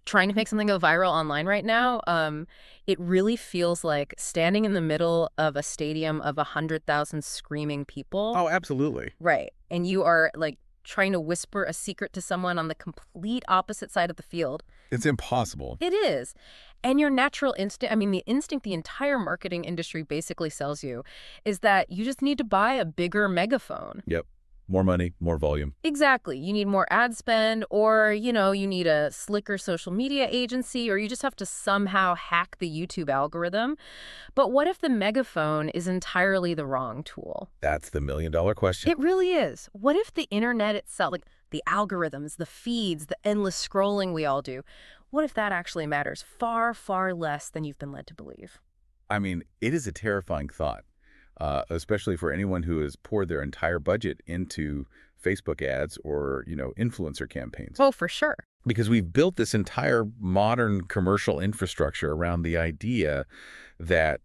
trying to make something go viral online right now, it really feels like standing in the middle of a stadium of 100,000 screaming people. Oh, absolutely. Right. And you are like trying to whisper a secret to someone on the complete opposite side of the field. It's impossible. It is. And your natural instinct, I mean, the instinct the entire marketing industry basically sells you is that you just need to buy a bigger megaphone. Yep. More money, more volume. Exactly. You need more ad spend, or, you need a slicker social media agency, or you just have to somehow hack the YouTube algorithm. But what if the megaphone is entirely the wrong tool? That's the million-dollar question. It really is. What if the internet itself, like the algorithms, the feeds, the endless scrolling we all do, what if that actually matters far, far less than you've been led to believe? I mean, it is a terrifying thought. Especially for anyone who has poured their entire budget into Facebook ads or, influencer campaigns. Oh, for sure. Because we've built this entire modern commercial infrastructure around the idea that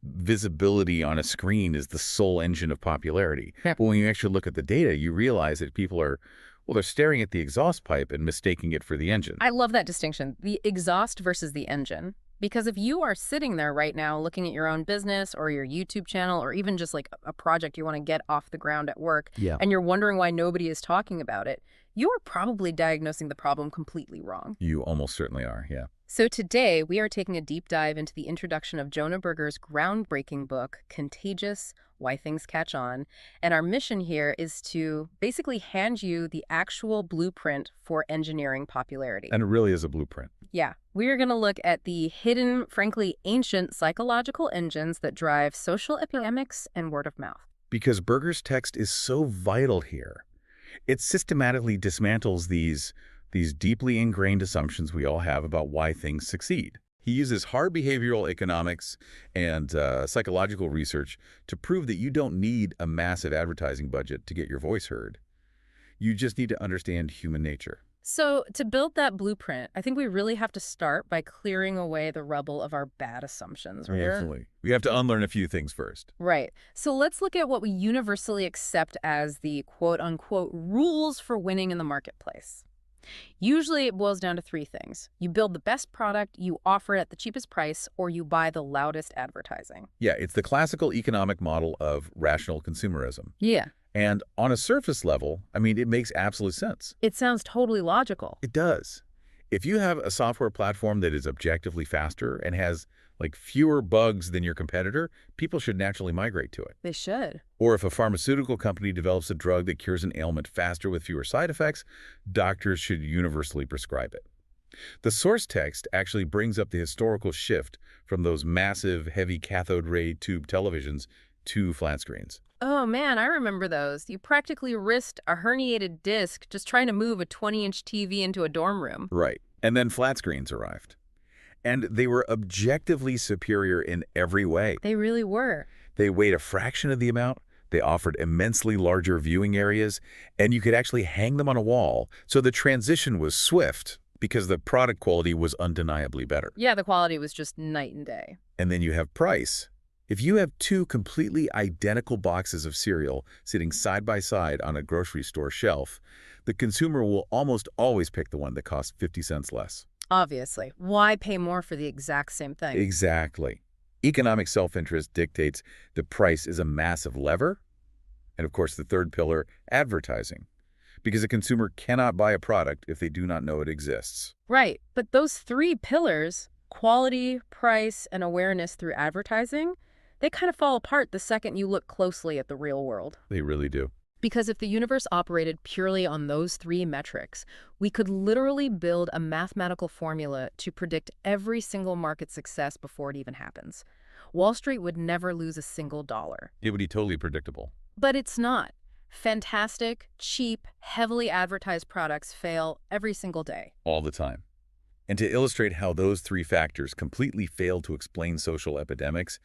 visibility on a screen is the sole engine of popularity. Yeah. But when you actually look at the data, you realize that people are, well, they're staring at the exhaust pipe and mistaking it for the engine. I love that distinction, the exhaust versus the engine. Because if you are sitting there right now looking at your own business or your YouTube channel or even just like a project you want to get off the ground at work, and you're wondering why nobody is talking about it, you are probably diagnosing the problem completely wrong. You almost certainly are, yeah. So today, we are taking a deep dive into the introduction of Jonah Berger's groundbreaking book, Contagious, Why Things Catch On. And our mission here is to basically hand you the actual blueprint for engineering popularity. And it really is a blueprint. Yeah, we're going to look at the hidden, frankly, ancient psychological engines that drive social epidemics and word of mouth. Because Berger's text is so vital here. It systematically dismantles these deeply ingrained assumptions we all have about why things succeed. He uses hard behavioral economics and psychological research to prove that you don't need a massive advertising budget to get your voice heard. You just need to understand human nature. So to build that blueprint, I think we really have to start by clearing away the rubble of our bad assumptions. Right? Absolutely. We have to unlearn a few things first. Right. So let's look at what we universally accept as the quote-unquote rules for winning in the marketplace. Usually it boils down to three things. You build the best product, you offer it at the cheapest price, or you buy the loudest advertising. Yeah, it's the classical economic model of rational consumerism. Yeah. And on a surface level, I mean, it makes absolute sense. It sounds totally logical. It does. If you have a software platform that is objectively faster and has like fewer bugs than your competitor, people should naturally migrate to it. They should. Or if a pharmaceutical company develops a drug that cures an ailment faster with fewer side effects, doctors should universally prescribe it. The source text actually brings up the historical shift from those massive, heavy cathode ray tube televisions to flat screens. Oh man, I remember those. You practically risked a herniated disc just trying to move a 20-inch TV into a dorm room. Right. And then flat screens arrived. And they were objectively superior in every way. They really were. They weighed a fraction of the amount, they offered immensely larger viewing areas, and you could actually hang them on a wall, so the transition was swift because the product quality was undeniably better. Yeah, the quality was just night and day. And then you have price. If you have two completely identical boxes of cereal sitting side by side on a grocery store shelf, the consumer will almost always pick the one that costs 50 cents less. Obviously. Why pay more for the exact same thing? Exactly. Economic self-interest dictates the price is a massive lever. And of course, the third pillar, advertising. Because a consumer cannot buy a product if they do not know it exists. Right. But those three pillars, quality, price, and awareness through advertising, they kind of fall apart the second you look closely at the real world. They really do. Because if the universe operated purely on those three metrics, we could literally build a mathematical formula to predict every single market success before it even happens. Wall Street would never lose a single dollar. It would be totally predictable. But it's not. Fantastic, cheap, heavily advertised products fail every single day. All the time. And to illustrate how those three factors completely fail to explain social epidemics,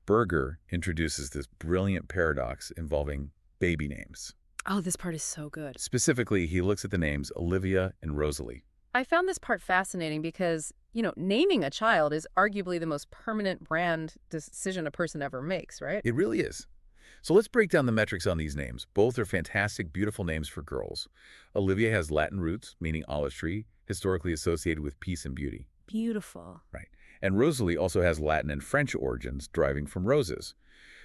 Berger introduces this brilliant paradox involving baby names. Oh, this part is so good. Specifically, he looks at the names Olivia and Rosalie. I found this part fascinating because, naming a child is arguably the most permanent brand decision a person ever makes, right? It really is. So let's break down the metrics on these names. Both are fantastic, beautiful names for girls. Olivia has Latin roots, meaning olive tree, historically associated with peace and beauty. Beautiful. Right. And Rosalie also has Latin and French origins, deriving from roses.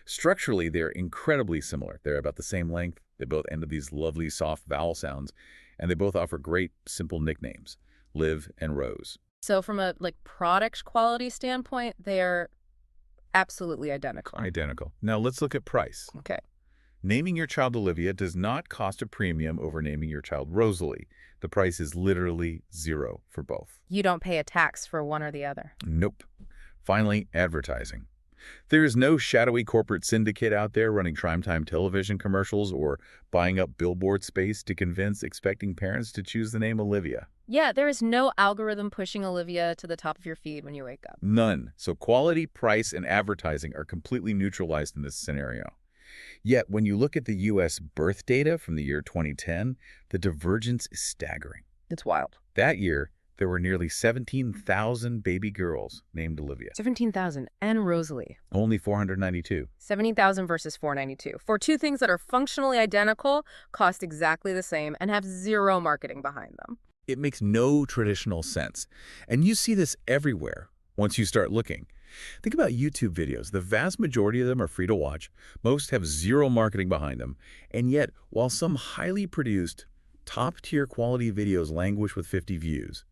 Structurally, they're incredibly similar. They're about the same length. They both end with these lovely, soft vowel sounds, and they both offer great, simple nicknames, Liv and Rose. So from a product quality standpoint, they're absolutely identical. Identical. Now let's look at price. Okay. Naming your child Olivia does not cost a premium over naming your child Rosalie. The price is literally zero for both. You don't pay a tax for one or the other. Nope. Finally, advertising. There is no shadowy corporate syndicate out there running primetime television commercials or buying up billboard space to convince expecting parents to choose the name Olivia. Yeah, there is no algorithm pushing Olivia to the top of your feed when you wake up. None. So quality, price, and advertising are completely neutralized in this scenario. Yet, when you look at the U.S. birth data from the year 2010, the divergence is staggering. It's wild. That year, there were nearly 17,000 baby girls named Olivia. 17,000 and Rosalie. Only 492. 17,000 versus 492. For two things that are functionally identical, cost exactly the same, and have zero marketing behind them. It makes no traditional sense. And you see this everywhere once you start looking. Think about YouTube videos. The vast majority of them are free to watch. Most have zero marketing behind them. And yet, while some highly produced, top-tier quality videos languish with 50 views,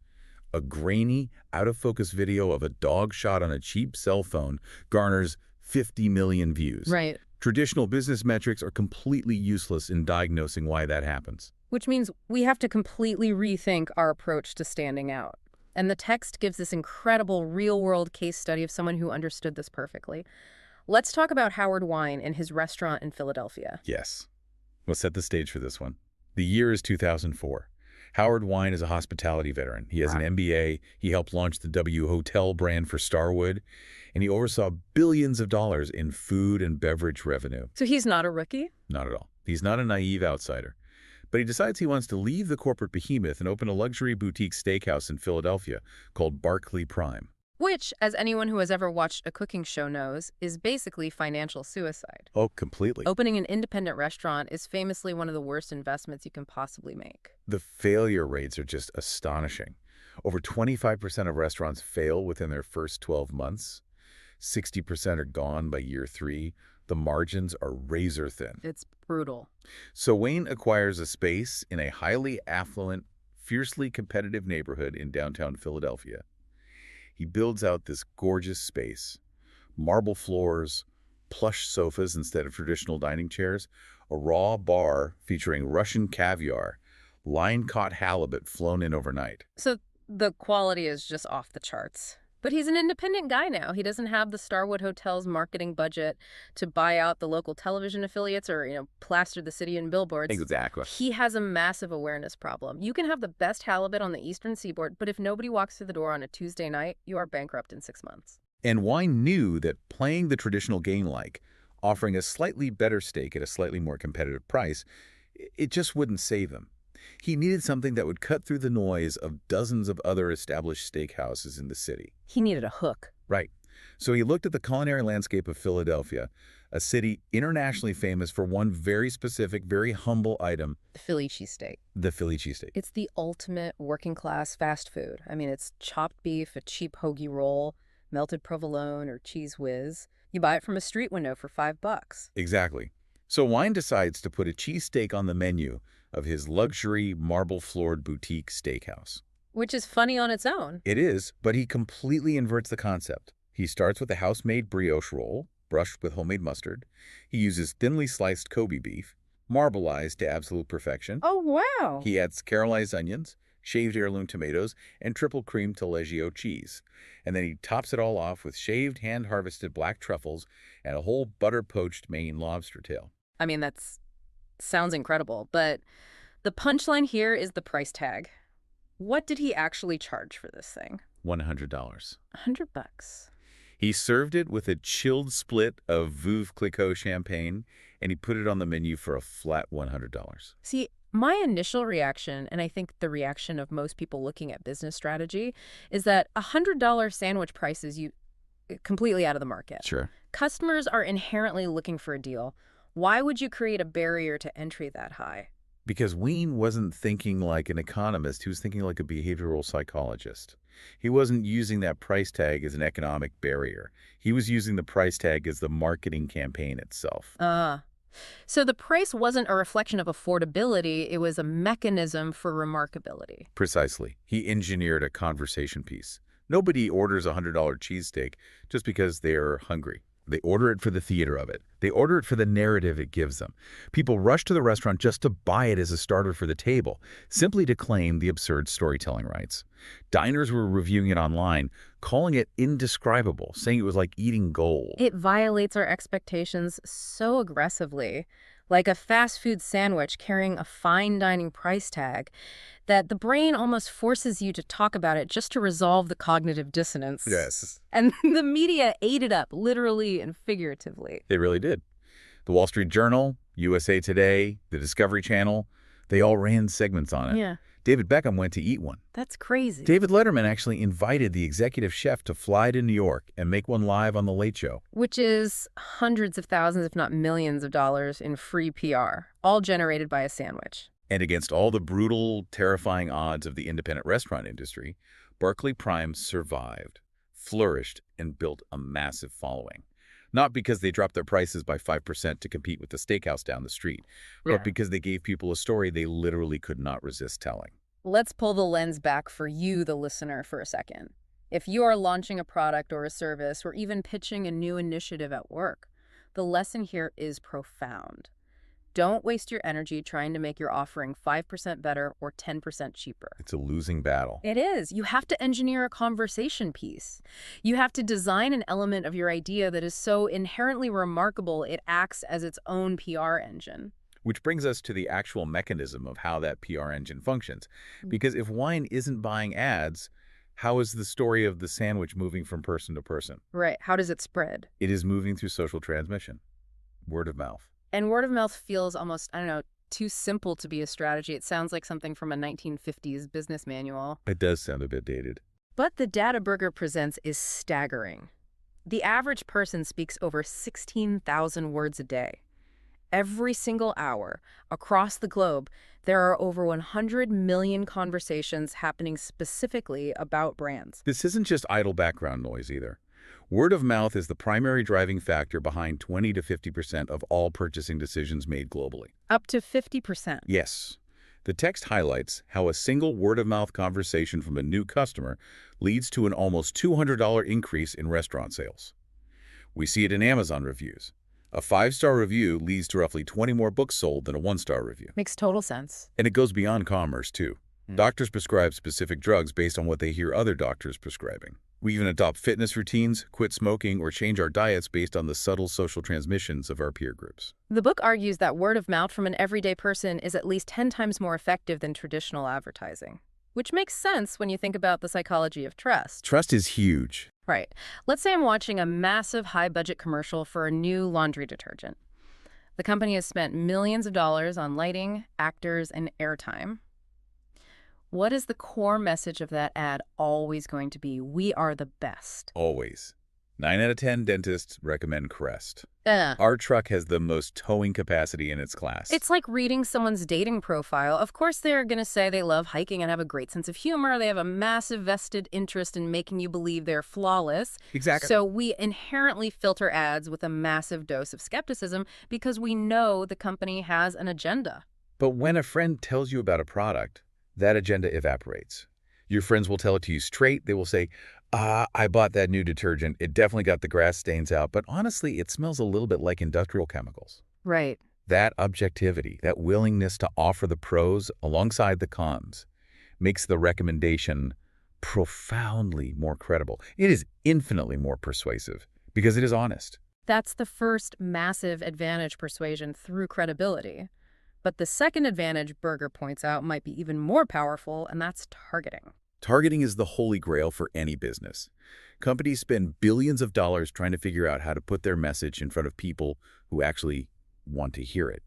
a grainy, out-of-focus video of a dog shot on a cheap cell phone garners 50 million views. Right. Traditional business metrics are completely useless in diagnosing why that happens. Which means we have to completely rethink our approach to standing out. And the text gives this incredible real-world case study of someone who understood this perfectly. Let's talk about Howard Wine and his restaurant in Philadelphia. Yes. We'll set the stage for this one. The year is 2004. Howard Wine is a hospitality veteran. He has an MBA. He helped launch the W Hotel brand for Starwood, and he oversaw billions of dollars in food and beverage revenue. So he's not a rookie? Not at all. He's not a naive outsider. But he decides he wants to leave the corporate behemoth and open a luxury boutique steakhouse in Philadelphia called Barclay Prime. Which, as anyone who has ever watched a cooking show knows, is basically financial suicide. Oh, completely. Opening an independent restaurant is famously one of the worst investments you can possibly make. The failure rates are just astonishing. Over 25% of restaurants fail within their first 12 months. 60% are gone by year 3. The margins are razor thin. It's brutal. So Wayne acquires a space in a highly affluent, fiercely competitive neighborhood in downtown Philadelphia. He builds out this gorgeous space, marble floors, plush sofas instead of traditional dining chairs, a raw bar featuring Russian caviar, line-caught halibut flown in overnight. So the quality is just off the charts. But he's an independent guy now. He doesn't have the Starwood Hotel's marketing budget to buy out the local television affiliates or, plaster the city in billboards. Exactly. He has a massive awareness problem. You can have the best halibut on the Eastern Seaboard, but if nobody walks through the door on a Tuesday night, you are bankrupt in 6 months. And Wine knew that playing the traditional game like offering a slightly better steak at a slightly more competitive price, it just wouldn't save him. He needed something that would cut through the noise of dozens of other established steakhouses in the city. He needed a hook. Right. So he looked at the culinary landscape of Philadelphia, a city internationally famous for one very specific, very humble item. The Philly cheesesteak. The Philly cheesesteak. It's the ultimate working-class fast food. I mean, it's chopped beef, a cheap hoagie roll, melted provolone, or cheese whiz. You buy it from a street window for $5. Exactly. So Wine decides to put a cheesesteak on the menu of his luxury marble-floored boutique steakhouse. Which is funny on its own. It is, but he completely inverts the concept. He starts with a house-made brioche roll, brushed with homemade mustard. He uses thinly sliced Kobe beef, marbleized to absolute perfection. Oh, wow. He adds caramelized onions, shaved heirloom tomatoes, and triple cream Taleggio cheese. And then he tops it all off with shaved, hand-harvested black truffles and a whole butter-poached Maine lobster tail. I mean, sounds incredible, but the punchline here is the price tag. What did he actually charge for this thing? $100. $100. He served it with a chilled split of Veuve Clicquot champagne, and he put it on the menu for a flat $100. See, my initial reaction, and I think the reaction of most people looking at business strategy, is that $100 sandwich price is completely out of the market. Sure. Customers are inherently looking for a deal. Why would you create a barrier to entry that high? Because Wien wasn't thinking like an economist, he was thinking like a behavioral psychologist. He wasn't using that price tag as an economic barrier. He was using the price tag as the marketing campaign itself. So the price wasn't a reflection of affordability, it was a mechanism for remarkability. Precisely. He engineered a conversation piece. Nobody orders a $100 cheesesteak just because they're hungry. They order it for the theater of it. They order it for the narrative it gives them. People rush to the restaurant just to buy it as a starter for the table, simply to claim the absurd storytelling rights. Diners were reviewing it online, calling it indescribable, saying it was like eating gold. It violates our expectations so aggressively, like a fast food sandwich carrying a fine dining price tag, that the brain almost forces you to talk about it just to resolve the cognitive dissonance. Yes. And the media ate it up, literally and figuratively. They really did. The Wall Street Journal, USA Today, the Discovery Channel, they all ran segments on it. Yeah. David Beckham went to eat one. That's crazy. David Letterman actually invited the executive chef to fly to New York and make one live on The Late Show. Which is hundreds of thousands, if not millions of dollars in free PR, all generated by a sandwich. And against all the brutal, terrifying odds of the independent restaurant industry, Barclay Prime survived, flourished, and built a massive following. Not because they dropped their prices by 5% to compete with the steakhouse down the street, but because they gave people a story they literally could not resist telling. Let's pull the lens back for you, the listener, for a second. If you are launching a product or a service or even pitching a new initiative at work, the lesson here is profound. Don't waste your energy trying to make your offering 5% better or 10% cheaper. It's a losing battle. It is. You have to engineer a conversation piece. You have to design an element of your idea that is so inherently remarkable it acts as its own PR engine. Which brings us to the actual mechanism of how that PR engine functions. Because if wine isn't buying ads, how is the story of the sandwich moving from person to person? Right. How does it spread? It is moving through social transmission, word of mouth. And word of mouth feels almost, I don't know, too simple to be a strategy. It sounds like something from a 1950s business manual. It does sound a bit dated. But the data Berger presents is staggering. The average person speaks over 16,000 words a day. Every single hour, across the globe, there are over 100 million conversations happening specifically about brands. This isn't just idle background noise either. Word of mouth is the primary driving factor behind 20 to 50% of all purchasing decisions made globally. Up to 50%. Yes. The text highlights how a single word-of-mouth conversation from a new customer leads to an almost $200 increase in restaurant sales. We see it in Amazon reviews. A 5-star review leads to roughly 20 more books sold than a 1-star review. Makes total sense. And it goes beyond commerce, too. Doctors prescribe specific drugs based on what they hear other doctors prescribing. We even adopt fitness routines, quit smoking, or change our diets based on the subtle social transmissions of our peer groups. The book argues that word of mouth from an everyday person is at least 10 times more effective than traditional advertising, which makes sense when you think about the psychology of trust. Trust is huge. Right. Let's say I'm watching a massive high-budget commercial for a new laundry detergent. The company has spent millions of dollars on lighting, actors, and airtime. What is the core message of that ad always going to be? We are the best. Always. 9 out of 10 dentists recommend Crest. Uh. Our truck has the most towing capacity in its class. It's like reading someone's dating profile. Of course, they're going to say they love hiking and have a great sense of humor. They have a massive vested interest in making you believe they're flawless. Exactly. So we inherently filter ads with a massive dose of skepticism because we know the company has an agenda. But when a friend tells you about a product, that agenda evaporates. Your friends will tell it to you straight. They will say, I bought that new detergent. It definitely got the grass stains out, but honestly, it smells a little bit like industrial chemicals. Right. That objectivity, that willingness to offer the pros alongside the cons, makes the recommendation profoundly more credible. It is infinitely more persuasive because it is honest. That's the first massive advantage, persuasion through credibility. But the second advantage Berger points out might be even more powerful, and that's targeting. Targeting is the holy grail for any business. Companies spend billions of dollars trying to figure out how to put their message in front of people who actually want to hear it.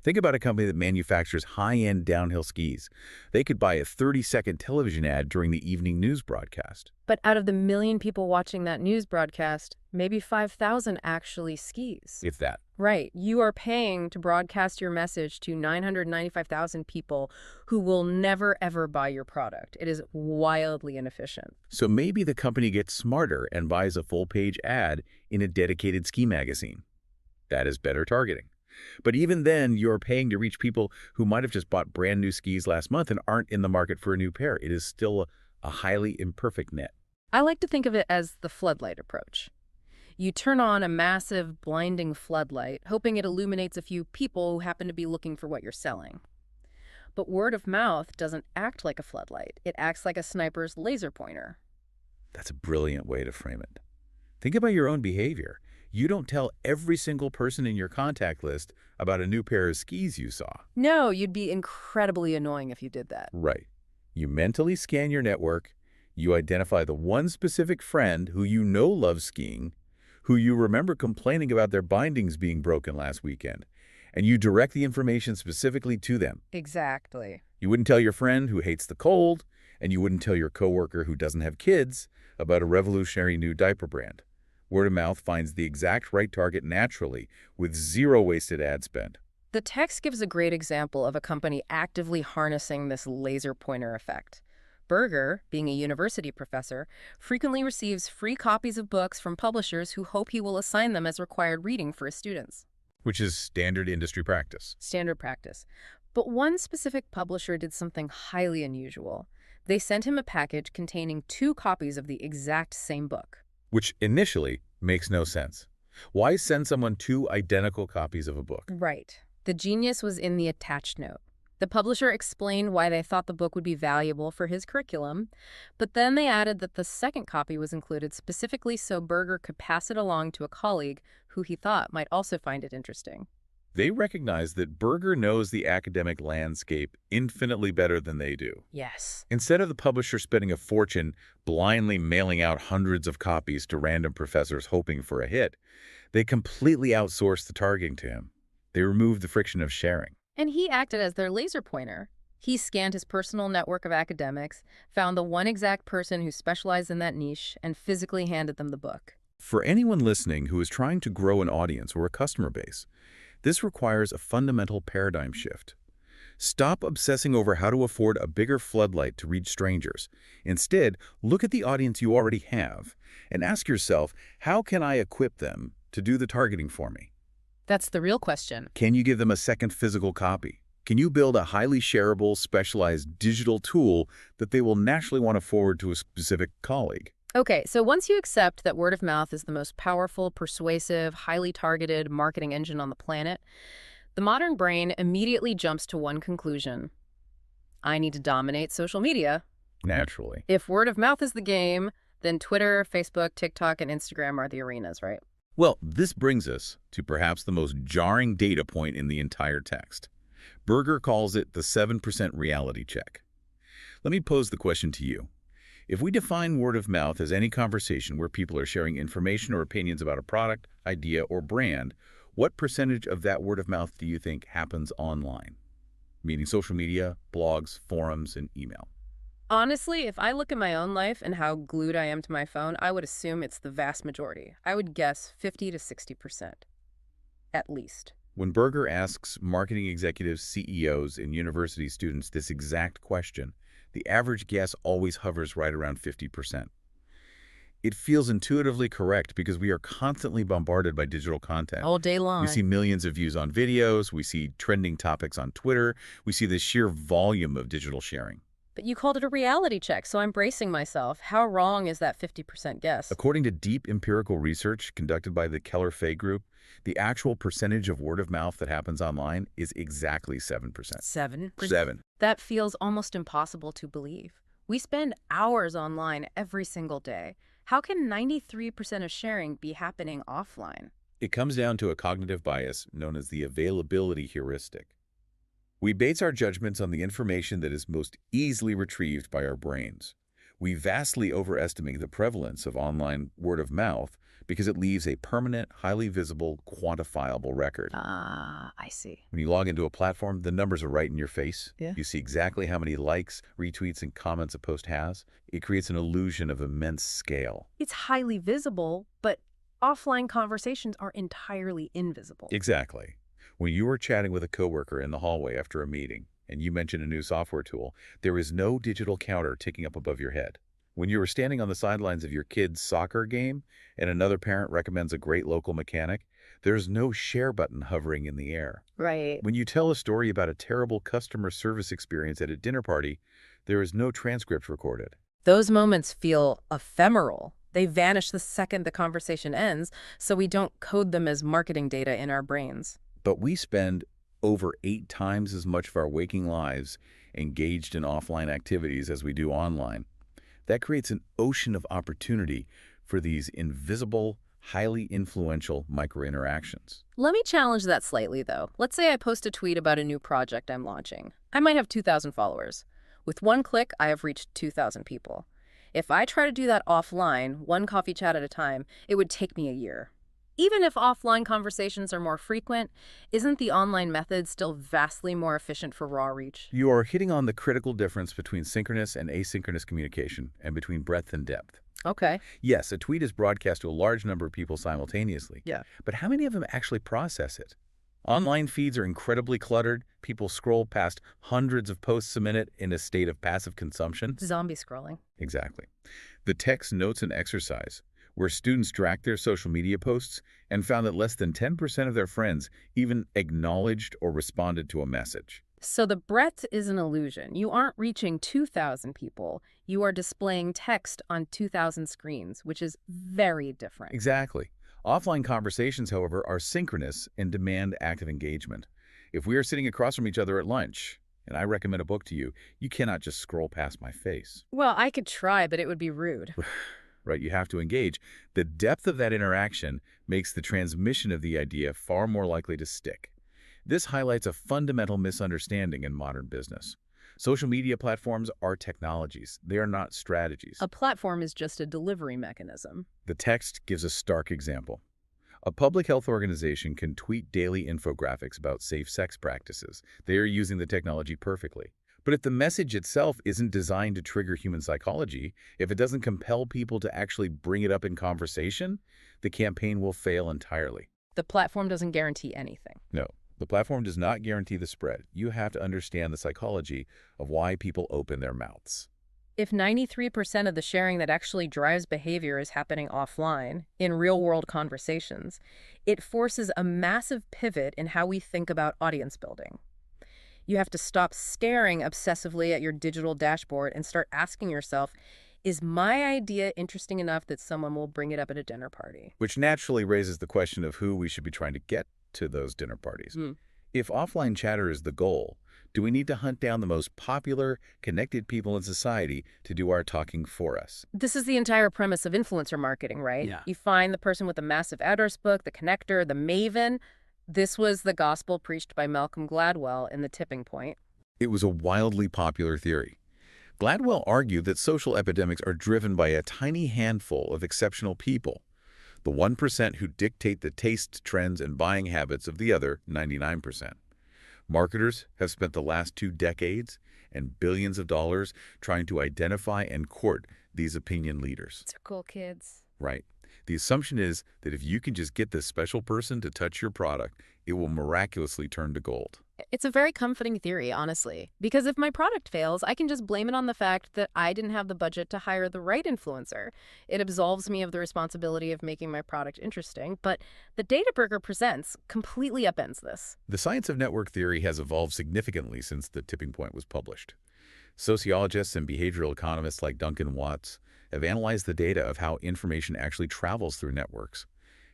Think about a company that manufactures high-end downhill skis. They could buy a 30-second television ad during the evening news broadcast. But out of the million people watching that news broadcast, maybe 5,000 actually skis. If that. Right. You are paying to broadcast your message to 995,000 people who will never, ever buy your product. It is wildly inefficient. So maybe the company gets smarter and buys a full-page ad in a dedicated ski magazine. That is better targeting. But even then, you're paying to reach people who might have just bought brand new skis last month and aren't in the market for a new pair. It is still a highly imperfect net. I like to think of it as the floodlight approach. You turn on a massive, blinding floodlight, hoping it illuminates a few people who happen to be looking for what you're selling. But word of mouth doesn't act like a floodlight. It acts like a sniper's laser pointer. That's a brilliant way to frame it. Think about your own behavior. You don't tell every single person in your contact list about a new pair of skis you saw. No, you'd be incredibly annoying if you did that. Right. You mentally scan your network. You identify the one specific friend who you know loves skiing, who you remember complaining about their bindings being broken last weekend, and you direct the information specifically to them. Exactly. You wouldn't tell your friend who hates the cold, and you wouldn't tell your coworker who doesn't have kids about a revolutionary new diaper brand. Word of mouth finds the exact right target naturally, with zero wasted ad spend. The text gives a great example of a company actively harnessing this laser pointer effect. Berger, being a university professor, frequently receives free copies of books from publishers who hope he will assign them as required reading for his students. Which is standard industry practice. Standard practice. But one specific publisher did something highly unusual. They sent him a package containing 2 copies of the exact same book. Which initially makes no sense. Why send someone 2 identical copies of a book? Right. The genius was in the attached note. The publisher explained why they thought the book would be valuable for his curriculum, but then they added that the second copy was included specifically so Berger could pass it along to a colleague who he thought might also find it interesting. They recognize that Berger knows the academic landscape infinitely better than they do. Yes. Instead of the publisher spending a fortune blindly mailing out hundreds of copies to random professors hoping for a hit, they completely outsourced the targeting to him. They removed the friction of sharing. And he acted as their laser pointer. He scanned his personal network of academics, found the one exact person who specialized in that niche, and physically handed them the book. For anyone listening who is trying to grow an audience or a customer base, this requires a fundamental paradigm shift. Stop obsessing over how to afford a bigger floodlight to reach strangers. Instead, look at the audience you already have and ask yourself, how can I equip them to do the targeting for me? That's the real question. Can you give them a second physical copy? Can you build a highly shareable, specialized digital tool that they will naturally want to forward to a specific colleague? Okay, so once you accept that word of mouth is the most powerful, persuasive, highly targeted marketing engine on the planet, the modern brain immediately jumps to one conclusion. I need to dominate social media. Naturally. If word of mouth is the game, then Twitter, Facebook, TikTok, and Instagram are the arenas, right? Well, this brings us to perhaps the most jarring data point in the entire text. Berger calls it the 7% reality check. Let me pose the question to you. If we define word of mouth as any conversation where people are sharing information or opinions about a product, idea, or brand, what percentage of that word of mouth do you think happens online? Meaning social media, blogs, forums, and email. Honestly, if I look at my own life and how glued I am to my phone, I would assume it's the vast majority. I would guess 50 to 60%, at least. When Berger asks marketing executives, CEOs, and university students this exact question, the average guess always hovers right around 50%. It feels intuitively correct because we are constantly bombarded by digital content. All day long. We see millions of views on videos, we see trending topics on Twitter, we see the sheer volume of digital sharing. But you called it a reality check, so I'm bracing myself. How wrong is that 50% guess? According to deep empirical research conducted by the Keller-Fay Group, the actual percentage of word of mouth that happens online is exactly 7%. 7%? 7. That feels almost impossible to believe. We spend hours online every single day. How can 93% of sharing be happening offline? It comes down to a cognitive bias known as the availability heuristic. We base our judgments on the information that is most easily retrieved by our brains. We vastly overestimate the prevalence of online word of mouth because it leaves a permanent, highly visible, quantifiable record. Ah, I see. When you log into a platform, the numbers are right in your face. Yeah. You see exactly how many likes, retweets, and comments a post has. It creates an illusion of immense scale. It's highly visible, but offline conversations are entirely invisible. Exactly. When you are chatting with a coworker in the hallway after a meeting, and you mention a new software tool, there is no digital counter ticking up above your head. When you are standing on the sidelines of your kid's soccer game and another parent recommends a great local mechanic, there's no share button hovering in the air. Right. When you tell a story about a terrible customer service experience at a dinner party, there is no transcript recorded. Those moments feel ephemeral. They vanish the second the conversation ends, so we don't code them as marketing data in our brains. But we spend over 8 times as much of our waking lives engaged in offline activities as we do online. That creates an ocean of opportunity for these invisible, highly influential micro-interactions. Let me challenge that slightly, though. Let's say I post a tweet about a new project I'm launching. I might have 2,000 followers. With one click, I have reached 2,000 people. If I try to do that offline, one coffee chat at a time, it would take me a year. Even if offline conversations are more frequent, isn't the online method still vastly more efficient for raw reach? You are hitting on the critical difference between synchronous and asynchronous communication and between breadth and depth. Okay. Yes, a tweet is broadcast to a large number of people simultaneously. Yeah. But how many of them actually process it? Online feeds are incredibly cluttered. People scroll past hundreds of posts a minute in a state of passive consumption. Zombie scrolling. Exactly. The text, notes, and exercise, where students tracked their social media posts and found that less than 10% of their friends even acknowledged or responded to a message. So the breadth is an illusion. You aren't reaching 2,000 people. You are displaying text on 2,000 screens, which is very different. Exactly. Offline conversations, however, are synchronous and demand active engagement. If we are sitting across from each other at lunch, and I recommend a book to you, you cannot just scroll past my face. Well, I could try, but it would be rude. Right, you have to engage. The depth of that interaction makes the transmission of the idea far more likely to stick. This highlights a fundamental misunderstanding in modern business. Social media platforms are technologies. They are not strategies. A platform is just a delivery mechanism. The text gives a stark example. A public health organization can tweet daily infographics about safe sex practices. They are using the technology perfectly. But if the message itself isn't designed to trigger human psychology, if it doesn't compel people to actually bring it up in conversation, the campaign will fail entirely. The platform doesn't guarantee anything. No, the platform does not guarantee the spread. You have to understand the psychology of why people open their mouths. If 93% of the sharing that actually drives behavior is happening offline, in real-world conversations, it forces a massive pivot in how we think about audience building. You have to stop staring obsessively at your digital dashboard and start asking yourself, is my idea interesting enough that someone will bring it up at a dinner party? Which naturally raises the question of who we should be trying to get to those dinner parties. If offline chatter is the goal, do we need to hunt down the most popular, connected people in society to do our talking for us? This is the entire premise of influencer marketing, right? Yeah. You find the person with the massive address book, the connector, the maven. This was the gospel preached by Malcolm Gladwell in The Tipping Point. It was a wildly popular theory. Gladwell argued that social epidemics are driven by a tiny handful of exceptional people, the 1% who dictate the taste, trends, and buying habits of the other 99%. Marketers have spent the last 2 decades and billions of dollars trying to identify and court these opinion leaders. These are cool kids. Right. The assumption is that if you can just get this special person to touch your product, it will miraculously turn to gold. It's a very comforting theory, honestly, because if my product fails, I can just blame it on the fact that I didn't have the budget to hire the right influencer. It absolves me of the responsibility of making my product interesting, but the data Berger presents completely upends this. The science of network theory has evolved significantly since The Tipping Point was published. Sociologists and behavioral economists like Duncan Watts have analyzed the data of how information actually travels through networks,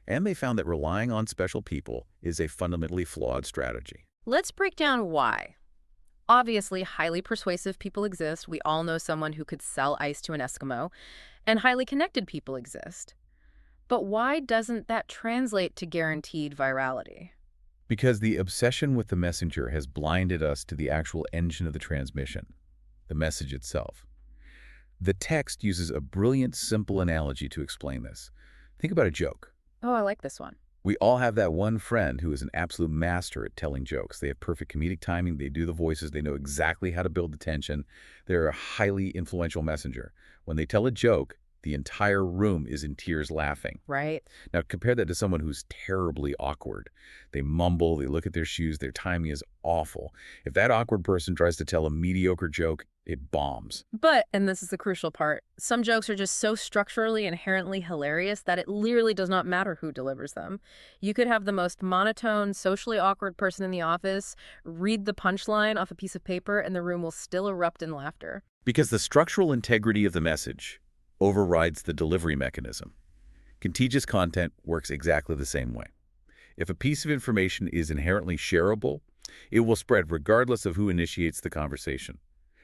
and they found that relying on special people is a fundamentally flawed strategy. Let's break down why. Obviously, highly persuasive people exist. We all know someone who could sell ice to an Eskimo, and highly connected people exist. But why doesn't that translate to guaranteed virality? Because the obsession with the messenger has blinded us to the actual engine of the transmission, the message itself. The text uses a brilliant, simple analogy to explain this. Think about a joke. Oh, I like this one. We all have that one friend who is an absolute master at telling jokes. They have perfect comedic timing, they do the voices, they know exactly how to build the tension. They're a highly influential messenger. When they tell a joke, the entire room is in tears laughing. Right. Now compare that to someone who's terribly awkward. They mumble, they look at their shoes, their timing is awful. If that awkward person tries to tell a mediocre joke, it bombs. But, and this is the crucial part, some jokes are just so structurally inherently hilarious that it literally does not matter who delivers them. You could have the most monotone, socially awkward person in the office read the punchline off a piece of paper and the room will still erupt in laughter. Because the structural integrity of the message overrides the delivery mechanism. Contagious content works exactly the same way. If a piece of information is inherently shareable, it will spread regardless of who initiates the conversation.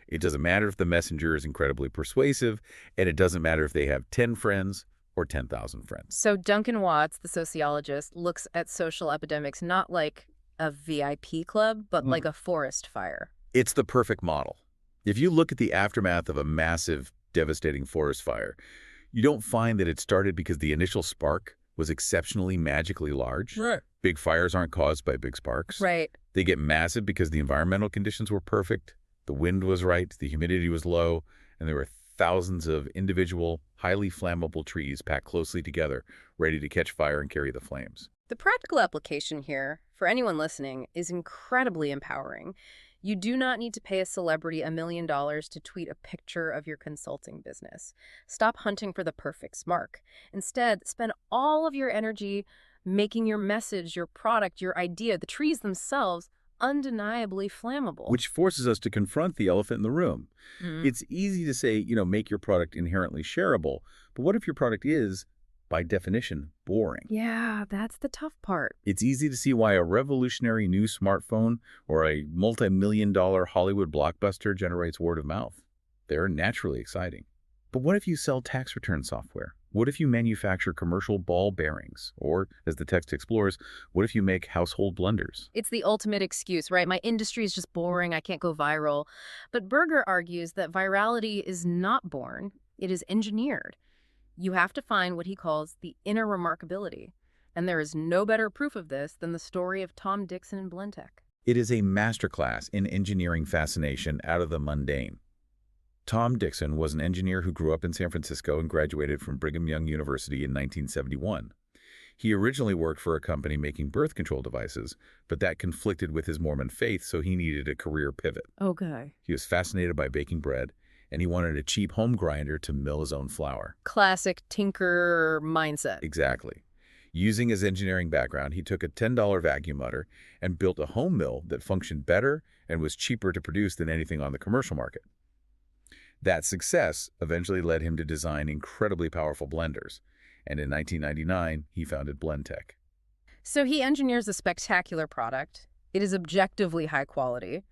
It doesn't matter if the messenger is incredibly persuasive, and it doesn't matter if they have 10 friends or 10,000 friends. So Duncan Watts, the sociologist, looks at social epidemics not like a VIP club, but like a forest fire. It's the perfect model. If you look at the aftermath of a massive, devastating forest fire, you don't find that it started because the initial spark was exceptionally magically large. Right. Big fires aren't caused by big sparks. Right. They get massive because the environmental conditions were perfect, the wind was right, the humidity was low, and there were thousands of individual, highly flammable trees packed closely together, ready to catch fire and carry the flames. The practical application here, for anyone listening, is incredibly empowering. You do not need to pay a celebrity $1 million to tweet a picture of your consulting business. Stop hunting for the perfect spark. Instead, spend all of your energy making your message, your product, your idea, the trees themselves, undeniably flammable. Which forces us to confront the elephant in the room. Mm. It's easy to say, make your product inherently shareable, but what if your product is, by definition, boring? Yeah, that's the tough part. It's easy to see why a revolutionary new smartphone or a multi-million-dollar Hollywood blockbuster generates word of mouth. They're naturally exciting. But what if you sell tax return software? What if you manufacture commercial ball bearings? Or, as the text explores, what if you make household blenders? It's the ultimate excuse, right? My industry is just boring. I can't go viral. But Berger argues that virality is not born. It is engineered. You have to find what he calls the inner remarkability. And there is no better proof of this than the story of Tom Dixon and Blendtec. It is a masterclass in engineering fascination out of the mundane. Tom Dixon was an engineer who grew up in San Francisco and graduated from Brigham Young University in 1971. He originally worked for a company making birth control devices, but that conflicted with his Mormon faith, so he needed a career pivot. Okay. He was fascinated by baking bread, and he wanted a cheap home grinder to mill his own flour. Classic tinker mindset. Exactly. Using his engineering background, he took a $10 vacuum mutter and built a home mill that functioned better and was cheaper to produce than anything on the commercial market. That success eventually led him to design incredibly powerful blenders, and in 1999, he founded Blendtec. So he engineers a spectacular product. It is objectively high quality,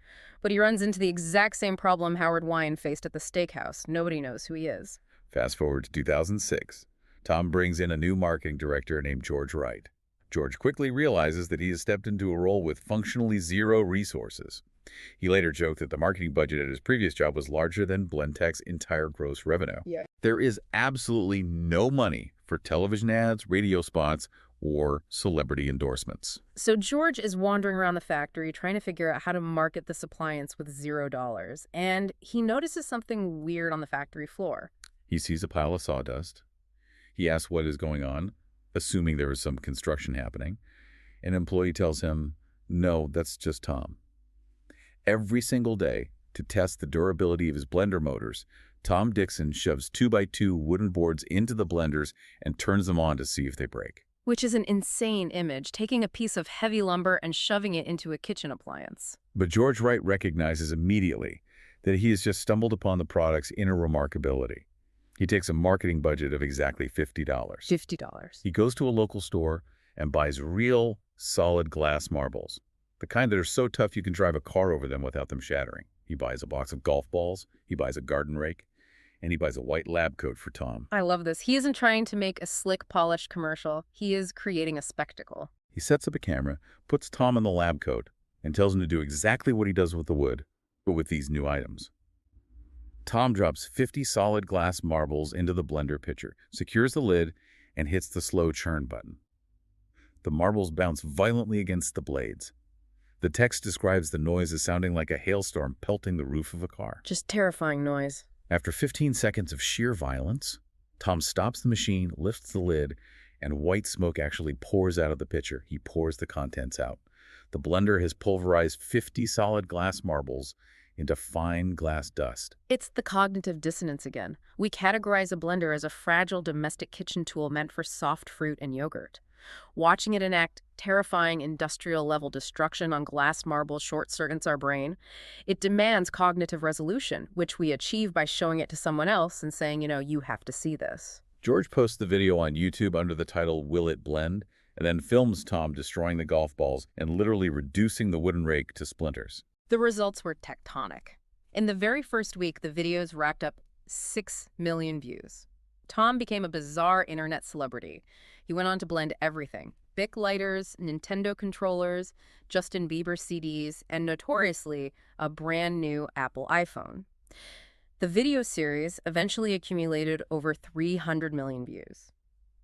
but he runs into the exact same problem Howard Wine faced at the steakhouse. Nobody knows who he is. Fast forward to 2006. Tom brings in a new marketing director named George Wright. George quickly realizes that he has stepped into a role with functionally zero resources. He later joked that the marketing budget at his previous job was larger than Blendtec's entire gross revenue. Yeah. There is absolutely no money for television ads, radio spots, or celebrity endorsements. So George is wandering around the factory trying to figure out how to market this appliance with $0, and he notices something weird on the factory floor. He sees a pile of sawdust. He asks what is going on, assuming there is some construction happening. An employee tells him, "No, that's just Tom." Every single day, to test the durability of his blender motors, Tom Dixon shoves 2x2 wooden boards into the blenders and turns them on to see if they break. Which is an insane image, taking a piece of heavy lumber and shoving it into a kitchen appliance. But George Wright recognizes immediately that he has just stumbled upon the product's inner remarkability. He takes a marketing budget of exactly $50. $50. He goes to a local store and buys real, solid glass marbles, the kind that are so tough you can drive a car over them without them shattering. He buys a box of golf balls, he buys a garden rake, and he buys a white lab coat for Tom. I love this. He isn't trying to make a slick, polished commercial. He is creating a spectacle. He sets up a camera, puts Tom in the lab coat, and tells him to do exactly what he does with the wood, but with these new items. Tom drops 50 solid glass marbles into the blender pitcher, secures the lid, and hits the slow churn button. The marbles bounce violently against the blades. The text describes the noise as sounding like a hailstorm pelting the roof of a car. Just terrifying noise. After 15 seconds of sheer violence, Tom stops the machine, lifts the lid, and white smoke actually pours out of the pitcher. He pours the contents out. The blender has pulverized 50 solid glass marbles into fine glass dust. It's the cognitive dissonance again. We categorize a blender as a fragile domestic kitchen tool meant for soft fruit and yogurt. Watching it enact terrifying industrial-level destruction on glass marble short-circuits our brain. It demands cognitive resolution, which we achieve by showing it to someone else and saying, you have to see this. George posts the video on YouTube under the title "Will It Blend?" and then films Tom destroying the golf balls and literally reducing the wooden rake to splinters. The results were tectonic. In the very first week, the videos racked up 6 million views. Tom became a bizarre internet celebrity. He went on to blend everything: Bic lighters, Nintendo controllers, Justin Bieber CDs, and notoriously, a brand new Apple iPhone. The video series eventually accumulated over 300 million views.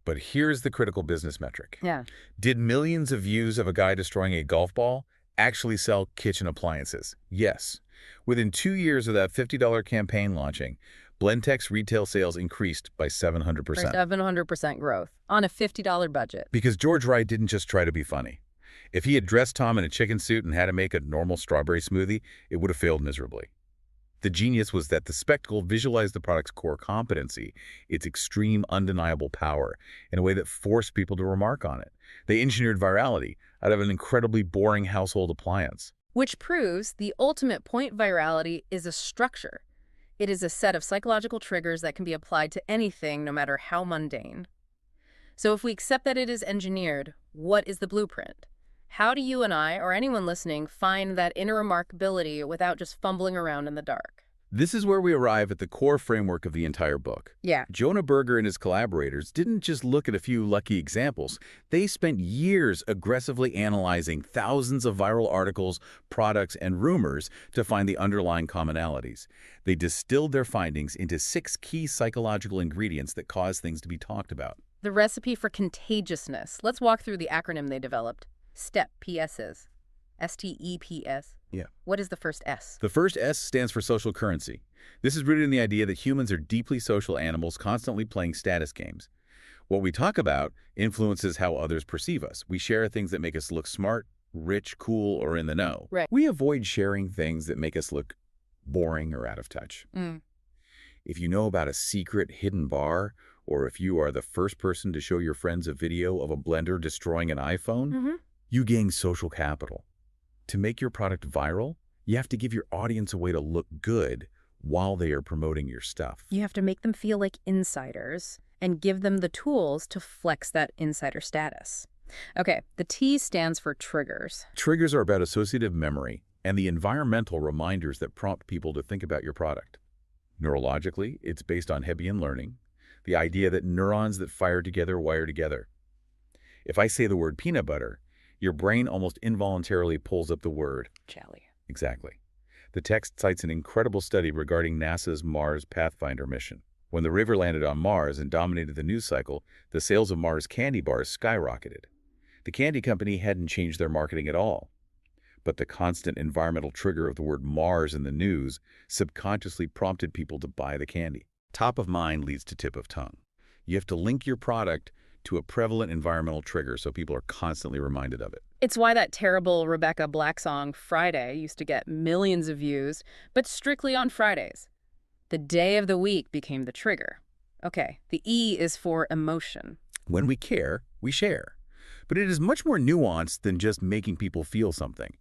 But here's the critical business metric. Yeah. Did millions of views of a guy destroying a golf ball actually sell kitchen appliances? Yes. Within 2 years of that $50 campaign launching, Blendtec's retail sales increased by 700%. 700% growth on a $50 budget. Because George Wright didn't just try to be funny. If he had dressed Tom in a chicken suit and had to make a normal strawberry smoothie, it would have failed miserably. The genius was that the spectacle visualized the product's core competency, its extreme, undeniable power, in a way that forced people to remark on it. They engineered virality out of an incredibly boring household appliance. Which proves the ultimate point: virality is a structure. It is a set of psychological triggers that can be applied to anything, no matter how mundane. So if we accept that it is engineered, what is the blueprint? How do you and I, or anyone listening, find that inner remarkability without just fumbling around in the dark? This is where we arrive at the core framework of the entire book. Yeah. Jonah Berger and his collaborators didn't just look at a few lucky examples. They spent years aggressively analyzing thousands of viral articles, products, and rumors to find the underlying commonalities. They distilled their findings into 6 key psychological ingredients that cause things to be talked about. The recipe for contagiousness. Let's walk through the acronym they developed. STEP, PSs. STEPS. Yeah. What is the first S? The first S stands for social currency. This is rooted in the idea that humans are deeply social animals constantly playing status games. What we talk about influences how others perceive us. We share things that make us look smart, rich, cool, or in the know. Right. We avoid sharing things that make us look boring or out of touch. If you know about a secret hidden bar, or if you are the first person to show your friends a video of a blender destroying an iPhone, you gain social capital. To make your product viral, you have to give your audience a way to look good while they are promoting your stuff. You have to make them feel like insiders and give them the tools to flex that insider status. Okay, the T stands for triggers. Triggers are about associative memory and the environmental reminders that prompt people to think about your product. Neurologically, it's based on Hebbian learning, the idea that neurons that fire together wire together. If I say the word peanut butter, your brain almost involuntarily pulls up the word jelly. Exactly. The text cites an incredible study regarding NASA's Mars Pathfinder mission. When the rover landed on Mars and dominated the news cycle, the sales of Mars candy bars skyrocketed. The candy company hadn't changed their marketing at all. But the constant environmental trigger of the word Mars in the news subconsciously prompted people to buy the candy. Top of mind leads to tip of tongue. You have to link your product to a prevalent environmental trigger so people are constantly reminded of it. It's why that terrible Rebecca Black song, Friday, used to get millions of views, but strictly on Fridays. The day of the week became the trigger. Okay, the E is for emotion. When we care, we share. But it is much more nuanced than just making people feel something.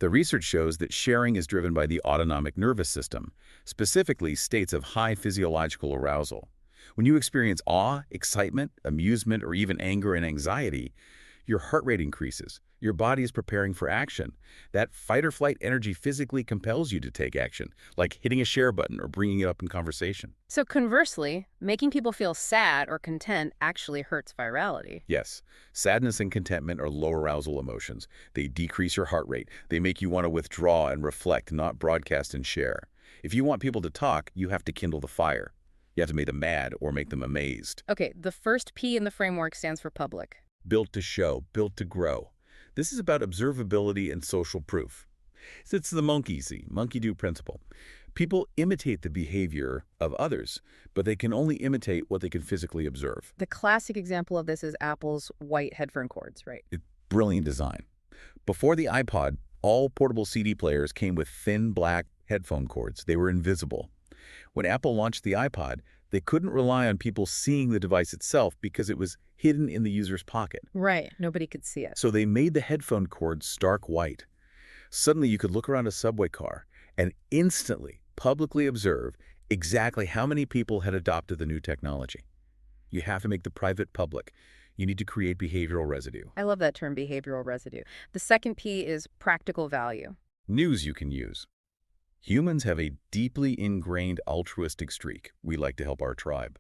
The research shows that sharing is driven by the autonomic nervous system, specifically states of high physiological arousal. When you experience awe, excitement, amusement, or even anger and anxiety, your heart rate increases. Your body is preparing for action. That fight-or-flight energy physically compels you to take action, like hitting a share button or bringing it up in conversation. So conversely, making people feel sad or content actually hurts virality. Yes. Sadness and contentment are low arousal emotions. They decrease your heart rate. They make you want to withdraw and reflect, not broadcast and share. If you want people to talk, you have to kindle the fire. You have to make them mad or make them amazed. Okay, the first P in the framework stands for public. Built to show, built to grow. This is about observability and social proof. It's the monkey-do principle. People imitate the behavior of others, but they can only imitate what they can physically observe. The classic example of this is Apple's white headphone cords, right? It's brilliant design. Before the iPod, all portable CD players came with thin black headphone cords. They were invisible. When Apple launched the iPod, they couldn't rely on people seeing the device itself because it was hidden in the user's pocket. Right, nobody could see it. So they made the headphone cords stark white. Suddenly you could look around a subway car and instantly, publicly observe exactly how many people had adopted the new technology. You have to make the private public. You need to create behavioral residue. I love that term, behavioral residue. The second P is practical value. News you can use. Humans have a deeply ingrained altruistic streak. We like to help our tribe.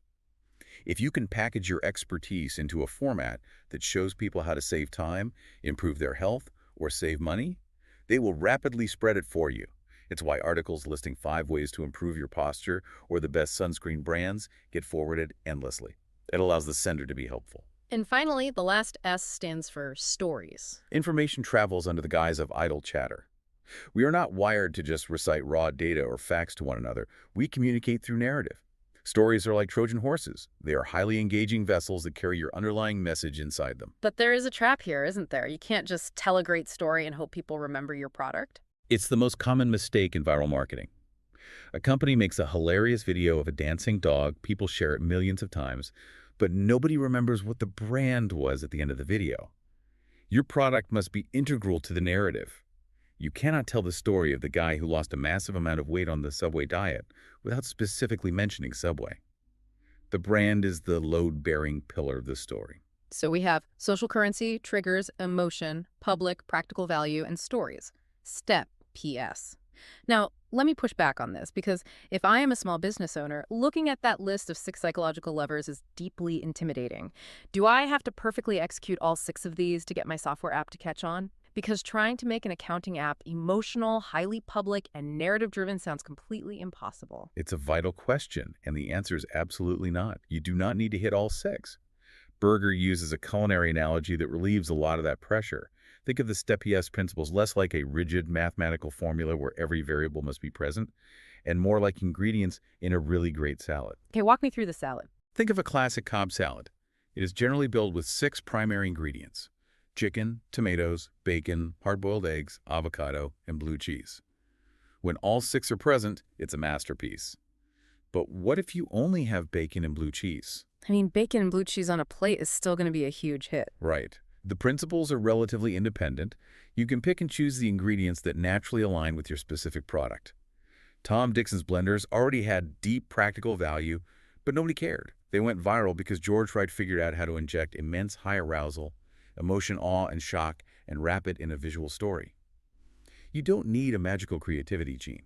If you can package your expertise into a format that shows people how to save time, improve their health, or save money, they will rapidly spread it for you. It's why articles listing 5 ways to improve your posture or the best sunscreen brands get forwarded endlessly. It allows the sender to be helpful. And finally, the last S stands for stories. Information travels under the guise of idle chatter. We are not wired to just recite raw data or facts to one another. We communicate through narrative. Stories are like Trojan horses. They are highly engaging vessels that carry your underlying message inside them. But there is a trap here, isn't there? You can't just tell a great story and hope people remember your product. It's the most common mistake in viral marketing. A company makes a hilarious video of a dancing dog. People share it millions of times, but nobody remembers what the brand was at the end of the video. Your product must be integral to the narrative. You cannot tell the story of the guy who lost a massive amount of weight on the Subway diet without specifically mentioning Subway. The brand is the load-bearing pillar of the story. So we have social currency, triggers, emotion, public, practical value, and stories. Step PS. Now, let me push back on this, because if I am a small business owner, looking at that list of 6 psychological levers is deeply intimidating. Do I have to perfectly execute all 6 of these to get my software app to catch on? Because trying to make an accounting app emotional, highly public, and narrative-driven sounds completely impossible. It's a vital question, and the answer is absolutely not. You do not need to hit all 6. Berger uses a culinary analogy that relieves a lot of that pressure. Think of the Step PS principles less like a rigid mathematical formula where every variable must be present, and more like ingredients in a really great salad. Okay, walk me through the salad. Think of a classic Cobb salad. It is generally built with 6 primary ingredients: chicken, tomatoes, bacon, hard-boiled eggs, avocado, and blue cheese. When all 6 are present, it's a masterpiece. But what if you only have bacon and blue cheese? I mean, bacon and blue cheese on a plate is still going to be a huge hit. Right. The principles are relatively independent. You can pick and choose the ingredients that naturally align with your specific product. Tom Dixon's blenders already had deep practical value, but nobody cared. They went viral because George Wright figured out how to inject immense high arousal, emotion, awe, and shock, and wrap it in a visual story. You don't need a magical creativity gene.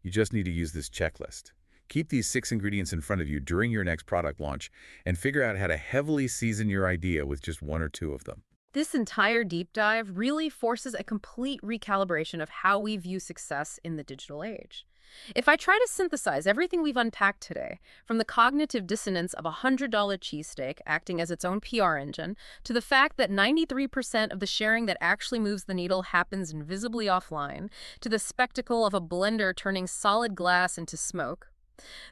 You just need to use this checklist. Keep these 6 ingredients in front of you during your next product launch and figure out how to heavily season your idea with just 1 or 2 of them. This entire deep dive really forces a complete recalibration of how we view success in the digital age. If I try to synthesize everything we've unpacked today, from the cognitive dissonance of a $100 cheesesteak acting as its own PR engine, to the fact that 93% of the sharing that actually moves the needle happens invisibly offline, to the spectacle of a blender turning solid glass into smoke,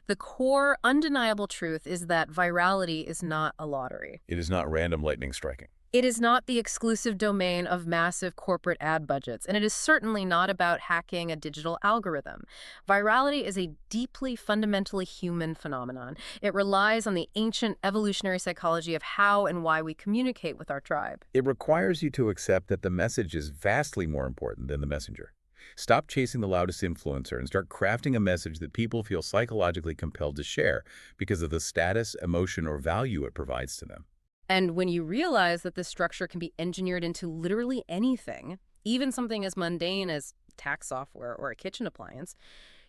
the core, undeniable truth is that virality is not a lottery. It is not random lightning striking. It is not the exclusive domain of massive corporate ad budgets, and it is certainly not about hacking a digital algorithm. Virality is a deeply, fundamentally human phenomenon. It relies on the ancient evolutionary psychology of how and why we communicate with our tribe. It requires you to accept that the message is vastly more important than the messenger. Stop chasing the loudest influencer and start crafting a message that people feel psychologically compelled to share because of the status, emotion, or value it provides to them. And when you realize that this structure can be engineered into literally anything, even something as mundane as tax software or a kitchen appliance,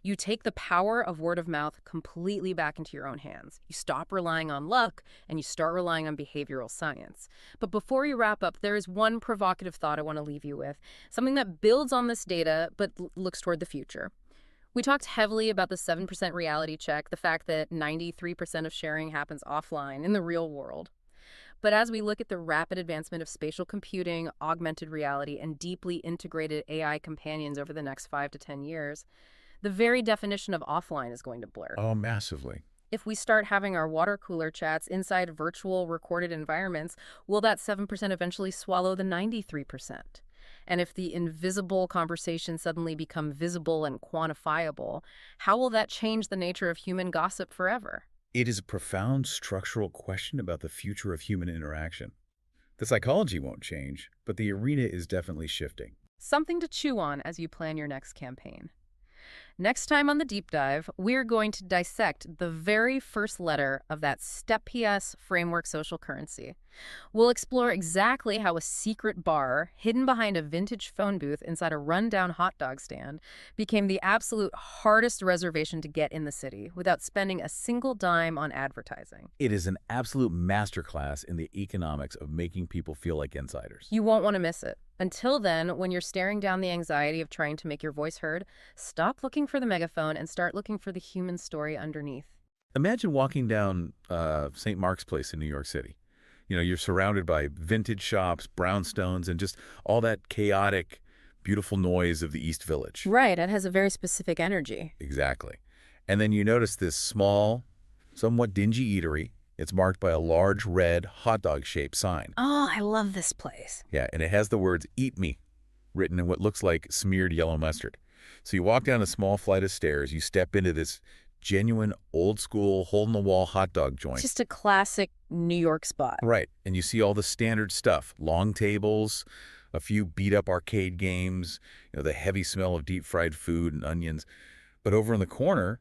you take the power of word of mouth completely back into your own hands. You stop relying on luck and you start relying on behavioral science. But before you wrap up, there is one provocative thought I want to leave you with, something that builds on this data but looks toward the future. We talked heavily about the 7% reality check, the fact that 93% of sharing happens offline in the real world. But as we look at the rapid advancement of spatial computing, augmented reality, and deeply integrated AI companions over the next 5 to 10 years, the very definition of offline is going to blur. Oh, massively. If we start having our water cooler chats inside virtual recorded environments, will that 7% eventually swallow the 93%? And if the invisible conversations suddenly become visible and quantifiable, how will that change the nature of human gossip forever? It is a profound structural question about the future of human interaction. The psychology won't change, but the arena is definitely shifting. Something to chew on as you plan your next campaign. Next time on The Deep Dive, we're going to dissect the very first letter of that STEP-PS framework social currency. We'll explore exactly how a secret bar hidden behind a vintage phone booth inside a rundown hot dog stand became the absolute hardest reservation to get in the city without spending a single dime on advertising. It is an absolute masterclass in the economics of making people feel like insiders. You won't want to miss it. Until then, when you're staring down the anxiety of trying to make your voice heard, stop looking for the megaphone and start looking for the human story underneath. Imagine walking down St. Mark's Place in New York City. You know, you're surrounded by vintage shops, brownstones, and just all that chaotic, beautiful noise of the East Village. Right, it has a very specific energy. Exactly. And then you notice this small, somewhat dingy eatery. It's marked by a large red hot dog-shaped sign. Oh, I love this place. Yeah, and it has the words "Eat Me" written in what looks like smeared yellow mustard. So you walk down a small flight of stairs, you step into this genuine, old-school, hole-in-the-wall hot dog joint. Just a classic New York spot. Right, and you see all the standard stuff, long tables, a few beat-up arcade games, the heavy smell of deep-fried food and onions. But over in the corner,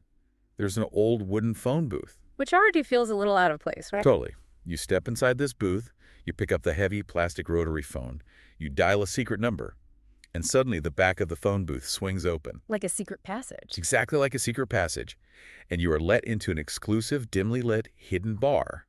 there's an old wooden phone booth. Which already feels a little out of place, right? Totally. You step inside this booth, you pick up the heavy plastic rotary phone, you dial a secret number, and suddenly the back of the phone booth swings open. Like a secret passage. It's exactly like a secret passage, and you are let into an exclusive, dimly lit, hidden bar.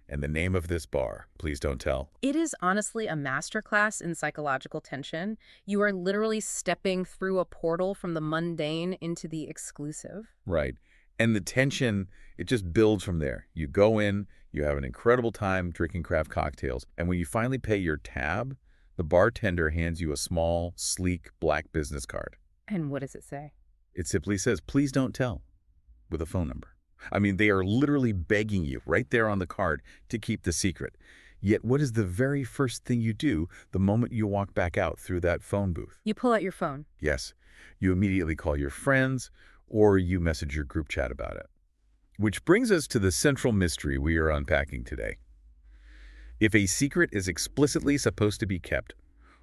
And the name of this bar, please don't tell. It is honestly a masterclass in psychological tension. You are literally stepping through a portal from the mundane into the exclusive. Right. And the tension, it just builds from there. You go in, you have an incredible time drinking craft cocktails, and when you finally pay your tab, the bartender hands you a small, sleek, black business card. And what does it say? It simply says, "Please don't tell," with a phone number. I mean, they are literally begging you right there on the card to keep the secret. Yet what is the very first thing you do the moment you walk back out through that phone booth? You pull out your phone. Yes. You immediately call your friends, or you message your group chat about it. Which brings us to the central mystery we are unpacking today. If a secret is explicitly supposed to be kept,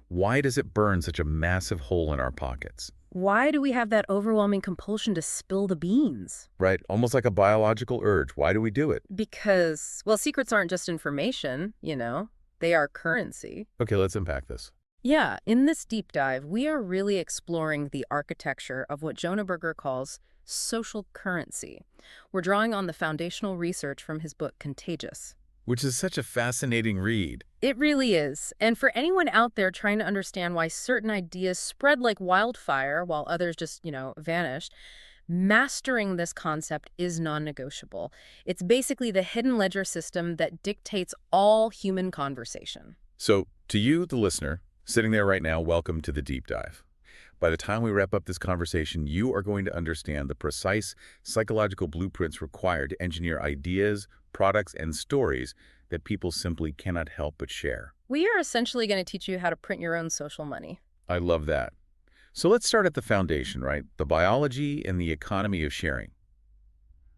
why does it burn such a massive hole in our pockets? Why do we have that overwhelming compulsion to spill the beans? Right? Almost like a biological urge. Why do we do it? Because, well, secrets aren't just information, They are currency. Okay, let's unpack this. Yeah, in this deep dive, we are really exploring the architecture of what Jonah Berger calls social currency. We're drawing on the foundational research from his book, Contagious. Which is such a fascinating read. It really is. And for anyone out there trying to understand why certain ideas spread like wildfire while others just, vanished, mastering this concept is non-negotiable. It's basically the hidden ledger system that dictates all human conversation. So, to you, the listener, sitting there right now, welcome to the deep dive. By the time we wrap up this conversation, you are going to understand the precise psychological blueprints required to engineer ideas, products, and stories that people simply cannot help but share. We are essentially going to teach you how to print your own social money. I love that. So let's start at the foundation, right? The biology and the economy of sharing.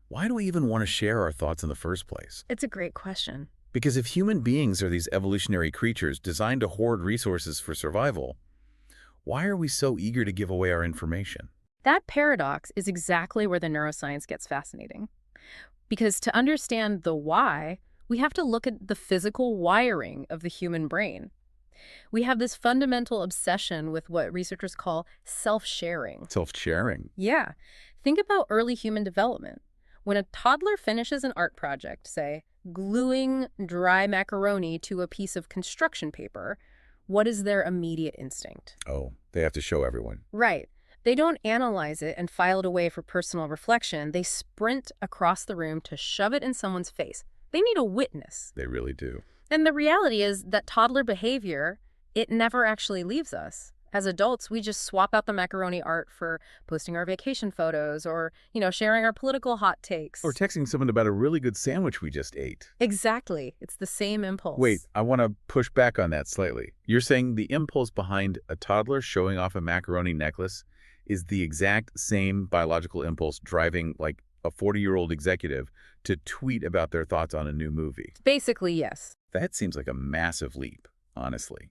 Why do we even want to share our thoughts in the first place? It's a great question. Because if human beings are these evolutionary creatures designed to hoard resources for survival, why are we so eager to give away our information? That paradox is exactly where the neuroscience gets fascinating. Because to understand the why, we have to look at the physical wiring of the human brain. We have this fundamental obsession with what researchers call self-sharing. Self-sharing? Yeah. Think about early human development. When a toddler finishes an art project, say, gluing dry macaroni to a piece of construction paper, what is their immediate instinct? Oh, they have to show everyone. Right. They don't analyze it and file it away for personal reflection. They sprint across the room to shove it in someone's face. They need a witness. They really do. And the reality is that toddler behavior, it never actually leaves us. As adults, we just swap out the macaroni art for posting our vacation photos or, sharing our political hot takes. Or texting someone about a really good sandwich we just ate. Exactly. It's the same impulse. Wait, I want to push back on that slightly. You're saying the impulse behind a toddler showing off a macaroni necklace is the exact same biological impulse driving, like, a 40-year-old executive to tweet about their thoughts on a new movie? Basically, yes. That seems like a massive leap, honestly.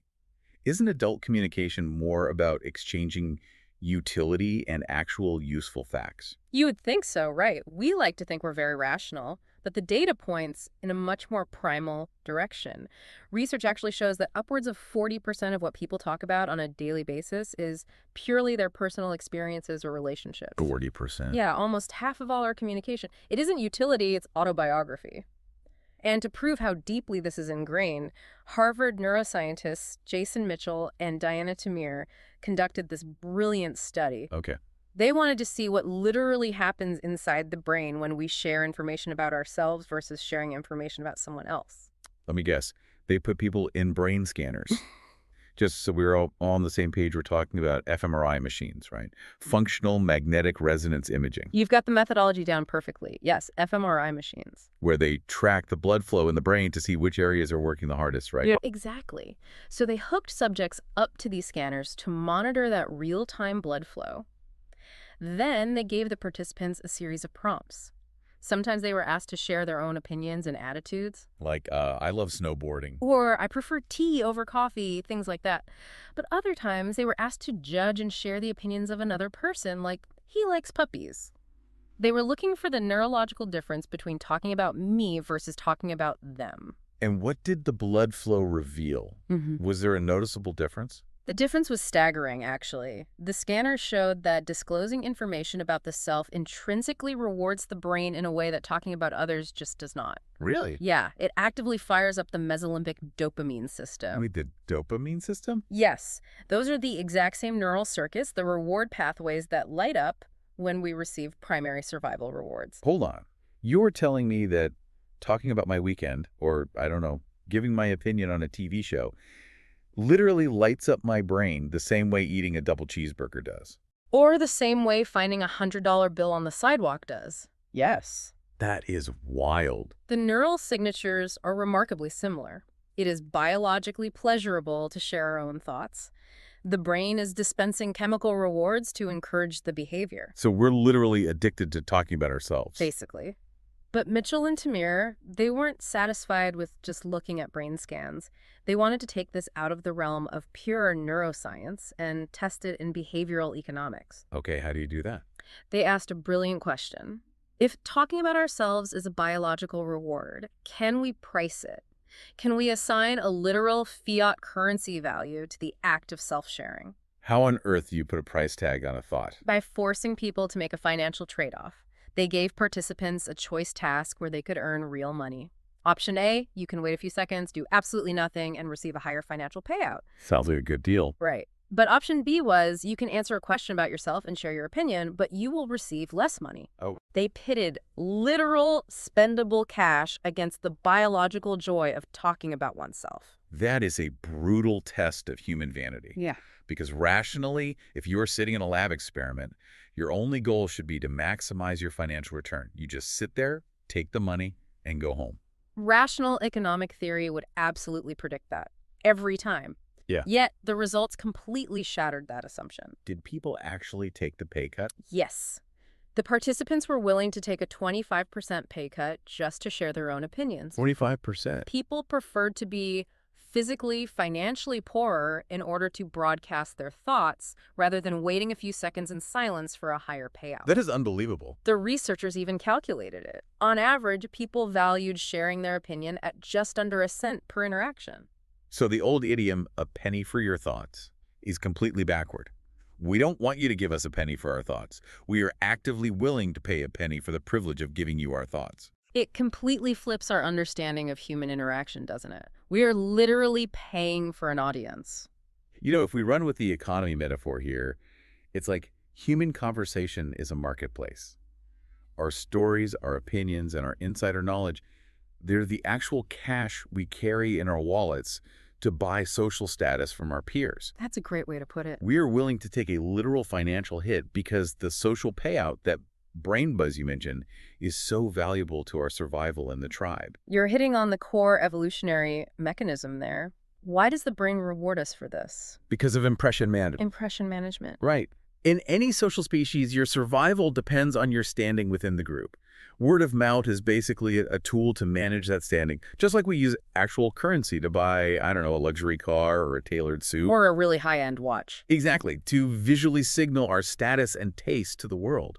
Isn't adult communication more about exchanging utility and actual useful facts? You would think so, right? We like to think we're very rational, but the data points in a much more primal direction. Research actually shows that upwards of 40% of what people talk about on a daily basis is purely their personal experiences or relationships. 40%? Yeah, almost half of all our communication. It isn't utility, it's autobiography. And to prove how deeply this is ingrained, Harvard neuroscientists Jason Mitchell and Diana Tamir conducted this brilliant study. Okay. They wanted to see what literally happens inside the brain when we share information about ourselves versus sharing information about someone else. Let me guess. They put people in brain scanners. Just so we're all on the same page, we're talking about fMRI machines, right? Functional magnetic resonance imaging. You've got the methodology down perfectly. Yes, fMRI machines. Where they track the blood flow in the brain to see which areas are working the hardest, right? Yeah, exactly. So they hooked subjects up to these scanners to monitor that real-time blood flow. Then they gave the participants a series of prompts. Sometimes they were asked to share their own opinions and attitudes. Like, I love snowboarding. Or, I prefer tea over coffee, things like that. But other times, they were asked to judge and share the opinions of another person, like, he likes puppies. They were looking for the neurological difference between talking about me versus talking about them. And what did the blood flow reveal? Was there a noticeable difference? The difference was staggering, actually. The scanners showed that disclosing information about the self intrinsically rewards the brain in a way that talking about others just does not. Really? Yeah, it actively fires up the mesolimbic dopamine system. Wait, the dopamine system? Yes, those are the exact same neural circuits, the reward pathways that light up when we receive primary survival rewards. Hold on. You're telling me that talking about my weekend, or, I don't know, giving my opinion on a TV show, literally lights up my brain the same way eating a double cheeseburger does. Or the same way finding a $100 bill on the sidewalk does. Yes. That is wild. The neural signatures are remarkably similar. It is biologically pleasurable to share our own thoughts. The brain is dispensing chemical rewards to encourage the behavior. So we're literally addicted to talking about ourselves. Basically. But Mitchell and Tamir, they weren't satisfied with just looking at brain scans. They wanted to take this out of the realm of pure neuroscience and test it in behavioral economics. Okay, how do you do that? They asked a brilliant question. If talking about ourselves is a biological reward, can we price it? Can we assign a literal fiat currency value to the act of self-sharing? How on earth do you put a price tag on a thought? By forcing people to make a financial trade-off. They gave participants a choice task where they could earn real money. Option A, you can wait a few seconds, do absolutely nothing, and receive a higher financial payout. Sounds like a good deal. Right. But option B was you can answer a question about yourself and share your opinion, but you will receive less money. Oh. They pitted literal spendable cash against the biological joy of talking about oneself. That is a brutal test of human vanity. Yeah. Because rationally, if you're sitting in a lab experiment, your only goal should be to maximize your financial return. You just sit there, take the money, and go home. Rational economic theory would absolutely predict that. Every time. Yeah. Yet, the results completely shattered that assumption. Did people actually take the pay cut? Yes. The participants were willing to take a 25% pay cut just to share their own opinions. 45%. People preferred to be physically, financially poorer in order to broadcast their thoughts rather than waiting a few seconds in silence for a higher payout. That is unbelievable. The researchers even calculated it. On average, people valued sharing their opinion at just under a cent per interaction. So the old idiom, a penny for your thoughts, is completely backward. We don't want you to give us a penny for our thoughts. We are actively willing to pay a penny for the privilege of giving you our thoughts. It completely flips our understanding of human interaction, doesn't it? We are literally paying for an audience. You know, if we run with the economy metaphor here, it's like Human conversation is a marketplace. Our stories, our opinions, and our insider knowledge, they're the actual cash we carry in our wallets to buy social status from our peers. That's a great way to put it. We are willing to take a literal financial hit because the social payout, that brain buzz you mentioned, is so valuable to our survival in the tribe. You're hitting on the core evolutionary mechanism there. Why does the brain reward us for this? Because of impression management. Impression management. Right. In any social species, your survival depends on your standing within the group. Word of mouth is basically a tool to manage that standing, just like we use actual currency to buy, I don't know, a luxury car or a tailored suit. Or a really high-end watch. Exactly, to visually signal our status and taste to the world.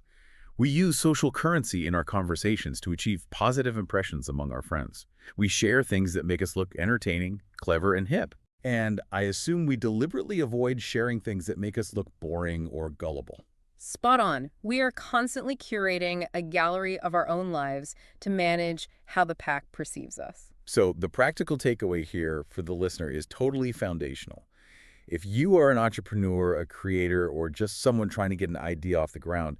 We use social currency in our conversations to achieve positive impressions among our friends. We share things that make us look entertaining, clever, and hip. And I assume we deliberately avoid sharing things that make us look boring or gullible. Spot on. We are constantly curating a gallery of our own lives to manage how the pack perceives us. So the practical takeaway here for the listener is totally foundational. If you are an entrepreneur, a creator, or just someone trying to get an idea off the ground,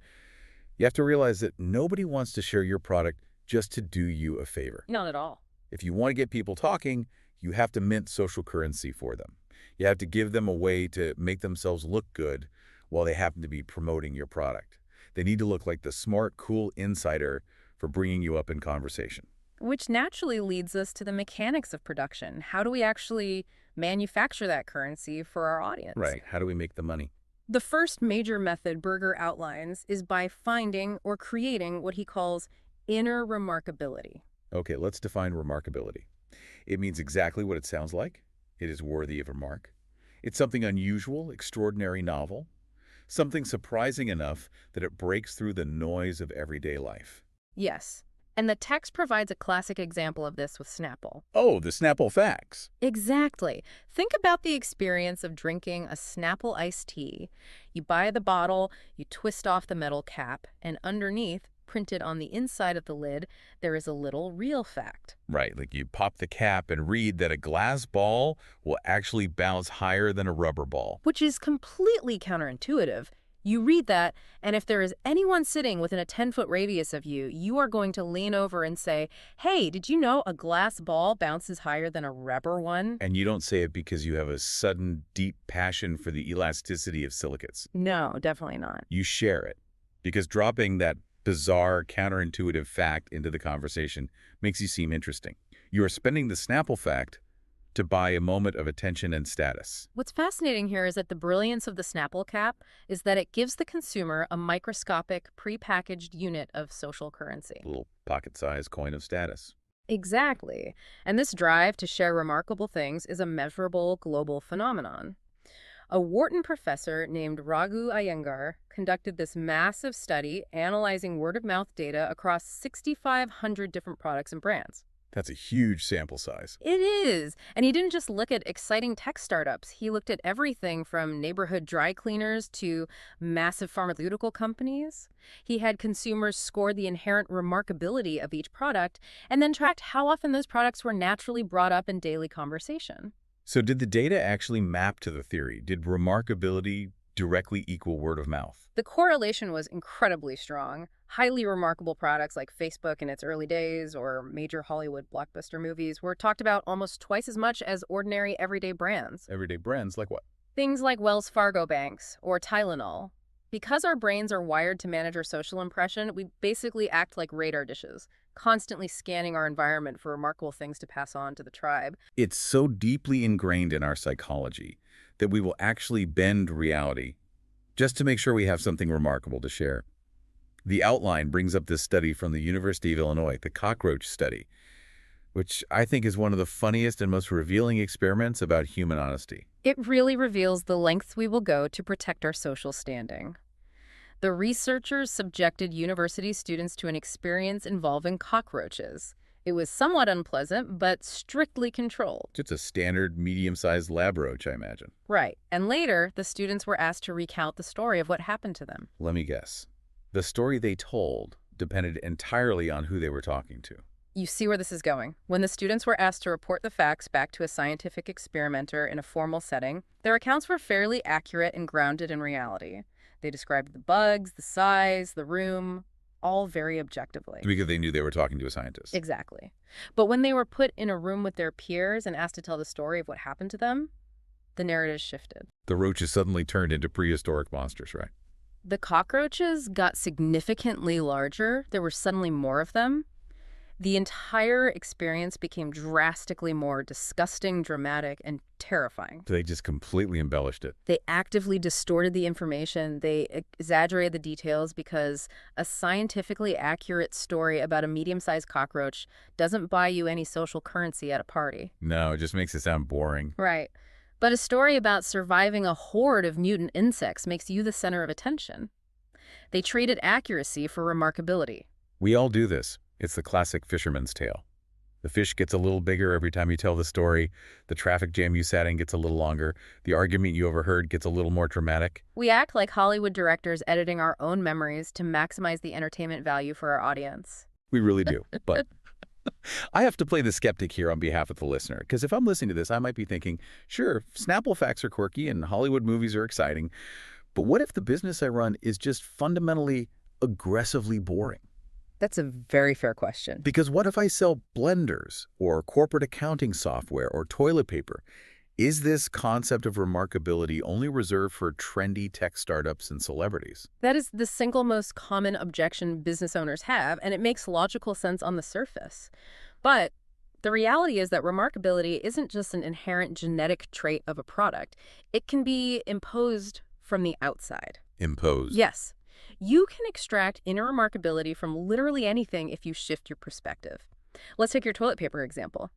you have to realize that nobody wants to share your product just to do you a favor. Not at all. If you want to get people talking, you have to mint social currency for them. You have to give them a way to make themselves look good while they happen to be promoting your product. They need to look like the smart, cool insider for bringing you up in conversation. Which naturally leads us to the mechanics of production. How do we actually manufacture that currency for our audience? Right. How do we make the money? The first major method Berger outlines is by finding or creating what he calls inner remarkability. Okay, let's define remarkability. It means exactly what it sounds like. It is worthy of remark. It's something unusual, extraordinary, novel. Something surprising enough that it breaks through the noise of everyday life. Yes. And the text provides a classic example of this with Snapple. Oh, the Snapple facts. Exactly. Think about the experience of drinking a Snapple iced tea. You buy the bottle, you twist off the metal cap, and underneath, printed on the inside of the lid, there is a little real fact. Right, like you pop the cap and read that a glass ball will actually bounce higher than a rubber ball. Which is completely counterintuitive. You read that, and if there is anyone sitting within a 10-foot radius of you, you are going to lean over and say, hey, did you know a glass ball bounces higher than a rubber one? And you don't say it because you have a sudden, deep passion for the elasticity of silicates. No, definitely not. You share it, because dropping that bizarre, counterintuitive fact into the conversation makes you seem interesting. You are spending the Snapple fact to buy a moment of attention and status. What's fascinating here is that the brilliance of the Snapple cap is that it gives the consumer a microscopic, prepackaged unit of social currency. A little pocket-sized coin of status. Exactly. And this drive to share remarkable things is a measurable global phenomenon. A Wharton professor named Raghu Iyengar conducted this massive study analyzing word-of-mouth data across 6,500 different products and brands. That's a huge sample size. It is. And he didn't just look at exciting tech startups. He looked at everything from neighborhood dry cleaners to massive pharmaceutical companies. He had consumers score the inherent remarkability of each product and then tracked how often those products were naturally brought up in daily conversation. So did the data actually map to the theory? Did remarkability directly equal word of mouth? The correlation was incredibly strong. Highly remarkable products like Facebook in its early days or major Hollywood blockbuster movies were talked about almost twice as much as ordinary everyday brands. Everyday brands like what? Things like Wells Fargo banks or Tylenol. Because our brains are wired to manage our social impression, we basically act like radar dishes, constantly scanning our environment for remarkable things to pass on to the tribe. It's so deeply ingrained in our psychology that we will actually bend reality just to make sure we have something remarkable to share. The outline brings up this study from the University of Illinois, the cockroach study, which I think is one of the funniest and most revealing experiments about human honesty. It really reveals the lengths we will go to protect our social standing. The researchers subjected university students to an experience involving cockroaches. It was somewhat unpleasant, but strictly controlled. It's a standard medium-sized lab roach, I imagine. Right. And later, the students were asked to recount the story of what happened to them. Let me guess. The story they told depended entirely on who they were talking to. You see where this is going. When the students were asked to report the facts back to a scientific experimenter in a formal setting, their accounts were fairly accurate and grounded in reality. They described the bugs, the size, the room, all very objectively. Because they knew they were talking to a scientist. Exactly. But when they were put in a room with their peers and asked to tell the story of what happened to them, the narrative shifted. The roaches suddenly turned into prehistoric monsters, right? The cockroaches got significantly larger. There were suddenly more of them. The entire experience became drastically more disgusting, dramatic, and terrifying. So they just completely embellished it. They actively distorted the information. They exaggerated the details because a scientifically accurate story about a medium-sized cockroach doesn't buy you any social currency at a party. No, it just makes it sound boring. Right. But a story about surviving a horde of mutant insects makes you the center of attention. They traded accuracy for remarkability. We all do this. It's the classic fisherman's tale. The fish gets a little bigger every time you tell the story. The traffic jam you sat in gets a little longer. The argument you overheard gets a little more dramatic. We act like Hollywood directors editing our own memories to maximize the entertainment value for our audience. We really do. But I have to play the skeptic here on behalf of the listener, because if I'm listening to this, I might be thinking, sure, Snapple facts are quirky and Hollywood movies are exciting, but what if the business I run is just fundamentally aggressively boring? That's a very fair question. Because what if I sell blenders or corporate accounting software or toilet paper? Is this concept of remarkability only reserved for trendy tech startups and celebrities? That is the single most common objection business owners have, and it makes logical sense on the surface. But the reality is that remarkability isn't just an inherent genetic trait of a product. It can be imposed from the outside. Imposed? Yes. You can extract inner remarkability from literally anything if you shift your perspective. Let's take your toilet paper example.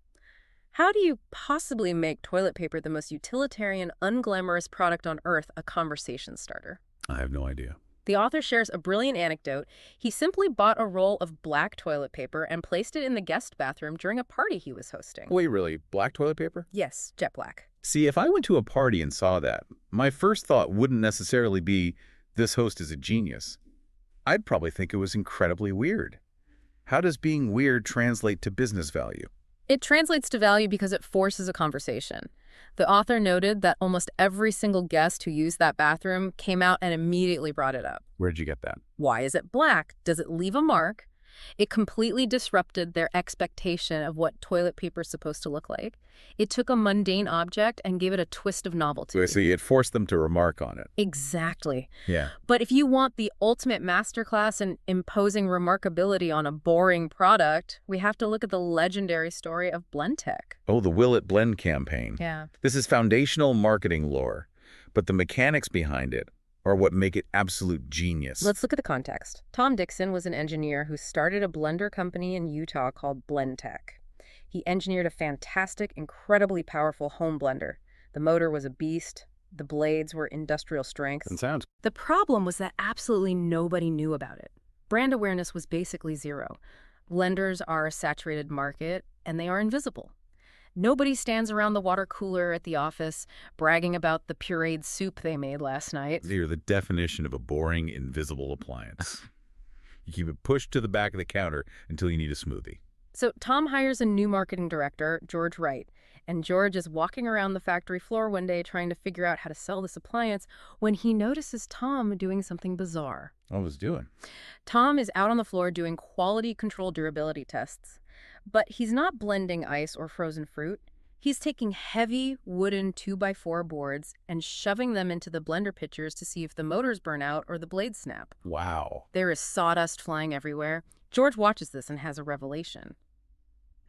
How do you possibly make toilet paper the most utilitarian, unglamorous product on earth a conversation starter? I have no idea. The author shares a brilliant anecdote. He simply bought a roll of black toilet paper and placed it in the guest bathroom during a party he was hosting. Wait, really? Black toilet paper? Yes, jet black. See, if I went to a party and saw that, my first thought wouldn't necessarily be, this host is a genius. I'd probably think it was incredibly weird. How does being weird translate to business value? It translates to value because it forces a conversation. The author noted that almost every single guest who used that bathroom came out and immediately brought it up. Where'd you get that? Why is it black? Does it leave a mark? It completely disrupted their expectation of what toilet paper is supposed to look like. It took a mundane object and gave it a twist of novelty. So see, it forced them to remark on it. Exactly. Yeah. But if you want the ultimate masterclass in imposing remarkability on a boring product, we have to look at the legendary story of Blendtec. Oh, the Will It Blend campaign. Yeah. This is foundational marketing lore, but the mechanics behind it are what make it absolute genius. Let's look at the context. Tom Dixon was an engineer who started a blender company in Utah called Blendtec. He engineered a fantastic, incredibly powerful home blender. The motor was a beast. The blades were industrial strength. And sounds. The problem was that absolutely nobody knew about it. Brand awareness was basically zero. Blenders are a saturated market, and they are invisible. Nobody stands around the water cooler at the office bragging about the pureed soup they made last night. You're the definition of a boring, invisible appliance. You keep it pushed to the back of the counter until you need a smoothie. So Tom hires a new marketing director, George Wright, and George is walking around the factory floor one day trying to figure out how to sell this appliance when he notices Tom doing something bizarre. What was doing? Tom is out on the floor doing quality control durability tests. But he's not blending ice or frozen fruit. He's taking heavy wooden 2x4 boards and shoving them into the blender pitchers to see if the motors burn out or the blades snap. Wow. There is sawdust flying everywhere. George watches this and has a revelation.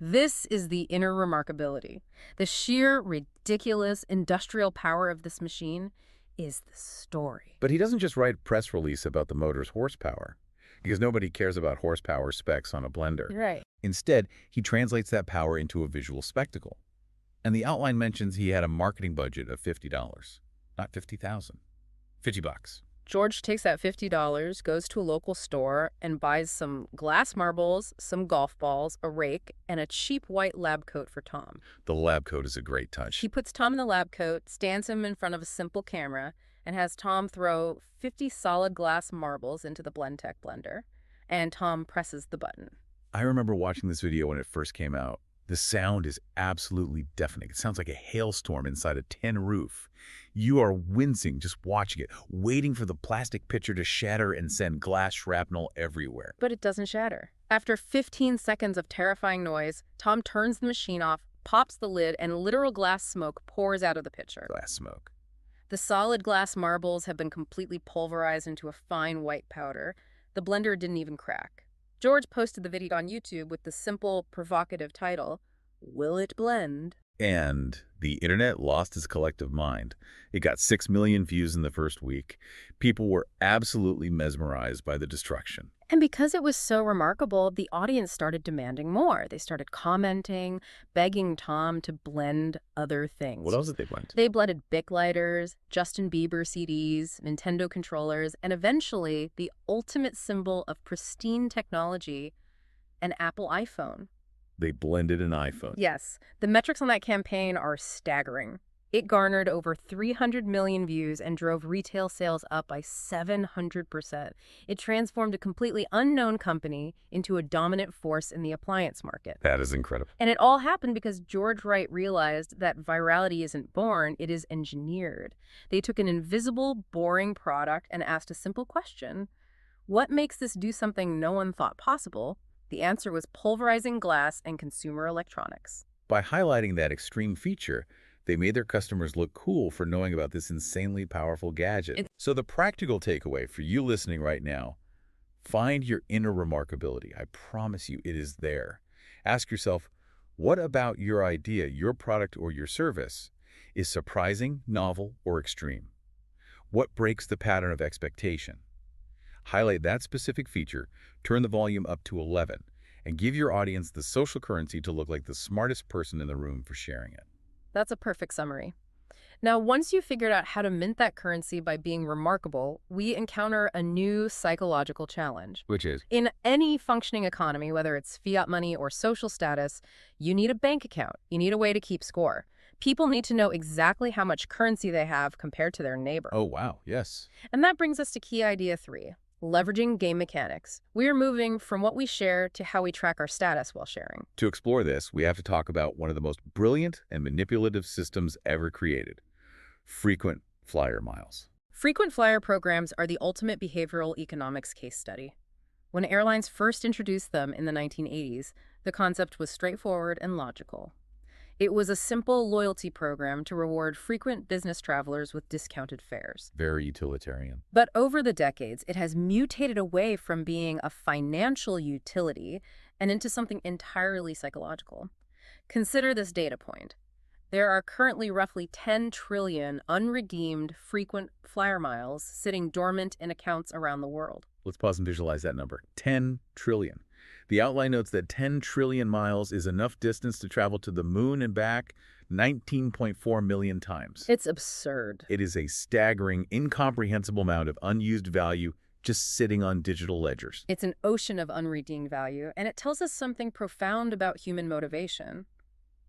This is the inner remarkability. The sheer, ridiculous industrial power of this machine is the story. But he doesn't just write a press release about the motor's horsepower, because nobody cares about horsepower specs on a blender. Right. Instead, he translates that power into a visual spectacle. And the outline mentions he had a marketing budget of $50, not $50,000. $50. George takes that $50, goes to a local store, and buys some glass marbles, some golf balls, a rake, and a cheap white lab coat for Tom. The lab coat is a great touch. He puts Tom in the lab coat, stands him in front of a simple camera, and has Tom throw 50 solid glass marbles into the Blendtec blender. And Tom presses the button. I remember watching this video when it first came out. The sound is absolutely deafening. It sounds like a hailstorm inside a tin roof. You are wincing just watching it, waiting for the plastic pitcher to shatter and send glass shrapnel everywhere. But it doesn't shatter. After 15 seconds of terrifying noise, Tom turns the machine off, pops the lid, and literal glass smoke pours out of the pitcher. Glass smoke. The solid glass marbles have been completely pulverized into a fine white powder. The blender didn't even crack. George posted the video on YouTube with the simple, provocative title, "Will it blend?" And the internet lost its collective mind. It got 6 million views in the first week. People were absolutely mesmerized by the destruction. And because it was so remarkable, the audience started demanding more. They started commenting, begging Tom to blend other things. What else did they blend? They blended Bic lighters, Justin Bieber CDs, Nintendo controllers, and eventually the ultimate symbol of pristine technology, an Apple iPhone. They blended an iPhone. Yes, the metrics on that campaign are staggering. It garnered over 300 million views and drove retail sales up by 700%. It transformed a completely unknown company into a dominant force in the appliance market. That is incredible. And it all happened because George Wright realized that virality isn't born, it is engineered. They took an invisible, boring product and asked a simple question. What makes this do something no one thought possible? The answer was pulverizing glass and consumer electronics. By highlighting that extreme feature, they made their customers look cool for knowing about this insanely powerful gadget. So the practical takeaway for you listening right now, find your inner remarkability. I promise you it is there. Ask yourself, what about your idea, your product, or your service is surprising, novel, or extreme? What breaks the pattern of expectation? Highlight that specific feature, turn the volume up to 11, and give your audience the social currency to look like the smartest person in the room for sharing it. That's a perfect summary. Now, once you've figured out how to mint that currency by being remarkable, we encounter a new psychological challenge. Which is? In any functioning economy, whether it's fiat money or social status, you need a bank account. You need a way to keep score. People need to know exactly how much currency they have compared to their neighbor. Oh, wow, yes. And that brings us to key idea 3. Leveraging game mechanics. We are moving from what we share to how we track our status while sharing. To explore this, we have to talk about one of the most brilliant and manipulative systems ever created, frequent flyer miles. Frequent flyer programs are the ultimate behavioral economics case study. When airlines first introduced them in the 1980s, the concept was straightforward and logical. It was a simple loyalty program to reward frequent business travelers with discounted fares. Very utilitarian. But over the decades, it has mutated away from being a financial utility and into something entirely psychological. Consider this data point. There are currently roughly 10 trillion unredeemed frequent flyer miles sitting dormant in accounts around the world. Let's pause and visualize that number. 10 trillion. The outline notes that 10 trillion miles is enough distance to travel to the moon and back 19.4 million times. It's absurd. It is a staggering, incomprehensible amount of unused value just sitting on digital ledgers. It's an ocean of unredeemed value, and it tells us something profound about human motivation.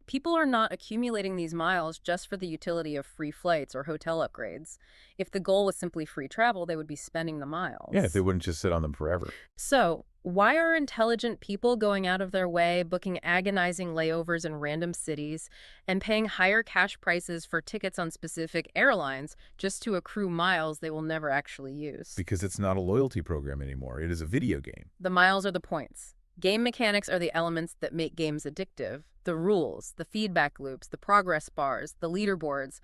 People are not accumulating these miles just for the utility of free flights or hotel upgrades. If the goal was simply free travel, they would be spending the miles. Yeah, if they wouldn't just sit on them forever. So, why are intelligent people going out of their way, booking agonizing layovers in random cities, and paying higher cash prices for tickets on specific airlines just to accrue miles they will never actually use? Because it's not a loyalty program anymore. It is a video game. The miles are the points. Game mechanics are the elements that make games addictive. The rules, the feedback loops, the progress bars, the leaderboards.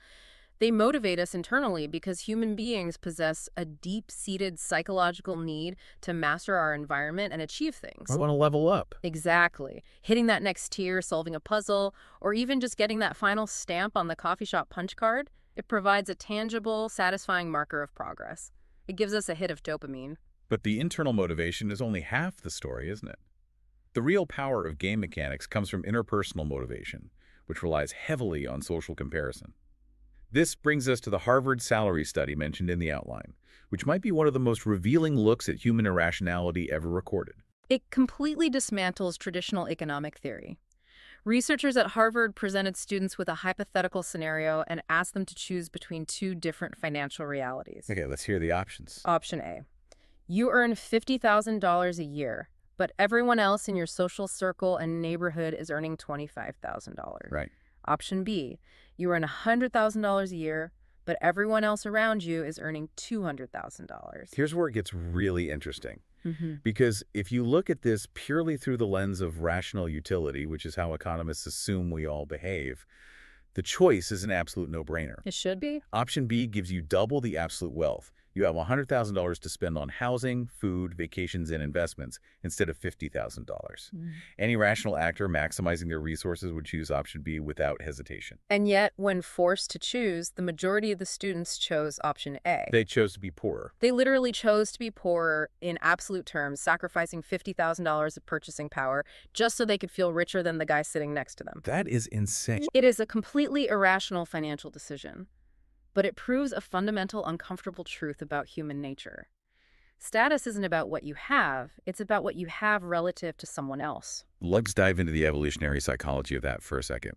They motivate us internally because human beings possess a deep-seated psychological need to master our environment and achieve things. I want to level up. Exactly. Hitting that next tier, solving a puzzle, or even just getting that final stamp on the coffee shop punch card, it provides a tangible, satisfying marker of progress. It gives us a hit of dopamine. But the internal motivation is only half the story, isn't it? The real power of game mechanics comes from interpersonal motivation, which relies heavily on social comparison. This brings us to the Harvard salary study mentioned in the outline, which might be one of the most revealing looks at human irrationality ever recorded. It completely dismantles traditional economic theory. Researchers at Harvard presented students with a hypothetical scenario and asked them to choose between 2 different financial realities. Okay, let's hear the options. Option A. You earn $50,000 a year, but everyone else in your social circle and neighborhood is earning $25,000. Right. Option B, you earn $100,000 a year, but everyone else around you is earning $200,000. Here's where it gets really interesting. Mm-hmm. Because if you look at this purely through the lens of rational utility, which is how economists assume we all behave, the choice is an absolute no-brainer. It should be. Option B gives you double the absolute wealth. You have $100,000 to spend on housing, food, vacations, and investments instead of $50,000. Any rational actor maximizing their resources would choose option B without hesitation. And yet, when forced to choose, the majority of the students chose option A. They chose to be poorer. They literally chose to be poorer in absolute terms, sacrificing $50,000 of purchasing power just so they could feel richer than the guy sitting next to them. That is insane. It is a completely irrational financial decision, but it proves a fundamental, uncomfortable truth about human nature. Status isn't about what you have, it's about what you have relative to someone else. Let's dive into the evolutionary psychology of that for a second.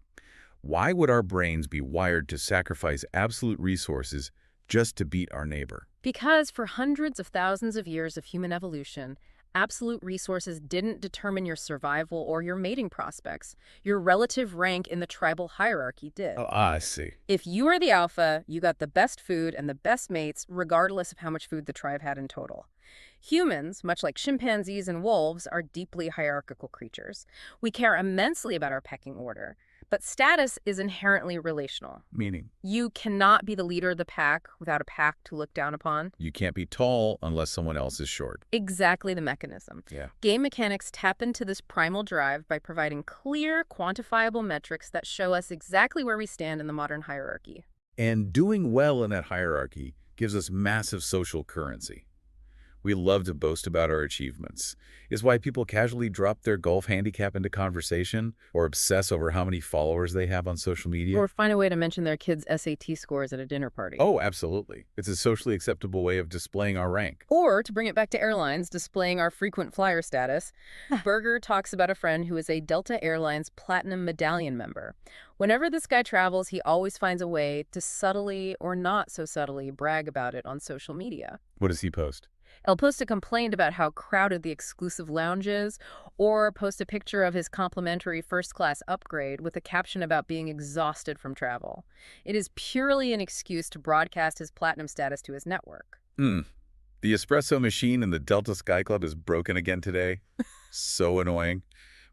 Why would our brains be wired to sacrifice absolute resources just to beat our neighbor? Because for hundreds of thousands of years of human evolution, absolute resources didn't determine your survival or your mating prospects. Your relative rank in the tribal hierarchy did. Oh, I see. If you are the alpha, you got the best food and the best mates, regardless of how much food the tribe had in total. Humans, much like chimpanzees and wolves, are deeply hierarchical creatures. We care immensely about our pecking order. But status is inherently relational. Meaning? You cannot be the leader of the pack without a pack to look down upon. You can't be tall unless someone else is short. Exactly the mechanism. Yeah. Game mechanics tap into this primal drive by providing clear, quantifiable metrics that show us exactly where we stand in the modern hierarchy. And doing well in that hierarchy gives us massive social currency. We love to boast about our achievements. It's why people casually drop their golf handicap into conversation or obsess over how many followers they have on social media. Or find a way to mention their kids' SAT scores at a dinner party. Oh, absolutely. It's a socially acceptable way of displaying our rank. Or, to bring it back to airlines, displaying our frequent flyer status. Berger talks about a friend who is a Delta Airlines Platinum Medallion member. Whenever this guy travels, he always finds a way to subtly or not so subtly brag about it on social media. What does he post? He'll post a complaint about how crowded the exclusive lounge is, or post a picture of his complimentary first-class upgrade with a caption about being exhausted from travel. It is purely an excuse to broadcast his platinum status to his network. The espresso machine in the Delta Sky Club is broken again today. So annoying.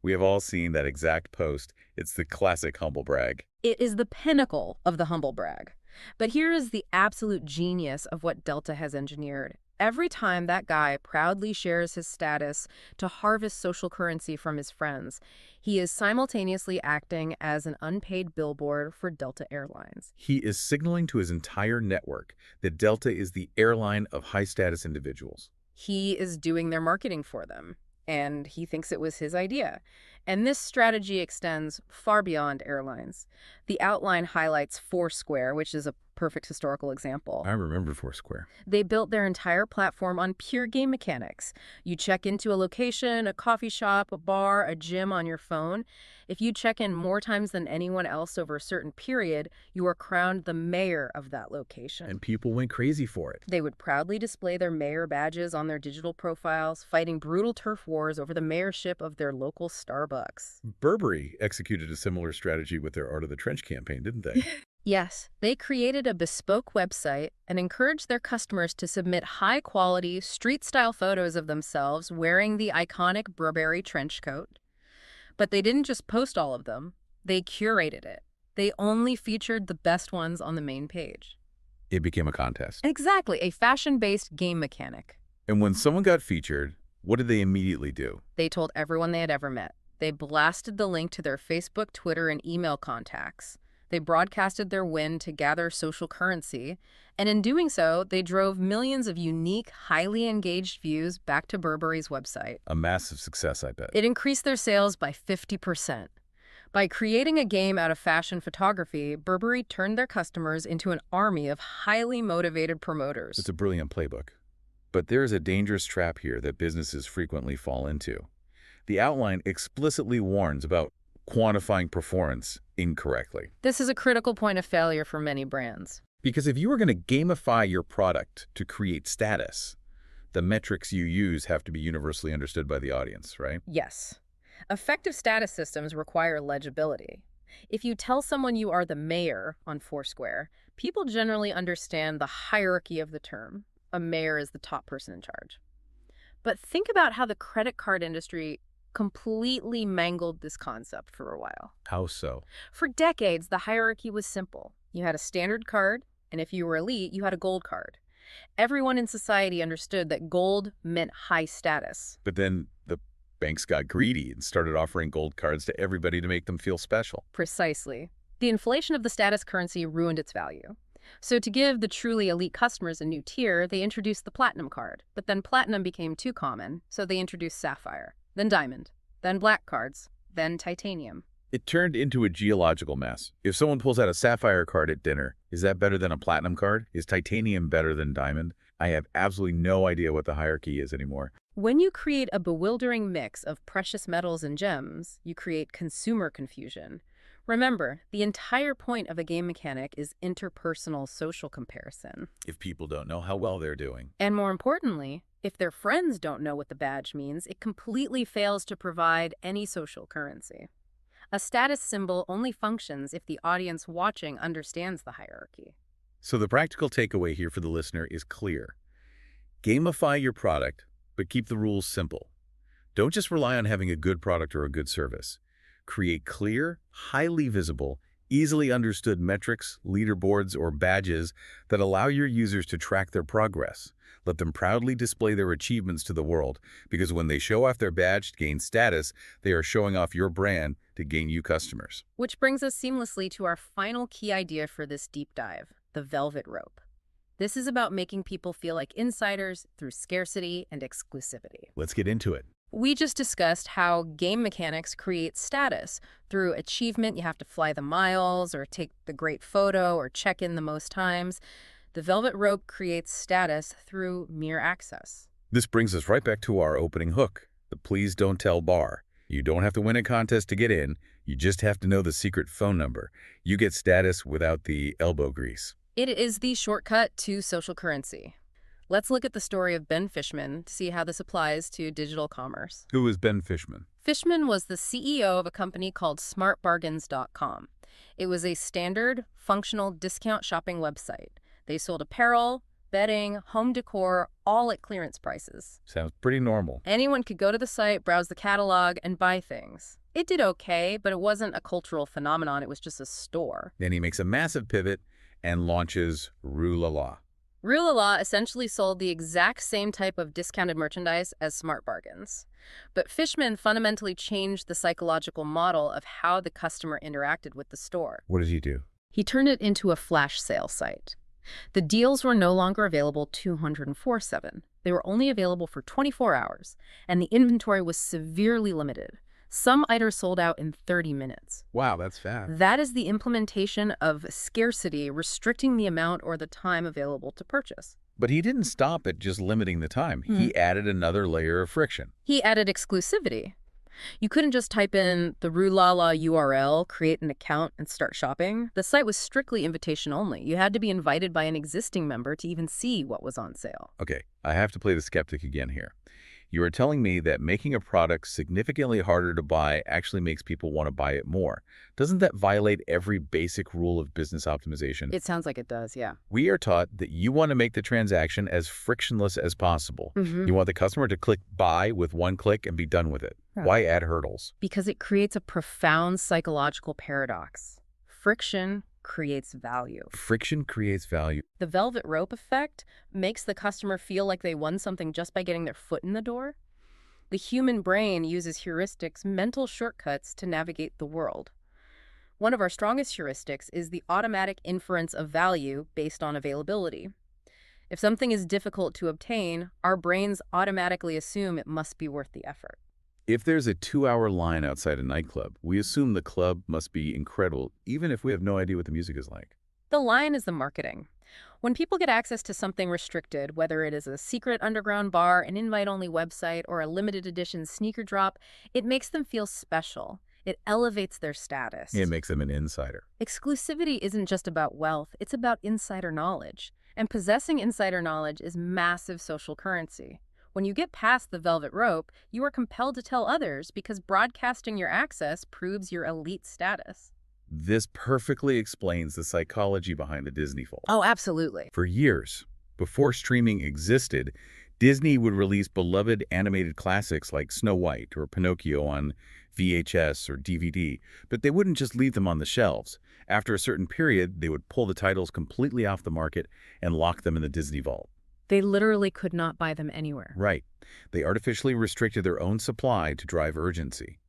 We have all seen that exact post. It's the classic humble brag. It is the pinnacle of the humble brag. But here is the absolute genius of what Delta has engineered. Every time that guy proudly shares his status to harvest social currency from his friends, he is simultaneously acting as an unpaid billboard for Delta Airlines. He is signaling to his entire network that Delta is the airline of high-status individuals. He is doing their marketing for them, and he thinks it was his idea. And this strategy extends far beyond airlines. The outline highlights Foursquare, which is a perfect historical example. I remember Foursquare. They built their entire platform on pure game mechanics. You check into a location, a coffee shop, a bar, a gym on your phone. If you check in more times than anyone else over a certain period, you are crowned the mayor of that location. And people went crazy for it. They would proudly display their mayor badges on their digital profiles, fighting brutal turf wars over the mayorship of their local Starbucks. Burberry executed a similar strategy with their Art of the Trench campaign, didn't they? Yes, they created a bespoke website and encouraged their customers to submit high-quality, street-style photos of themselves wearing the iconic Burberry trench coat. But they didn't just post all of them. They curated it. They only featured the best ones on the main page. It became a contest. Exactly, a fashion-based game mechanic. And when someone got featured, what did they immediately do? They told everyone they had ever met. They blasted the link to their Facebook, Twitter, and email contacts. They broadcasted their win to gather social currency, and in doing so, they drove millions of unique, highly engaged views back to Burberry's website. A massive success, I bet. It increased their sales by 50%. By creating a game out of fashion photography, Burberry turned their customers into an army of highly motivated promoters. It's a brilliant playbook. But there is a dangerous trap here that businesses frequently fall into. The outline explicitly warns about quantifying performance incorrectly. This is a critical point of failure for many brands. Because if you are going to gamify your product to create status, The metrics you use have to be universally understood by the audience, right? Yes. Effective status systems require legibility. If you tell someone you are the mayor on Foursquare, people generally understand the hierarchy of the term. A mayor is the top person in charge. But think about how the credit card industry completely mangled this concept for a while. How so? For decades, the hierarchy was simple. You had a standard card, and if you were elite, you had a gold card. Everyone in society understood that gold meant high status. But then the banks got greedy and started offering gold cards to everybody to make them feel special. Precisely. The inflation of the status currency ruined its value. So to give the truly elite customers a new tier, they introduced the platinum card. But then platinum became too common, so they introduced sapphire, then diamond, then black cards, then titanium. It turned into a geological mess. If someone pulls out a sapphire card at dinner, is that better than a platinum card? Is titanium better than diamond? I have absolutely no idea what the hierarchy is anymore. When you create a bewildering mix of precious metals and gems, you create consumer confusion. Remember, the entire point of a game mechanic is interpersonal social comparison. If people don't know how well they're doing. And more importantly, if their friends don't know what the badge means, it completely fails to provide any social currency. A status symbol only functions if the audience watching understands the hierarchy. So the practical takeaway here for the listener is clear. Gamify your product, but keep the rules simple. Don't just rely on having a good product or a good service. Create clear, highly visible, easily understood metrics, leaderboards, or badges that allow your users to track their progress. Let them proudly display their achievements to the world, because when they show off their badge to gain status, they are showing off your brand to gain you customers. Which brings us seamlessly to our final key idea for this deep dive, the velvet rope. This is about making people feel like insiders through scarcity and exclusivity. Let's get into it. We just discussed how game mechanics create status. Through achievement, you have to fly the miles or take the great photo or check in the most times. The velvet rope creates status through mere access. This brings us right back to our opening hook, the please don't tell bar. You don't have to win a contest to get in. You just have to know the secret phone number. You get status without the elbow grease. It is the shortcut to social currency. Let's look at the story of Ben Fishman to see how this applies to digital commerce. Who is Ben Fishman? Fishman was the CEO of a company called smartbargains.com. It was a standard, functional discount shopping website. They sold apparel, bedding, home decor, all at clearance prices. Sounds pretty normal. Anyone could go to the site, browse the catalog, and buy things. It did okay, but it wasn't a cultural phenomenon. It was just a store. Then he makes a massive pivot and launches Rue La La. Rue La La essentially sold the exact same type of discounted merchandise as Smart Bargains. But Fishman fundamentally changed the psychological model of how the customer interacted with the store. What does he do? He turned it into a flash sale site. The deals were no longer available 204/7. They were only available for 24 hours, and the inventory was severely limited. Some items sold out in 30 minutes. Wow, that's fast. That is the implementation of scarcity, restricting the amount or the time available to purchase. But he didn't stop at just limiting the time. He added another layer of friction. He added exclusivity. You couldn't just type in the Rue La La URL, create an account, and start shopping. The site was strictly invitation only. You had to be invited by an existing member to even see what was on sale. Okay, I have to play the skeptic again here. You are telling me that making a product significantly harder to buy actually makes people want to buy it more. Doesn't that violate every basic rule of business optimization? It sounds like it does, yeah. We are taught that you want to make the transaction as frictionless as possible. You want the customer to click buy with one click and be done with it. Yeah. Why add hurdles? Because it creates a profound psychological paradox. Friction creates value. Friction creates value. The velvet rope effect makes the customer feel like they won something just by getting their foot in the door. The human brain uses heuristics, mental shortcuts, to navigate the world. One of our strongest heuristics is the automatic inference of value based on availability. If something is difficult to obtain, our brains automatically assume it must be worth the effort. If there's a 2-hour line outside a nightclub, we assume the club must be incredible, even if we have no idea what the music is like. The line is the marketing. When people get access to something restricted, whether it is a secret underground bar, an invite-only website, or a limited edition sneaker drop, it makes them feel special. It elevates their status. It makes them an insider. Exclusivity isn't just about wealth, it's about insider knowledge. And possessing insider knowledge is massive social currency. When you get past the velvet rope, you are compelled to tell others because broadcasting your access proves your elite status. This perfectly explains the psychology behind the Disney Vault. Oh, absolutely. For years, before streaming existed, Disney would release beloved animated classics like Snow White or Pinocchio on VHS or DVD, but they wouldn't just leave them on the shelves. After a certain period, they would pull the titles completely off the market and lock them in the Disney Vault. They literally could not buy them anywhere. Right. They artificially restricted their own supply to drive urgency.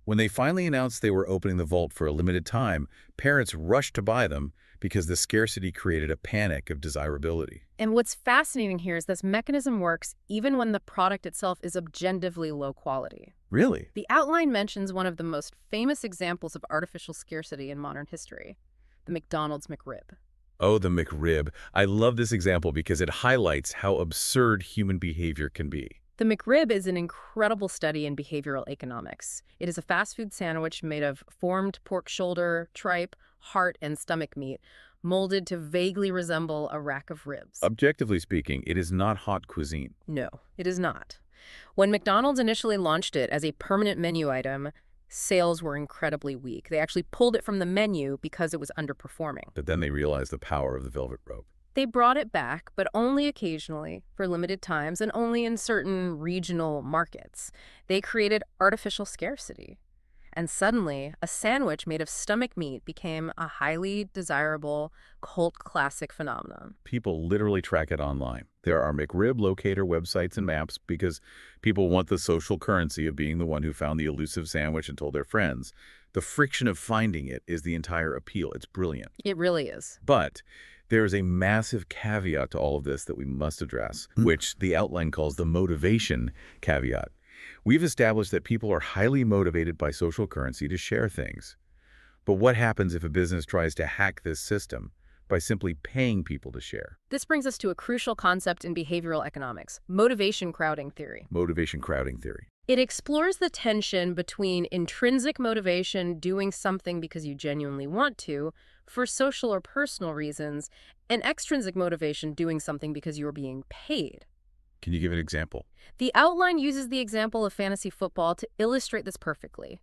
When they finally announced they were opening the vault for a limited time, parents rushed to buy them because the scarcity created a panic of desirability. And what's fascinating here is this mechanism works even when the product itself is objectively low quality. Really? The outline mentions one of the most famous examples of artificial scarcity in modern history, the McDonald's McRib. Oh, the McRib. I love this example because it highlights how absurd human behavior can be. The McRib is an incredible study in behavioral economics. It is a fast food sandwich made of formed pork shoulder, tripe, heart, and stomach meat, molded to vaguely resemble a rack of ribs. Objectively speaking, it is not hot cuisine. No, it is not. When McDonald's initially launched it as a permanent menu item, sales were incredibly weak. They actually pulled it from the menu because it was underperforming. But then they realized the power of the velvet rope. They brought it back, but only occasionally, for limited times, and only in certain regional markets. They created artificial scarcity. And suddenly, a sandwich made of stomach meat became a highly desirable cult classic phenomenon. People literally track it online. There are McRib locator websites and maps because people want the social currency of being the one who found the elusive sandwich and told their friends. The friction of finding it is the entire appeal. It's brilliant. It really is. But there is a massive caveat to all of this that we must address, which the outline calls the motivation caveat. We've established that people are highly motivated by social currency to share things. But what happens if a business tries to hack this system by simply paying people to share? This brings us to a crucial concept in behavioral economics, motivation crowding theory. Motivation crowding theory. It explores the tension between intrinsic motivation, doing something because you genuinely want to, for social or personal reasons, and extrinsic motivation, doing something because you're being paid. Can you give an example? The outline uses the example of fantasy football to illustrate this perfectly.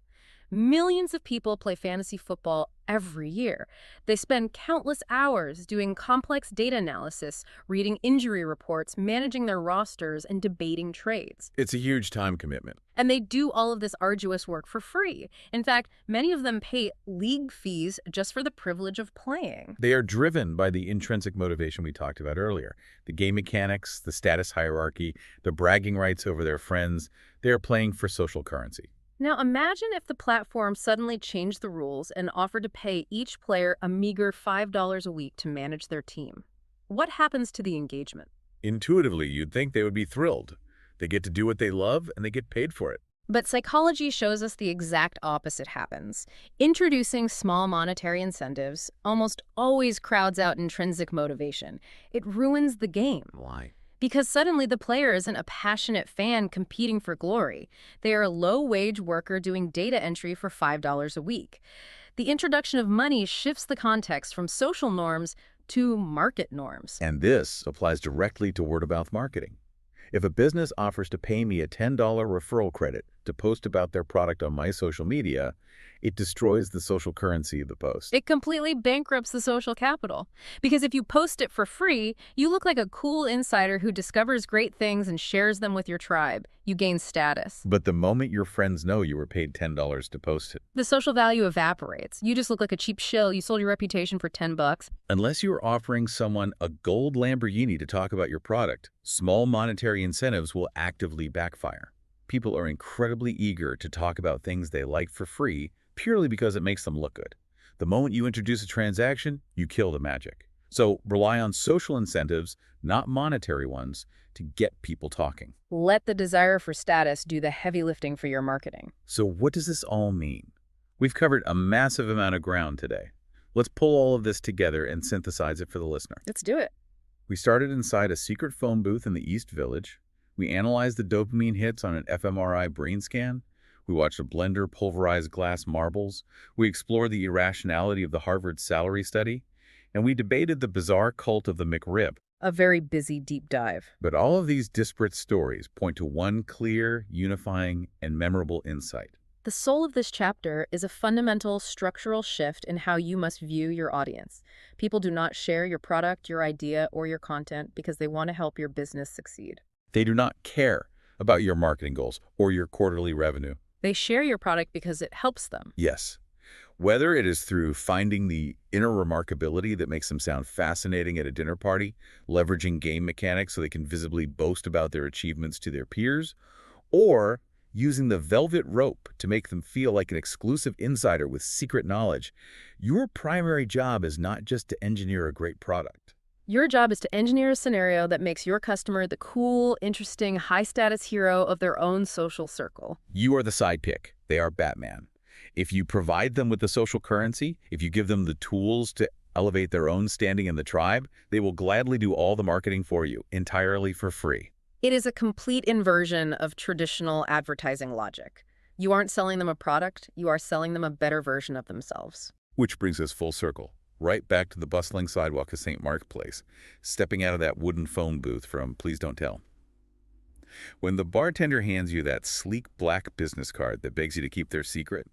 Millions of people play fantasy football every year. They spend countless hours doing complex data analysis, reading injury reports, managing their rosters, and debating trades. It's a huge time commitment. And they do all of this arduous work for free. In fact, many of them pay league fees just for the privilege of playing. They are driven by the intrinsic motivation we talked about earlier. The game mechanics, the status hierarchy, the bragging rights over their friends. They are playing for social currency. Now imagine if the platform suddenly changed the rules and offered to pay each player a meager $5 a week to manage their team. What happens to the engagement? Intuitively, you'd think they would be thrilled. They get to do what they love, and they get paid for it. But psychology shows us the exact opposite happens. Introducing small monetary incentives almost always crowds out intrinsic motivation. It ruins the game. Why? Because suddenly the player isn't a passionate fan competing for glory. They are a low-wage worker doing data entry for $5 a week. The introduction of money shifts the context from social norms to market norms. And this applies directly to word-of-mouth marketing. If a business offers to pay me a $10 referral credit to post about their product on my social media, it destroys the social currency of the post. It completely bankrupts the social capital. Because if you post it for free, you look like a cool insider who discovers great things and shares them with your tribe. You gain status. But the moment your friends know you were paid $10 to post it, the social value evaporates. You just look like a cheap shill. You sold your reputation for $10. Unless you're offering someone a gold Lamborghini to talk about your product, small monetary incentives will actively backfire. People are incredibly eager to talk about things they like for free purely because it makes them look good. The moment you introduce a transaction, you kill the magic. So rely on social incentives, not monetary ones, to get people talking. Let the desire for status do the heavy lifting for your marketing. So what does this all mean? We've covered a massive amount of ground today. Let's pull all of this together and synthesize it for the listener. Let's do it. We started inside a secret phone booth in the East Village. We analyzed the dopamine hits on an fMRI brain scan. We watched a blender pulverize glass marbles. We explored the irrationality of the Harvard salary study. And we debated the bizarre cult of the McRib. A very busy deep dive. But all of these disparate stories point to one clear, unifying, and memorable insight. The soul of this chapter is a fundamental structural shift in how you must view your audience. People do not share your product, your idea, or your content because they want to help your business succeed. They do not care about your marketing goals or your quarterly revenue. They share your product because it helps them. Yes. Whether it is through finding the inner remarkability that makes them sound fascinating at a dinner party, leveraging game mechanics so they can visibly boast about their achievements to their peers, or using the velvet rope to make them feel like an exclusive insider with secret knowledge, your primary job is not just to engineer a great product. Your job is to engineer a scenario that makes your customer the cool, interesting, high-status hero of their own social circle. You are the sidekick. They are Batman. If you provide them with the social currency, if you give them the tools to elevate their own standing in the tribe, they will gladly do all the marketing for you, entirely for free. It is a complete inversion of traditional advertising logic. You aren't selling them a product, you are selling them a better version of themselves. Which brings us full circle, right back to the bustling sidewalk of St. Mark's Place, stepping out of that wooden phone booth from Please Don't Tell. When the bartender hands you that sleek black business card that begs you to keep their secret,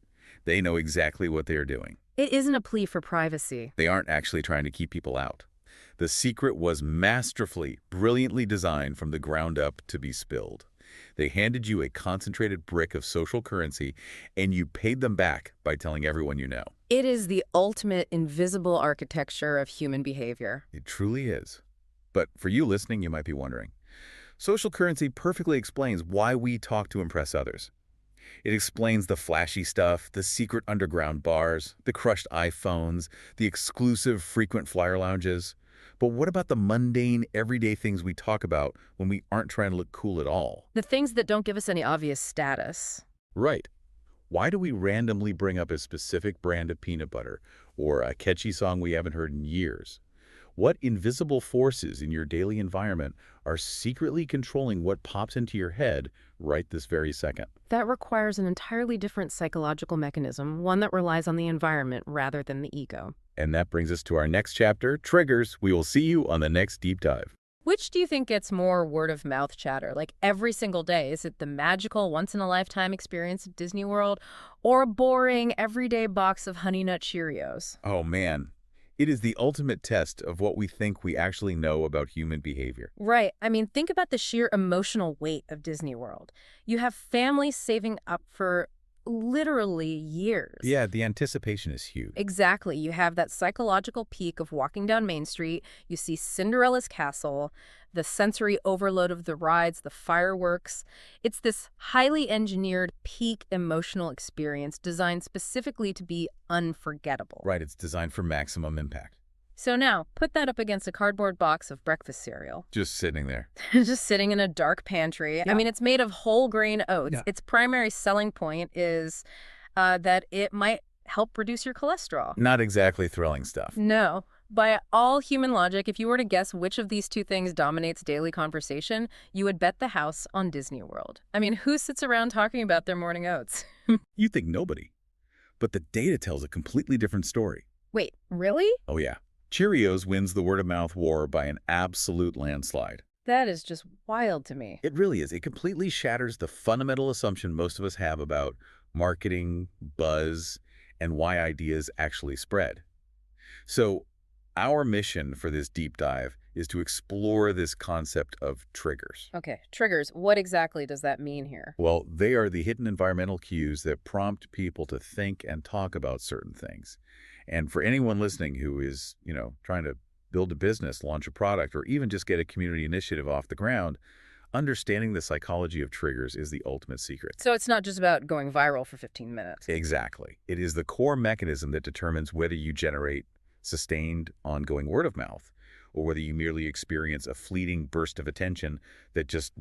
they know exactly what they are doing. It isn't a plea for privacy. They aren't actually trying to keep people out. The secret was masterfully, brilliantly designed from the ground up to be spilled. They handed you a concentrated brick of social currency, and you paid them back by telling everyone you know. It is the ultimate invisible architecture of human behavior. It truly is. But for you listening, you might be wondering, social currency perfectly explains why we talk to impress others. It explains the flashy stuff, the secret underground bars, the crushed iPhones, the exclusive frequent flyer lounges. But what about the mundane, everyday things we talk about when we aren't trying to look cool at all? The things that don't give us any obvious status. Right. Why do we randomly bring up a specific brand of peanut butter or a catchy song we haven't heard in years? What invisible forces in your daily environment are secretly controlling what pops into your head right this very second? That requires an entirely different psychological mechanism, one that relies on the environment rather than the ego. And that brings us to our next chapter, Triggers. We will see you on the next deep dive. Which do you think gets more word-of-mouth chatter, like every single day? Is it the magical, once-in-a-lifetime experience of Disney World, or a boring, everyday box of Honey Nut Cheerios? Oh, man. It is the ultimate test of what we think we actually know about human behavior. Right. I mean, think about the sheer emotional weight of Disney World. You have families saving up for literally years. Yeah, the anticipation is huge. Exactly. You have that psychological peak of walking down Main Street. You see Cinderella's castle, the sensory overload of the rides, the fireworks. It's this highly engineered peak emotional experience designed specifically to be unforgettable. Right, it's designed for maximum impact. So now, put that up against a cardboard box of breakfast cereal. Just sitting there. Just sitting in a dark pantry. Yeah. I mean, it's made of whole grain oats. Yeah. Its primary selling point is that it might help reduce your cholesterol. Not exactly thrilling stuff. No. By all human logic, if you were to guess which of these two things dominates daily conversation, you would bet the house on Disney World. I mean, who sits around talking about their morning oats? You think nobody. But the data tells a completely different story. Wait, really? Oh, yeah. Cheerios wins the word-of-mouth war by an absolute landslide. That is just wild to me. It really is. It completely shatters the fundamental assumption most of us have about marketing, buzz, and why ideas actually spread. So our mission for this deep dive is to explore this concept of triggers. Okay, triggers. What exactly does that mean here? Well, they are the hidden environmental cues that prompt people to think and talk about certain things. And for anyone listening who is, trying to build a business, launch a product, or even just get a community initiative off the ground, understanding the psychology of triggers is the ultimate secret. So it's not just about going viral for 15 minutes. Exactly. It is the core mechanism that determines whether you generate sustained, ongoing word of mouth, or whether you merely experience a fleeting burst of attention that just,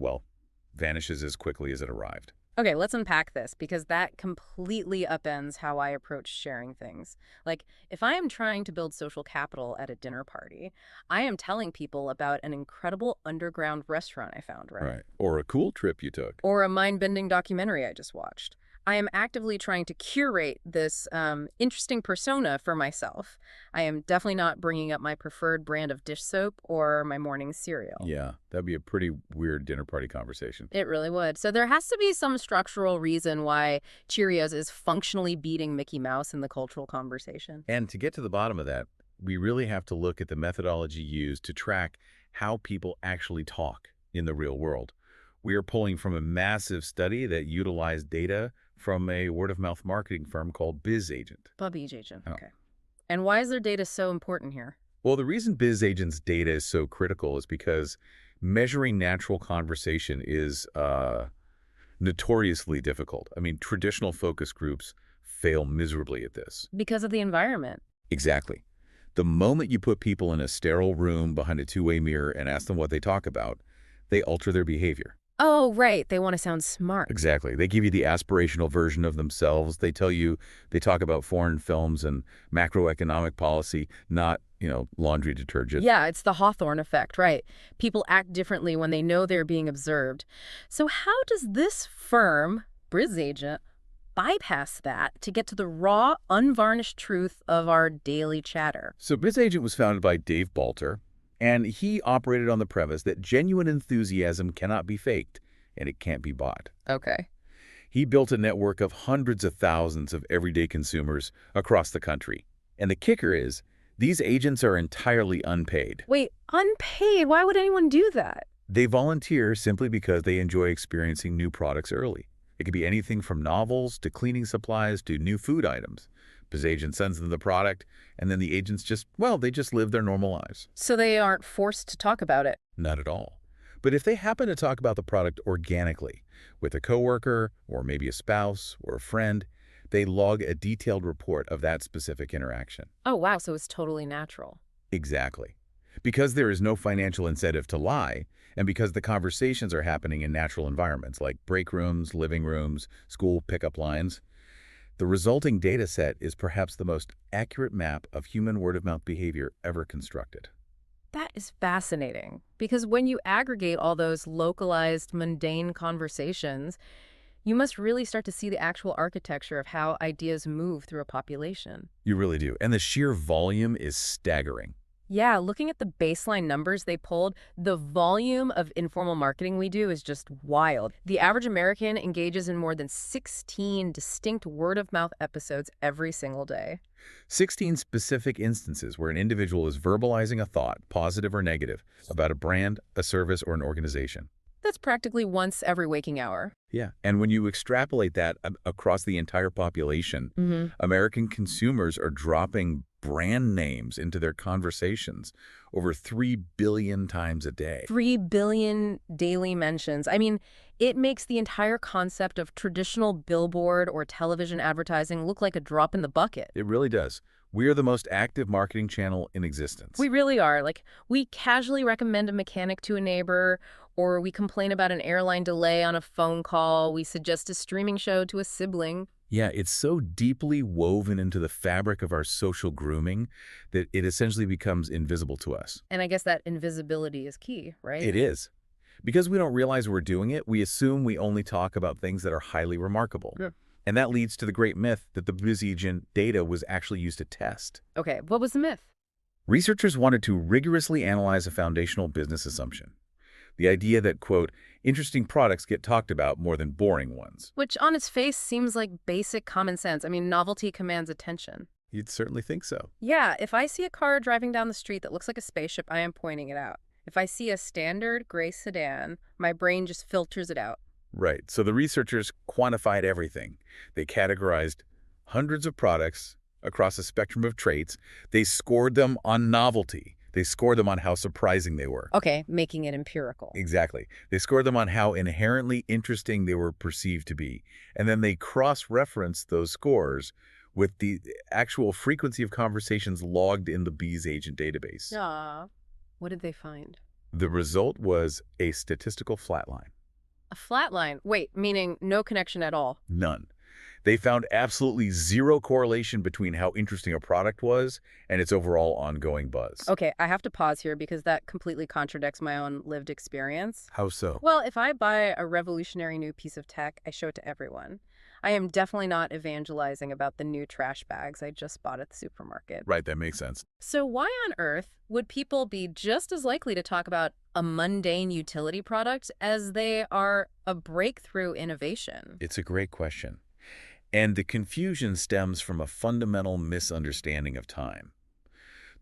vanishes as quickly as it arrived. Okay, let's unpack this, because that completely upends how I approach sharing things. Like, if I am trying to build social capital at a dinner party, I am telling people about an incredible underground restaurant I found, right? Right. Or a cool trip you took. Or a mind-bending documentary I just watched. I am actively trying to curate this interesting persona for myself. I am definitely not bringing up my preferred brand of dish soap or my morning cereal. Yeah, that'd be a pretty weird dinner party conversation. It really would. So there has to be some structural reason why Cheerios is functionally beating Mickey Mouse in the cultural conversation. And to get to the bottom of that, we really have to look at the methodology used to track how people actually talk in the real world. We are pulling from a massive study that utilized data from a word-of-mouth marketing firm called BizAgent. BizAgent, Oh. okay. And why is their data so important here? Well, the reason BizAgent's data is so critical is because measuring natural conversation is notoriously difficult. I mean, traditional focus groups fail miserably at this. Because of the environment. Exactly. The moment you put people in a sterile room behind a two-way mirror and ask them what they talk about, they alter their behavior. Oh, right. They want to sound smart. Exactly. They give you the aspirational version of themselves. They talk about foreign films and macroeconomic policy, not, laundry detergent. Yeah, it's the Hawthorne effect, right? People act differently when they know they're being observed. So how does this firm, BizAgent, bypass that to get to the raw, unvarnished truth of our daily chatter? So BizAgent was founded by Dave Balter, and he operated on the premise that genuine enthusiasm cannot be faked, and it can't be bought. Okay. He built a network of hundreds of thousands of everyday consumers across the country. And the kicker is, these agents are entirely unpaid. Wait, unpaid? Why would anyone do that? They volunteer simply because they enjoy experiencing new products early. It could be anything from novels to cleaning supplies to new food items. BizAgent sends them the product, and then the agents just live their normal lives. So they aren't forced to talk about it? Not at all. But if they happen to talk about the product organically, with a coworker, or maybe a spouse, or a friend, they log a detailed report of that specific interaction. Oh, wow, so it's totally natural. Exactly. Because there is no financial incentive to lie, and because the conversations are happening in natural environments like break rooms, living rooms, school pickup lines, the resulting data set is perhaps the most accurate map of human word-of-mouth behavior ever constructed. That is fascinating, because when you aggregate all those localized, mundane conversations, you must really start to see the actual architecture of how ideas move through a population. You really do. And the sheer volume is staggering. Yeah, looking at the baseline numbers they pulled, the volume of informal marketing we do is just wild. The average American engages in more than 16 distinct word-of-mouth episodes every single day. 16 specific instances where an individual is verbalizing a thought, positive or negative, about a brand, a service, or an organization. That's practically once every waking hour. Yeah, and when you extrapolate that across the entire population, American consumers are dropping brand names into their conversations over 3 billion times a day. 3 billion daily mentions. I mean, it makes the entire concept of traditional billboard or television advertising look like a drop in the bucket. It really does. We are the most active marketing channel in existence. We really are. Like, we casually recommend a mechanic to a neighbor, or we complain about an airline delay on a phone call. We suggest a streaming show to a sibling. Yeah, it's so deeply woven into the fabric of our social grooming that it essentially becomes invisible to us. And I guess that invisibility is key, right? It is. Because we don't realize we're doing it, we assume we only talk about things that are highly remarkable. Yeah. And that leads to the great myth that the BizAgent data was actually used to test. Okay, what was the myth? Researchers wanted to rigorously analyze a foundational business assumption. The idea that, quote, interesting products get talked about more than boring ones. Which on its face seems like basic common sense. I mean, novelty commands attention. You'd certainly think so. Yeah, if I see a car driving down the street that looks like a spaceship, I am pointing it out. If I see a standard gray sedan, my brain just filters it out. Right. So the researchers quantified everything. They categorized hundreds of products across a spectrum of traits. They scored them on novelty. They scored them on how surprising they were. Okay, making it empirical. Exactly. They scored them on how inherently interesting they were perceived to be. And then they cross-referenced those scores with the actual frequency of conversations logged in the BizAgent database. What did they find? The result was a statistical flatline. A flat line? Wait, meaning no connection at all? None. They found absolutely zero correlation between how interesting a product was and its overall ongoing buzz. Okay, I have to pause here because that completely contradicts my own lived experience. How so? Well, if I buy a revolutionary new piece of tech, I show it to everyone. I am definitely not evangelizing about the new trash bags I just bought at the supermarket. Right, that makes sense. So why on earth would people be just as likely to talk about a mundane utility product as they are a breakthrough innovation? It's a great question. And the confusion stems from a fundamental misunderstanding of time.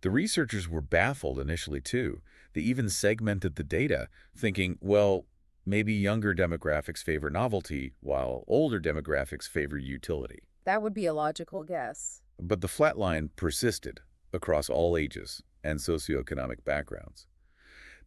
The researchers were baffled initially, too. They even segmented the data, thinking, well, maybe younger demographics favor novelty, while older demographics favor utility. That would be a logical guess. But the flat line persisted across all ages and socioeconomic backgrounds.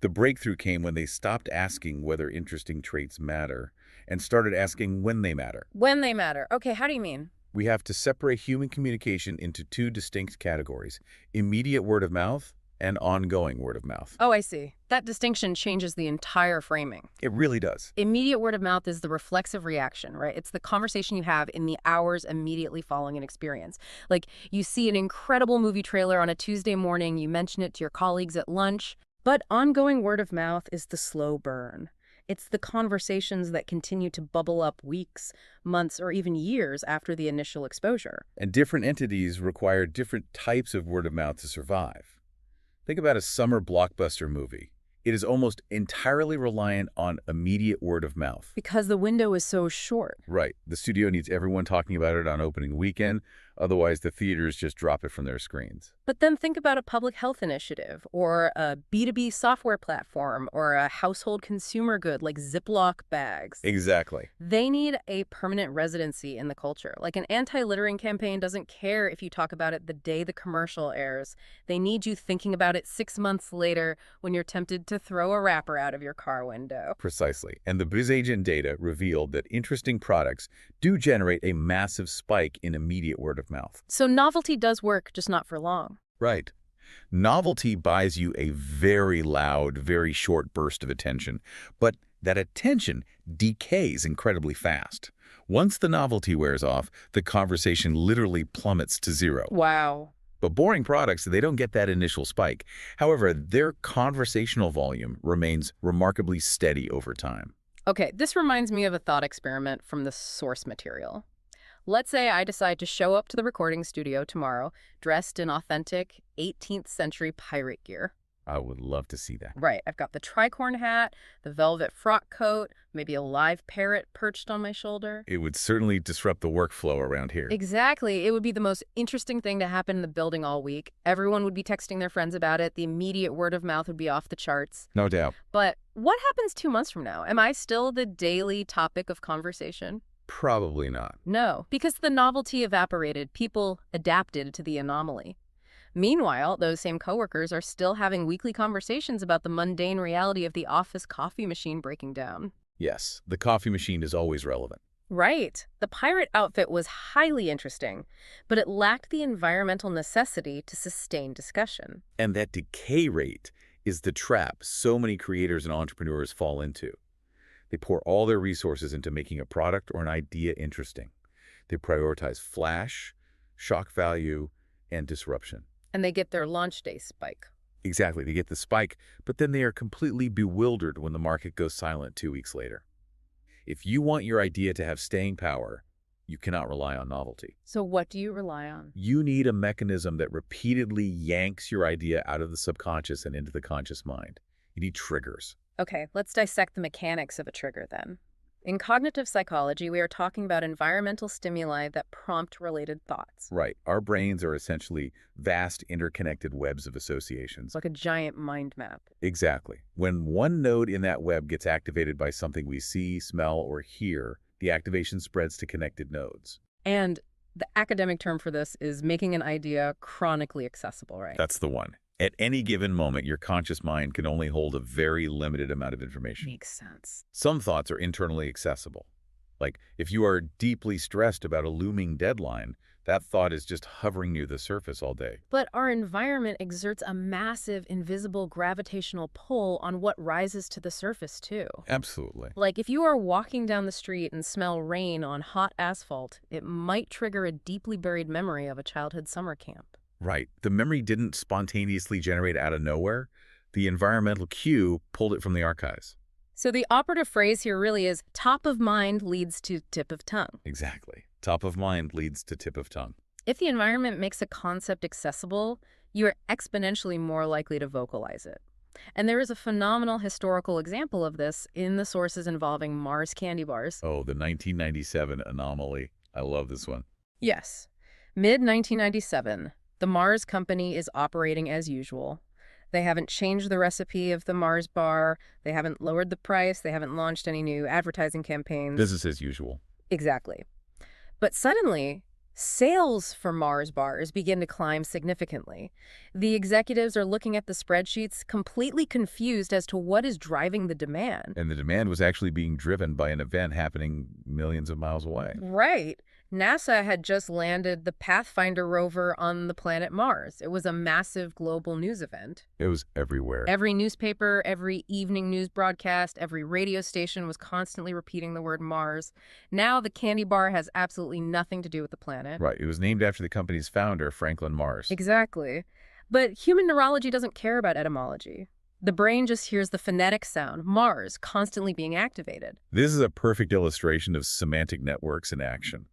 The breakthrough came when they stopped asking whether interesting traits matter and started asking when they matter. When they matter. Okay, how do you mean? We have to separate human communication into two distinct categories: immediate word of mouth and ongoing word of mouth. Oh, I see. That distinction changes the entire framing. It really does. Immediate word of mouth is the reflexive reaction, right? It's the conversation you have in the hours immediately following an experience. Like, you see an incredible movie trailer on a Tuesday morning, you mention it to your colleagues at lunch. But ongoing word of mouth is the slow burn. It's the conversations that continue to bubble up weeks, months, or even years after the initial exposure. And different entities require different types of word of mouth to survive. Think about a summer blockbuster movie. It is almost entirely reliant on immediate word of mouth. Because the window is so short. Right. The studio needs everyone talking about it on opening weekend. Otherwise, the theaters just drop it from their screens. But then think about a public health initiative or a B2B software platform or a household consumer good like Ziploc bags. Exactly. They need a permanent residency in the culture. Like an anti-littering campaign doesn't care if you talk about it the day the commercial airs. They need you thinking about it 6 months later when you're tempted to throw a wrapper out of your car window. Precisely. And the BizAgent data revealed that interesting products do generate a massive spike in immediate word of mouth. So novelty does work, just not for long. Right. Novelty buys you a very loud, very short burst of attention, but that attention decays incredibly fast. Once the novelty wears off, the conversation literally plummets to zero. Wow. But boring products, they don't get that initial spike. However, their conversational volume remains remarkably steady over time. Okay, this reminds me of a thought experiment from the source material. Let's say I decide to show up to the recording studio tomorrow dressed in authentic 18th century pirate gear. I would love to see that. Right. I've got the tricorn hat, the velvet frock coat, maybe a live parrot perched on my shoulder. It would certainly disrupt the workflow around here. Exactly. It would be the most interesting thing to happen in the building all week. Everyone would be texting their friends about it. The immediate word of mouth would be off the charts. No doubt. But what happens 2 months from now? Am I still the daily topic of conversation? Probably not. No, because the novelty evaporated. People adapted to the anomaly. Meanwhile, those same coworkers are still having weekly conversations about the mundane reality of the office coffee machine breaking down. Yes, the coffee machine is always relevant. Right. The pirate outfit was highly interesting, but it lacked the environmental necessity to sustain discussion. And that decay rate is the trap so many creators and entrepreneurs fall into. They pour all their resources into making a product or an idea interesting. They prioritize flash, shock value, and disruption. And they get their launch day spike. Exactly. They get the spike, but then they are completely bewildered when the market goes silent 2 weeks later. If you want your idea to have staying power, you cannot rely on novelty. So what do you rely on? You need a mechanism that repeatedly yanks your idea out of the subconscious and into the conscious mind. You need triggers. Okay, let's dissect the mechanics of a trigger then. In cognitive psychology, we are talking about environmental stimuli that prompt related thoughts. Right. Our brains are essentially vast interconnected webs of associations. Like a giant mind map. Exactly. When one node in that web gets activated by something we see, smell, or hear, the activation spreads to connected nodes. And the academic term for this is making an idea chronically accessible, right? That's the one. At any given moment, your conscious mind can only hold a very limited amount of information. Makes sense. Some thoughts are internally accessible. Like, if you are deeply stressed about a looming deadline, that thought is just hovering near the surface all day. But our environment exerts a massive, invisible gravitational pull on what rises to the surface, too. Absolutely. Like, if you are walking down the street and smell rain on hot asphalt, it might trigger a deeply buried memory of a childhood summer camp. Right. The memory didn't spontaneously generate out of nowhere. The environmental cue pulled it from the archives. So the operative phrase here really is top of mind leads to tip of tongue. Exactly. Top of mind leads to tip of tongue. If the environment makes a concept accessible, you are exponentially more likely to vocalize it. And there is a phenomenal historical example of this in the sources involving Mars candy bars. Oh, the 1997 anomaly. I love this one. Yes. Mid-1997, the Mars company is operating as usual. They haven't changed the recipe of the Mars bar. They haven't lowered the price. They haven't launched any new advertising campaigns. Business as usual. Exactly. But suddenly, sales for Mars bars begin to climb significantly. The executives are looking at the spreadsheets, completely confused as to what is driving the demand. And the demand was actually being driven by an event happening millions of miles away. Right. NASA had just landed the Pathfinder rover on the planet Mars. It was a massive global news event. It was everywhere. Every newspaper, every evening news broadcast, every radio station was constantly repeating the word Mars. Now the candy bar has absolutely nothing to do with the planet. Right. It was named after the company's founder, Franklin Mars. Exactly. But human neurology doesn't care about etymology. The brain just hears the phonetic sound, Mars, constantly being activated. This is a perfect illustration of semantic networks in action.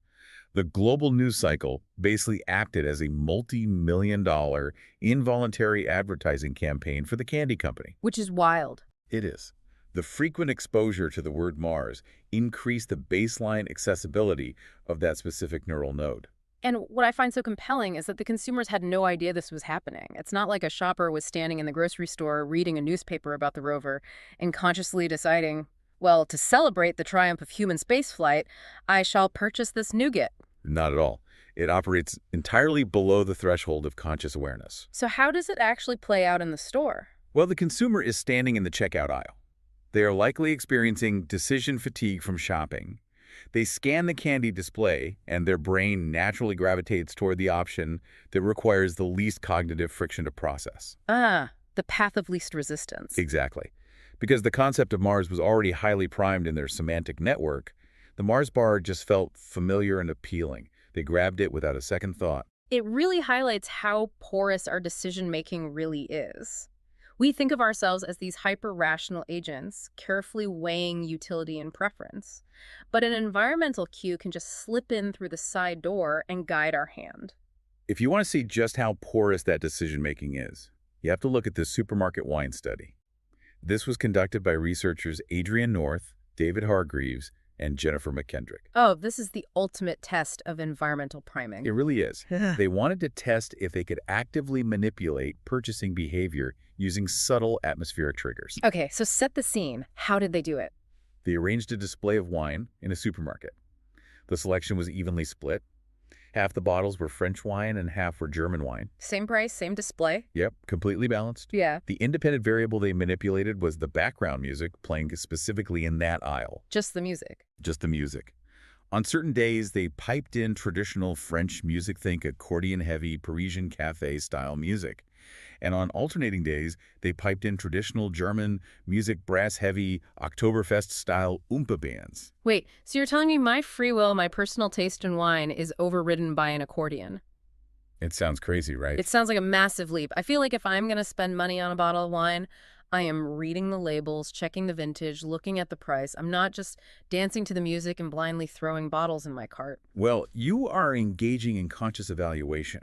The global news cycle basically acted as a multi-million-dollar involuntary advertising campaign for the candy company. Which is wild. It is. The frequent exposure to the word Mars increased the baseline accessibility of that specific neural node. And what I find so compelling is that the consumers had no idea this was happening. It's not like a shopper was standing in the grocery store reading a newspaper about the rover and consciously deciding, well, to celebrate the triumph of human spaceflight, I shall purchase this nougat. Not at all. It operates entirely below the threshold of conscious awareness. So how does it actually play out in the store? Well, the consumer is standing in the checkout aisle. They are likely experiencing decision fatigue from shopping. They scan the candy display, and their brain naturally gravitates toward the option that requires the least cognitive friction to process. Ah, the path of least resistance. Exactly. Because the concept of Mars was already highly primed in their semantic network, the Mars bar just felt familiar and appealing. They grabbed it without a second thought. It really highlights how porous our decision-making really is. We think of ourselves as these hyper-rational agents, carefully weighing utility and preference. But an environmental cue can just slip in through the side door and guide our hand. If you want to see just how porous that decision-making is, you have to look at the supermarket wine study. This was conducted by researchers Adrian North, David Hargreaves, and Jennifer McKendrick. Oh, this is the ultimate test of environmental priming. It really is. They wanted to test if they could actively manipulate purchasing behavior using subtle atmospheric triggers. Okay, so set the scene. How did they do it? They arranged a display of wine in a supermarket. The selection was evenly split. Half the bottles were French wine and half were German wine. Same price, same display? Yep, completely balanced. Yeah. The independent variable they manipulated was the background music playing specifically in that aisle. Just the music. Just the music. On certain days, they piped in traditional French music, think accordion-heavy Parisian cafe-style music. And on alternating days, they piped in traditional German music, brass-heavy, Oktoberfest-style Oompa bands. Wait, so you're telling me my free will, my personal taste in wine is overridden by an accordion? It sounds crazy, right? It sounds like a massive leap. I feel like if I'm going to spend money on a bottle of wine, I am reading the labels, checking the vintage, looking at the price. I'm not just dancing to the music and blindly throwing bottles in my cart. Well, you are engaging in conscious evaluation.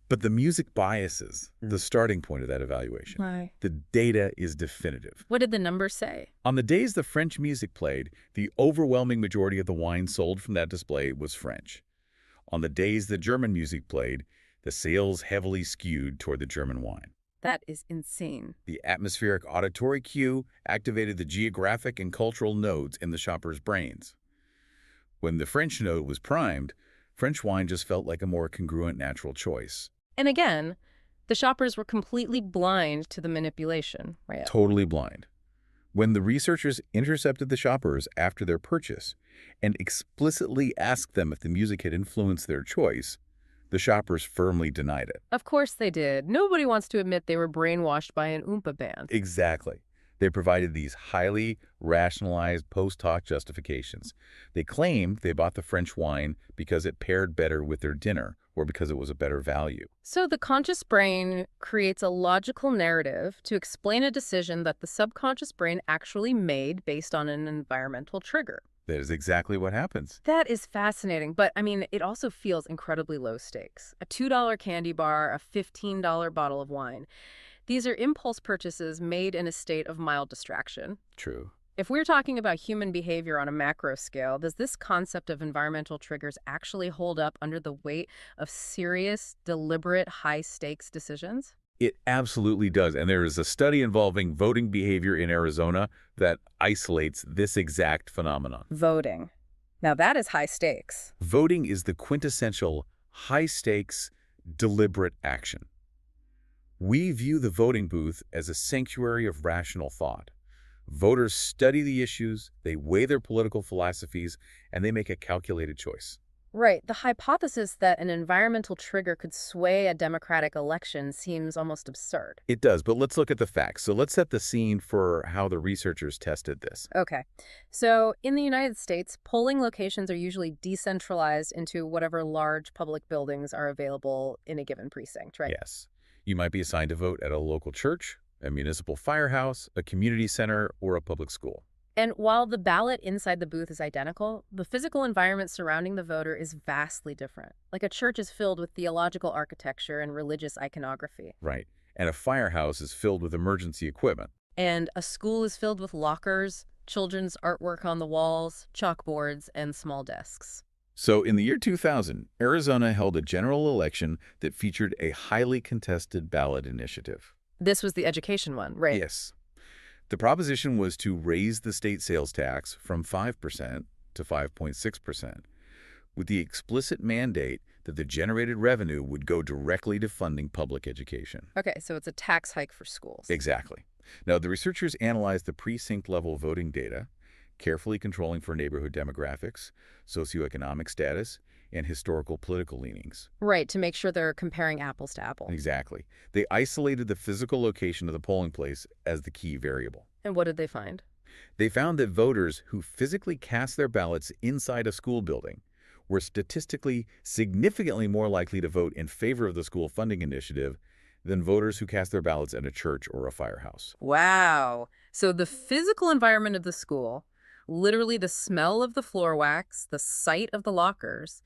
But the music biases the starting point of that evaluation. Why? The data is definitive. What did the numbers say? On the days the French music played, the overwhelming majority of the wine sold from that display was French. On the days the German music played, the sales heavily skewed toward the German wine. That is insane. The atmospheric auditory cue activated the geographic and cultural nodes in the shopper's brains. When the French node was primed, French wine just felt like a more congruent natural choice. And again, the shoppers were completely blind to the manipulation, right? Totally blind. When the researchers intercepted the shoppers after their purchase and explicitly asked them if the music had influenced their choice, the shoppers firmly denied it. Of course they did. Nobody wants to admit they were brainwashed by an Oompa band. Exactly. They provided these highly rationalized post hoc justifications. They claimed they bought the French wine because it paired better with their dinner or because it was a better value. So the conscious brain creates a logical narrative to explain a decision that the subconscious brain actually made based on an environmental trigger. That is exactly what happens. That is fascinating, but I mean, it also feels incredibly low stakes. A $2 candy bar, a $15 bottle of wine. These are impulse purchases made in a state of mild distraction. True. If we're talking about human behavior on a macro scale, does this concept of environmental triggers actually hold up under the weight of serious, deliberate, high-stakes decisions? It absolutely does. And there is a study involving voting behavior in Arizona that isolates this exact phenomenon. Voting. Now that is high stakes. Voting is the quintessential high-stakes, deliberate action. We view the voting booth as a sanctuary of rational thought. Voters study the issues, they weigh their political philosophies, and they make a calculated choice. Right. The hypothesis that an environmental trigger could sway a democratic election seems almost absurd. It does, but let's look at the facts. So let's set the scene for how the researchers tested this. Okay. So in the United States, polling locations are usually decentralized into whatever large public buildings are available in a given precinct, right? Yes. You might be assigned to vote at a local church, a municipal firehouse, a community center, or a public school. And while the ballot inside the booth is identical, the physical environment surrounding the voter is vastly different. Like a church is filled with theological architecture and religious iconography. Right. And a firehouse is filled with emergency equipment. And a school is filled with lockers, children's artwork on the walls, chalkboards, and small desks. So in the year 2000, Arizona held a general election that featured a highly contested ballot initiative. This was the education one, right? Yes. The proposition was to raise the state sales tax from 5% to 5.6%, with the explicit mandate that the generated revenue would go directly to funding public education. Okay, so it's a tax hike for schools. Exactly. Now, the researchers analyzed the precinct-level voting data, carefully controlling for neighborhood demographics, socioeconomic status, and historical political leanings. Right, to make sure they're comparing apples to apples. Exactly. They isolated the physical location of the polling place as the key variable. And what did they find? They found that voters who physically cast their ballots inside a school building were statistically significantly more likely to vote in favor of the school funding initiative than voters who cast their ballots at a church or a firehouse. Wow. So the physical environment of the school, literally the smell of the floor wax, the sight of the lockers,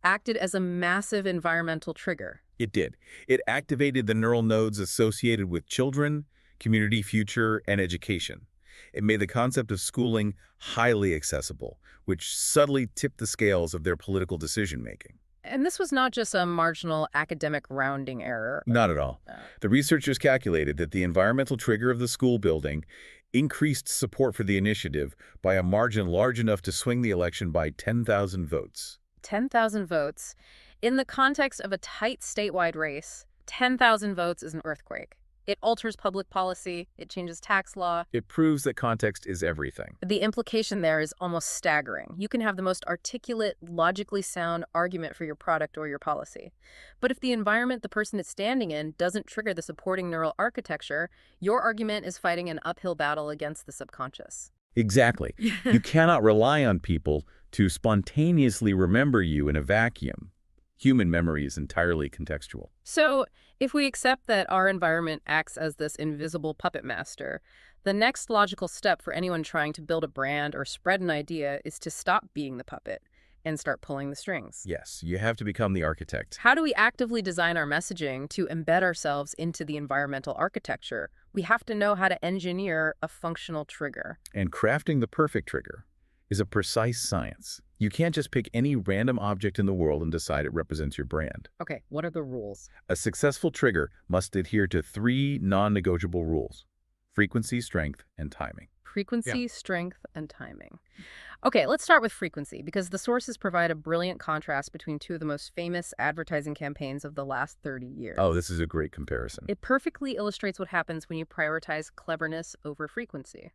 acted as a massive environmental trigger. It did. It activated the neural nodes associated with children, community future, and education. It made the concept of schooling highly accessible, which subtly tipped the scales of their political decision-making. And this was not just a marginal academic rounding error. Not at all. The researchers calculated that the environmental trigger of the school building increased support for the initiative by a margin large enough to swing the election by 10,000 votes. 10,000 votes. In the context of a tight statewide race, 10,000 votes is an earthquake. It alters public policy. It changes tax law. It proves that context is everything. The implication there is almost staggering. You can have the most articulate, logically sound argument for your product or your policy. But if the environment the person is standing in doesn't trigger the supporting neural architecture, your argument is fighting an uphill battle against the subconscious. Exactly. You cannot rely on people to spontaneously remember you in a vacuum. Human memory is entirely contextual. So, if we accept that our environment acts as this invisible puppet master, the next logical step for anyone trying to build a brand or spread an idea is to stop being the puppet and start pulling the strings. Yes, you have to become the architect. How do we actively design our messaging to embed ourselves into the environmental architecture? We have to know how to engineer a functional trigger. And crafting the perfect trigger is a precise science. You can't just pick any random object in the world and decide it represents your brand. Okay, what are the rules? A successful trigger must adhere to 3 non-negotiable rules: frequency, strength, and timing. Frequency, strength, and timing. Okay, let's start with frequency, because the sources provide a brilliant contrast between two of the most famous advertising campaigns of the last 30 years. Oh, this is a great comparison. It perfectly illustrates what happens when you prioritize cleverness over frequency.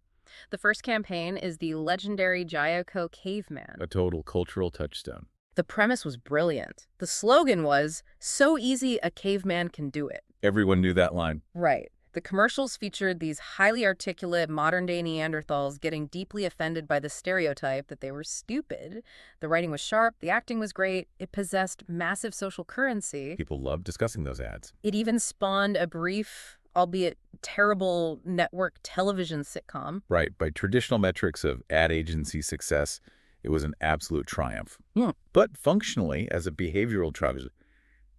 The first campaign is the legendary Jayako caveman. A total cultural touchstone. The premise was brilliant. The slogan was, "So easy a caveman can do it." Everyone knew that line. Right. The commercials featured these highly articulate, modern-day Neanderthals getting deeply offended by the stereotype that they were stupid. The writing was sharp, the acting was great, it possessed massive social currency. People love discussing those ads. It even spawned a brief, albeit terrible, network television sitcom. Right. By traditional metrics of ad agency success, it was an absolute triumph. But functionally, as a behavioral tragedy,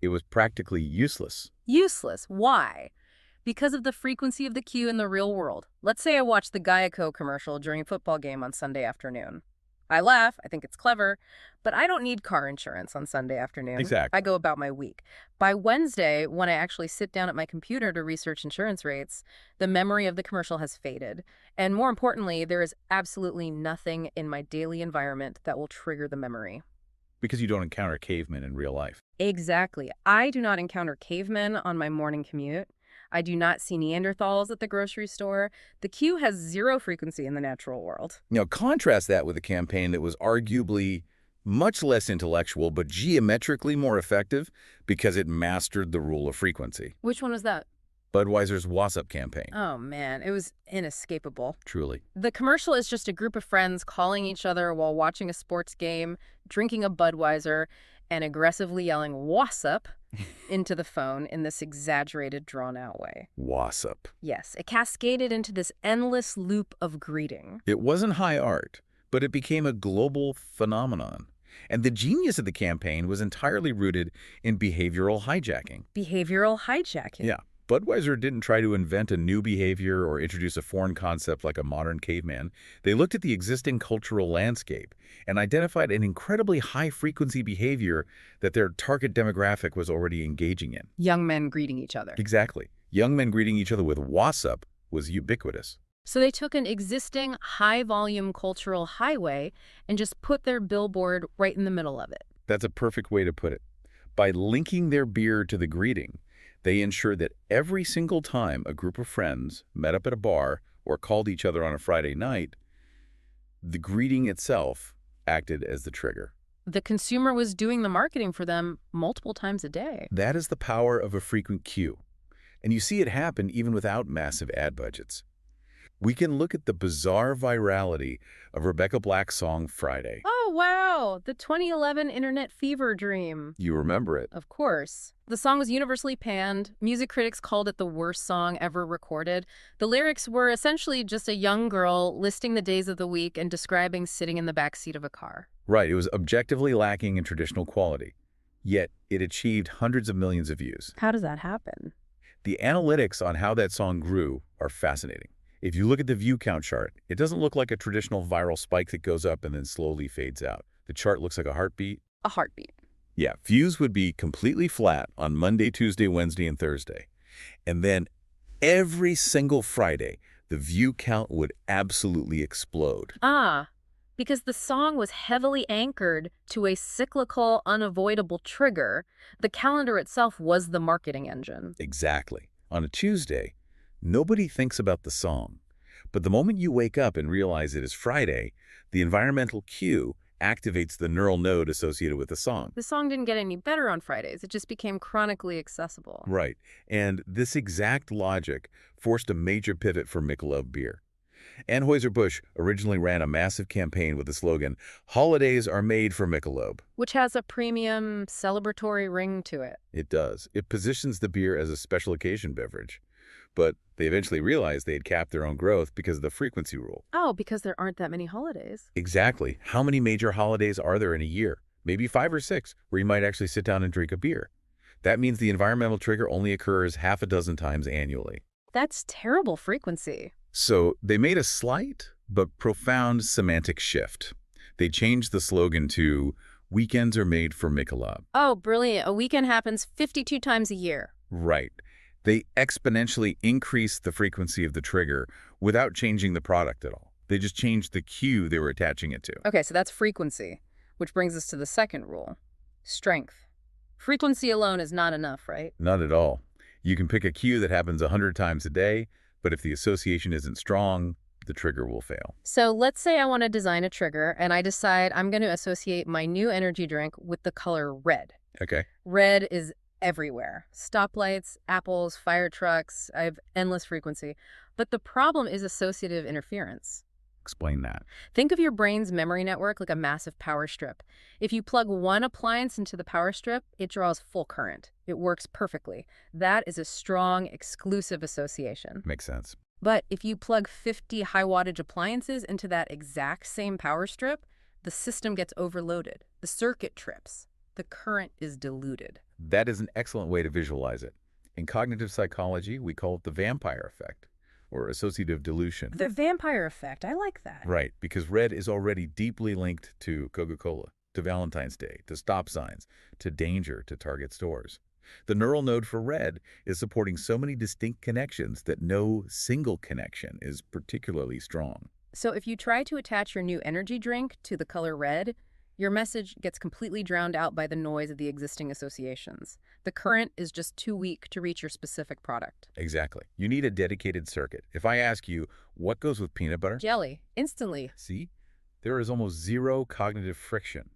it was practically useless. Useless. Why? Because of the frequency of the cue in the real world. Let's say I watch the Geico commercial during a football game on Sunday afternoon. I laugh, I think it's clever, but I don't need car insurance on Sunday afternoon. Exactly. I go about my week. By Wednesday, when I actually sit down at my computer to research insurance rates, the memory of the commercial has faded. And more importantly, there is absolutely nothing in my daily environment that will trigger the memory. Because you don't encounter cavemen in real life. Exactly. I do not encounter cavemen on my morning commute. I do not see Neanderthals at the grocery store. The cue has zero frequency in the natural world. Now, contrast that with a campaign that was arguably much less intellectual, but geometrically more effective because it mastered the rule of frequency. Which one was that? Budweiser's WhatsApp campaign. Oh, man, it was inescapable. Truly. The commercial is just a group of friends calling each other while watching a sports game, drinking a Budweiser, and aggressively yelling "WhatsApp" into the phone in this exaggerated, drawn-out way. WhatsApp. Yes, it cascaded into this endless loop of greeting. It wasn't high art, but it became a global phenomenon. And the genius of the campaign was entirely rooted in behavioral hijacking. Behavioral hijacking? Yeah. Budweiser didn't try to invent a new behavior or introduce a foreign concept like a modern caveman. They looked at the existing cultural landscape and identified an incredibly high-frequency behavior that their target demographic was already engaging in. Young men greeting each other. Exactly. Young men greeting each other with WhatsApp was ubiquitous. So they took an existing high-volume cultural highway and just put their billboard right in the middle of it. That's a perfect way to put it. By linking their beer to the greeting, they ensured that every single time a group of friends met up at a bar or called each other on a Friday night, the greeting itself acted as the trigger. The consumer was doing the marketing for them multiple times a day. That is the power of a frequent cue. And you see it happen even without massive ad budgets. We can look at the bizarre virality of Rebecca Black's song Friday. Oh, wow! The 2011 internet fever dream. You remember it? Of course. The song was universally panned. Music critics called it the worst song ever recorded. The lyrics were essentially just a young girl listing the days of the week and describing sitting in the backseat of a car. Right. It was objectively lacking in traditional quality. Yet, it achieved hundreds of millions of views. How does that happen? The analytics on how that song grew are fascinating. If you look at the view count chart, it doesn't look like a traditional viral spike that goes up and then slowly fades out. The chart looks like a heartbeat. A heartbeat. Yeah, views would be completely flat on Monday, Tuesday, Wednesday, and Thursday. And then every single Friday, the view count would absolutely explode. Because the song was heavily anchored to a cyclical, unavoidable trigger. The calendar itself was the marketing engine. Exactly. On a Tuesday, nobody thinks about the song. But the moment you wake up and realize it is Friday, the environmental cue activates the neural node associated with the song. The song didn't get any better on Fridays. It just became chronically accessible. Right. And this exact logic forced a major pivot for Michelob beer. Anheuser-Busch originally ran a massive campaign with the slogan, "Holidays are made for Michelob." Which has a premium, celebratory ring to it. It does. It positions the beer as a special occasion beverage. But they eventually realized they had capped their own growth because of the frequency rule. Oh, because there aren't that many holidays. Exactly. How many major holidays are there in a year? Maybe 5 or 6, where you might actually sit down and drink a beer. That means the environmental trigger only occurs half a dozen times annually. That's terrible frequency. So they made a slight but profound semantic shift. They changed the slogan to, "Weekends are made for Michelob." Oh, brilliant. A weekend happens 52 times a year. Right. They exponentially increased the frequency of the trigger without changing the product at all. They just changed the cue they were attaching it to. Okay, so that's frequency, which brings us to the second rule. Strength. Frequency alone is not enough, right? Not at all. You can pick a cue that happens 100 times a day, but if the association isn't strong, the trigger will fail. So let's say I want to design a trigger, and I decide I'm going to associate my new energy drink with the color red. Okay. Red is everywhere. Stoplights, apples, fire trucks, I have endless frequency. But the problem is associative interference. Explain that. Think of your brain's memory network like a massive power strip. If you plug one appliance into the power strip, it draws full current. It works perfectly. That is a strong, exclusive association. Makes sense. But if you plug 50 high-wattage appliances into that exact same power strip, the system gets overloaded. The circuit trips. The current is diluted. That is an excellent way to visualize it. In cognitive psychology, we call it the vampire effect, or associative dilution. The vampire effect, I like that. Right, because red is already deeply linked to Coca-Cola, to Valentine's Day, to stop signs, to danger, to Target stores. The neural node for red is supporting so many distinct connections that no single connection is particularly strong. So if you try to attach your new energy drink to the color red, your message gets completely drowned out by the noise of the existing associations. The current is just too weak to reach your specific product. Exactly. You need a dedicated circuit. If I ask you, what goes with peanut butter? Jelly, instantly. See? There is almost zero cognitive friction.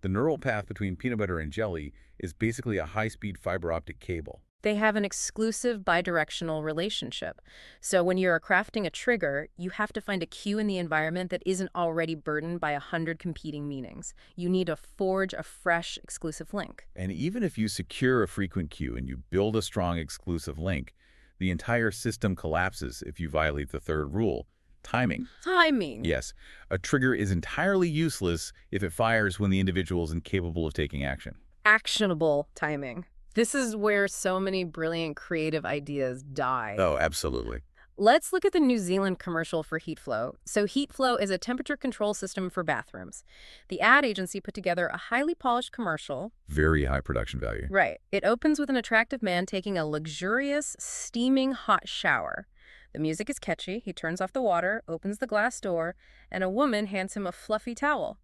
The neural path between peanut butter and jelly is basically a high-speed fiber optic cable. They have an exclusive bidirectional relationship. So when you're crafting a trigger, you have to find a cue in the environment that isn't already burdened by 100 competing meanings. You need to forge a fresh, exclusive link. And even if you secure a frequent cue and you build a strong exclusive link, the entire system collapses if you violate the third rule. Timing. Timing. Yes. A trigger is entirely useless if it fires when the individual is incapable of taking action. Actionable timing. This is where so many brilliant creative ideas die. Oh, absolutely. Let's look at the New Zealand commercial for HeatFlow. So HeatFlow is a temperature control system for bathrooms. The ad agency put together a highly polished commercial. Very high production value. Right. It opens with an attractive man taking a luxurious, steaming hot shower. The music is catchy. He turns off the water, opens the glass door, and a woman hands him a fluffy towel.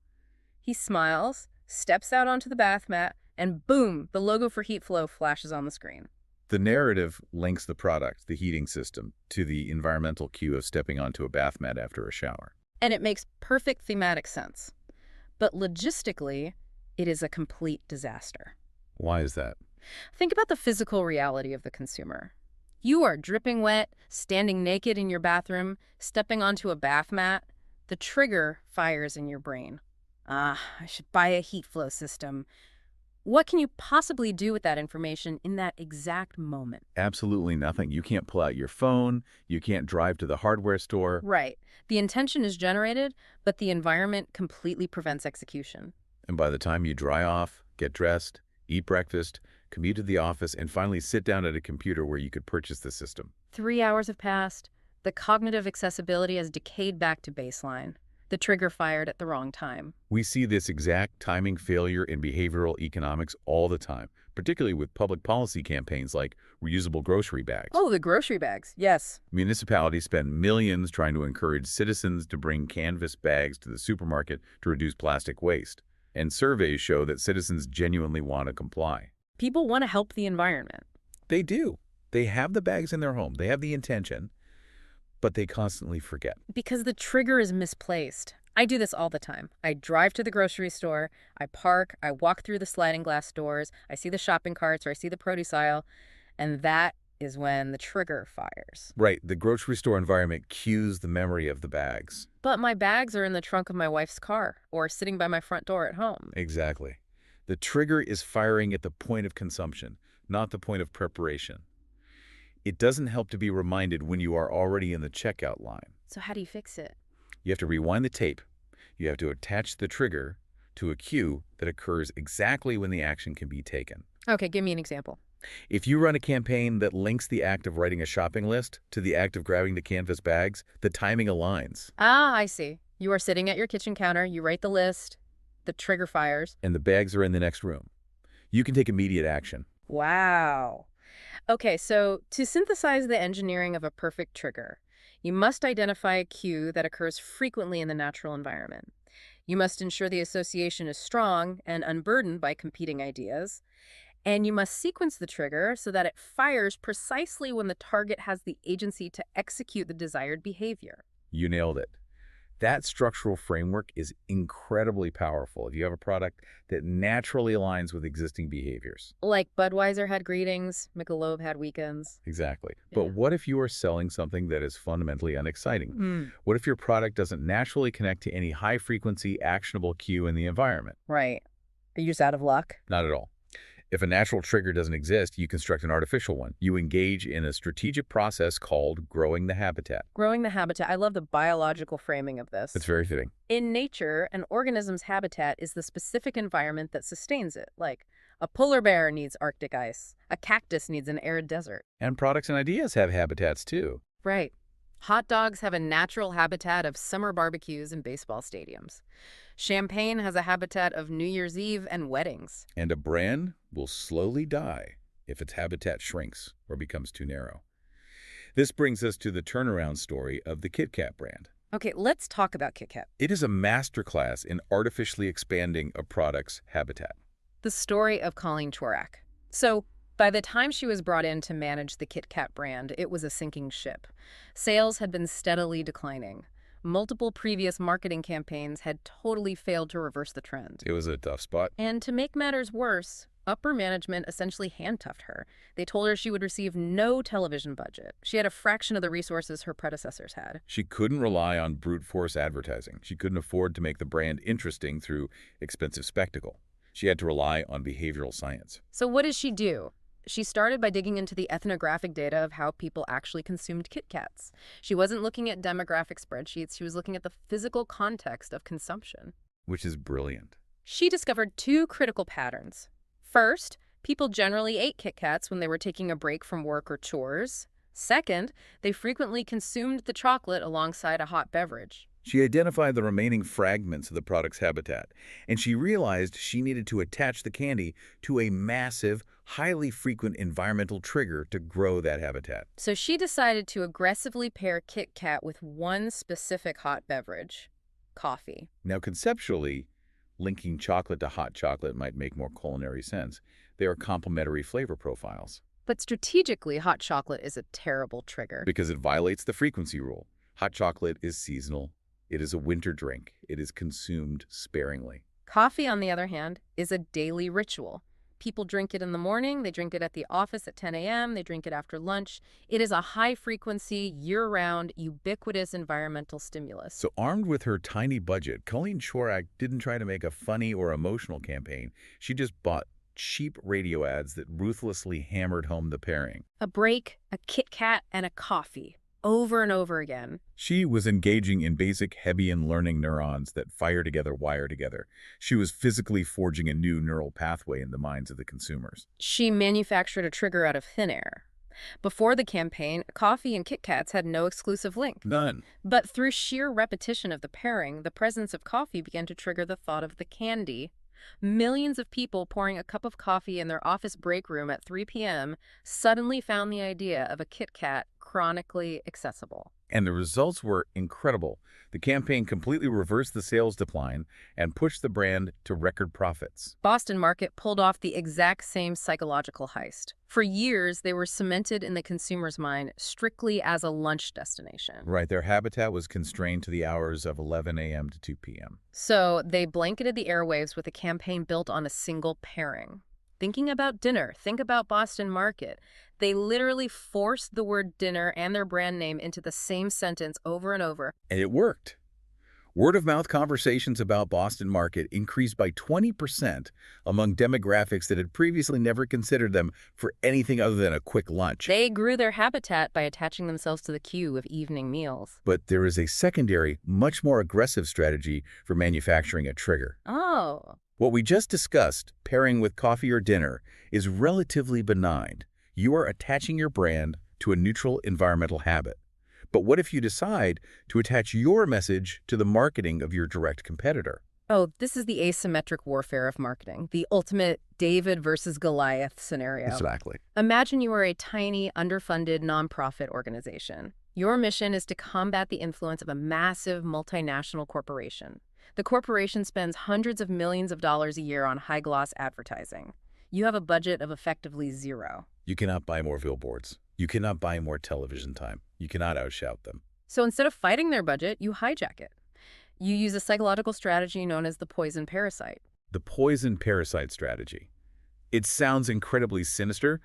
He smiles, steps out onto the bath mat, and boom, the logo for HeatFlow flashes on the screen. The narrative links the product, the heating system, to the environmental cue of stepping onto a bath mat after a shower. And it makes perfect thematic sense. But logistically, it is a complete disaster. Why is that? Think about the physical reality of the consumer. You are dripping wet, standing naked in your bathroom, stepping onto a bath mat. The trigger fires in your brain. I should buy a HeatFlow system. What can you possibly do with that information in that exact moment? Absolutely nothing. You can't pull out your phone. You can't drive to the hardware store. Right. The intention is generated, but the environment completely prevents execution. And by the time you dry off, get dressed, eat breakfast, commute to the office, and finally sit down at a computer where you could purchase the system. 3 hours have passed. The cognitive accessibility has decayed back to baseline. The trigger fired at the wrong time. We see this exact timing failure in behavioral economics all the time, particularly with public policy campaigns like reusable grocery bags. Oh, the grocery bags. Yes. Municipalities spend millions trying to encourage citizens to bring canvas bags to the supermarket to reduce plastic waste. And surveys show that citizens genuinely want to comply. People want to help the environment. They do. They have the bags in their home. They have the intention, but they constantly forget. Because the trigger is misplaced. I do this all the time. I drive to the grocery store, I park, I walk through the sliding glass doors, I see the shopping carts or I see the produce aisle, and that is when the trigger fires. Right. The grocery store environment cues the memory of the bags. But my bags are in the trunk of my wife's car or sitting by my front door at home. Exactly. The trigger is firing at the point of consumption, not the point of preparation. It doesn't help to be reminded when you are already in the checkout line. So how do you fix it? You have to rewind the tape. You have to attach the trigger to a cue that occurs exactly when the action can be taken. Okay, give me an example. If you run a campaign that links the act of writing a shopping list to the act of grabbing the canvas bags, the timing aligns. Ah, I see. You are sitting at your kitchen counter, you write the list, the trigger fires. And the bags are in the next room. You can take immediate action. Wow. Okay, so to synthesize the engineering of a perfect trigger, you must identify a cue that occurs frequently in the natural environment. You must ensure the association is strong and unburdened by competing ideas. And you must sequence the trigger so that it fires precisely when the target has the agency to execute the desired behavior. You nailed it. That structural framework is incredibly powerful if you have a product that naturally aligns with existing behaviors. Like Budweiser had greetings, Michelob had weekends. Exactly. Yeah. But what if you are selling something that is fundamentally unexciting? What if your product doesn't naturally connect to any high-frequency, actionable cue in the environment? Right. Are you just out of luck? Not at all. If a natural trigger doesn't exist, you construct an artificial one. You engage in a strategic process called growing the habitat. Growing the habitat. I love the biological framing of this. It's very fitting. In nature, an organism's habitat is the specific environment that sustains it. Like, a polar bear needs Arctic ice. A cactus needs an arid desert. And products and ideas have habitats too. Right. Hot dogs have a natural habitat of summer barbecues and baseball stadiums. Champagne has a habitat of New Year's Eve and weddings. And a brand will slowly die if its habitat shrinks or becomes too narrow. This brings us to the turnaround story of the Kit Kat brand. Okay, let's talk about Kit Kat. It is a masterclass in artificially expanding a product's habitat. The story of Colleen Chorak. So, by the time she was brought in to manage the Kit Kat brand, it was a sinking ship. Sales had been steadily declining. Multiple previous marketing campaigns had totally failed to reverse the trend. It was a tough spot. And to make matters worse, upper management essentially handcuffed her. They told her she would receive no television budget. She had a fraction of the resources her predecessors had. She couldn't rely on brute force advertising. She couldn't afford to make the brand interesting through expensive spectacle. She had to rely on behavioral science. So what did she do? She started by digging into the ethnographic data of how people actually consumed Kit Kats. She wasn't looking at demographic spreadsheets. She was looking at the physical context of consumption. Which is brilliant. She discovered two critical patterns. First, people generally ate Kit Kats when they were taking a break from work or chores. Second, they frequently consumed the chocolate alongside a hot beverage. She identified the remaining fragments of the product's habitat, and she realized she needed to attach the candy to a massive, highly frequent environmental trigger to grow that habitat. So she decided to aggressively pair Kit Kat with one specific hot beverage: coffee. Now, conceptually, linking chocolate to hot chocolate might make more culinary sense. They are complementary flavor profiles. But strategically, hot chocolate is a terrible trigger. Because it violates the frequency rule. Hot chocolate is seasonal. It is a winter drink. It is consumed sparingly. Coffee, on the other hand, is a daily ritual. People drink it in the morning, they drink it at the office at 10 a.m., they drink it after lunch. It is a high-frequency, year-round, ubiquitous environmental stimulus. So armed with her tiny budget, Colleen Chorak didn't try to make a funny or emotional campaign. She just bought cheap radio ads that ruthlessly hammered home the pairing. A break, a Kit Kat, and a coffee. Over and over again. She was engaging in basic Hebbian learning neurons that fire together, wire together. She was physically forging a new neural pathway in the minds of the consumers. She manufactured a trigger out of thin air. Before the campaign, coffee and Kit Kats had no exclusive link. None. But through sheer repetition of the pairing, the presence of coffee began to trigger the thought of the candy. Millions of people pouring a cup of coffee in their office break room at 3 p.m. suddenly found the idea of a Kit Kat chronically accessible. And the results were incredible. The campaign completely reversed the sales decline and pushed the brand to record profits. Boston Market pulled off the exact same psychological heist. For years, they were cemented in the consumer's mind strictly as a lunch destination. Right, their habitat was constrained to the hours of 11 a.m. to 2 p.m. So they blanketed the airwaves with a campaign built on a single pairing. Thinking about dinner, think about Boston Market. They literally forced the word dinner and their brand name into the same sentence over and over. And it worked. Word-of-mouth conversations about Boston Market increased by 20% among demographics that had previously never considered them for anything other than a quick lunch. They grew their habitat by attaching themselves to the queue of evening meals. But there is a secondary, much more aggressive strategy for manufacturing a trigger. Oh. What we just discussed, pairing with coffee or dinner, is relatively benign. You are attaching your brand to a neutral environmental habit. But what if you decide to attach your message to the marketing of your direct competitor? Oh, this is the asymmetric warfare of marketing, the ultimate David versus Goliath scenario. Exactly. Imagine you are a tiny, underfunded nonprofit organization. Your mission is to combat the influence of a massive multinational corporation. The corporation spends hundreds of millions of dollars a year on high-gloss advertising. You have a budget of effectively zero. You cannot buy more billboards. You cannot buy more television time. You cannot outshout them. So instead of fighting their budget, you hijack it. You use a psychological strategy known as the poison parasite. The poison parasite strategy. It sounds incredibly sinister,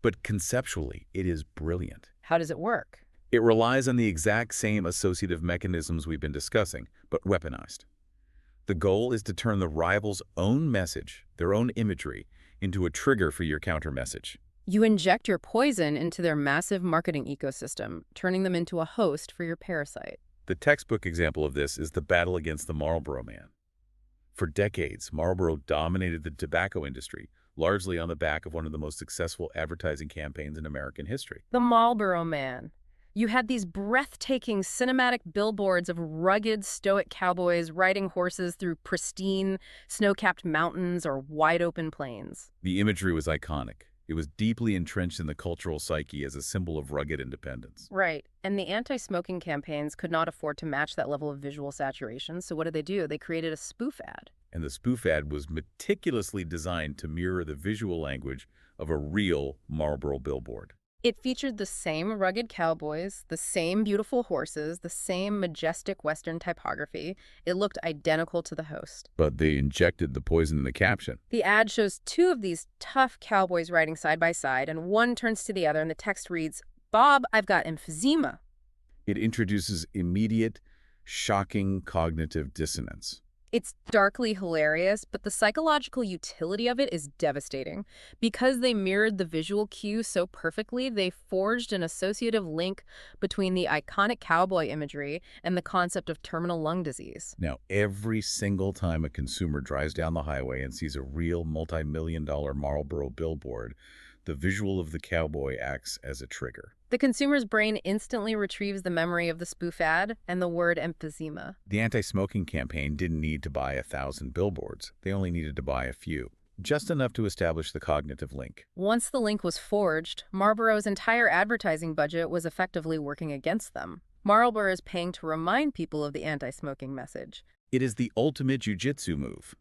but conceptually, it is brilliant. How does it work? It relies on the exact same associative mechanisms we've been discussing, but weaponized. The goal is to turn the rival's own message, their own imagery, into a trigger for your counter-message. You inject your poison into their massive marketing ecosystem, turning them into a host for your parasite. The textbook example of this is the battle against the Marlboro Man. For decades, Marlboro dominated the tobacco industry, largely on the back of one of the most successful advertising campaigns in American history. The Marlboro Man. You had these breathtaking cinematic billboards of rugged, stoic cowboys riding horses through pristine, snow-capped mountains or wide-open plains. The imagery was iconic. It was deeply entrenched in the cultural psyche as a symbol of rugged independence. Right. And the anti-smoking campaigns could not afford to match that level of visual saturation, so what did they do? They created a spoof ad. And the spoof ad was meticulously designed to mirror the visual language of a real Marlboro billboard. It featured the same rugged cowboys, the same beautiful horses, the same majestic Western typography. It looked identical to the host. But they injected the poison in the caption. The ad shows two of these tough cowboys riding side by side, and one turns to the other, and the text reads, "Bob, I've got emphysema." It introduces immediate, shocking cognitive dissonance. It's darkly hilarious, but the psychological utility of it is devastating. Because they mirrored the visual cue so perfectly, they forged an associative link between the iconic cowboy imagery and the concept of terminal lung disease. Now, every single time a consumer drives down the highway and sees a real multi-million-dollar Marlboro billboard, the visual of the cowboy acts as a trigger. The consumer's brain instantly retrieves the memory of the spoof ad and the word emphysema. The anti-smoking campaign didn't need to buy 1,000 billboards. They only needed to buy a few, just enough to establish the cognitive link. Once the link was forged, Marlboro's entire advertising budget was effectively working against them. Marlboro is paying to remind people of the anti-smoking message. It is the ultimate jiu-jitsu move.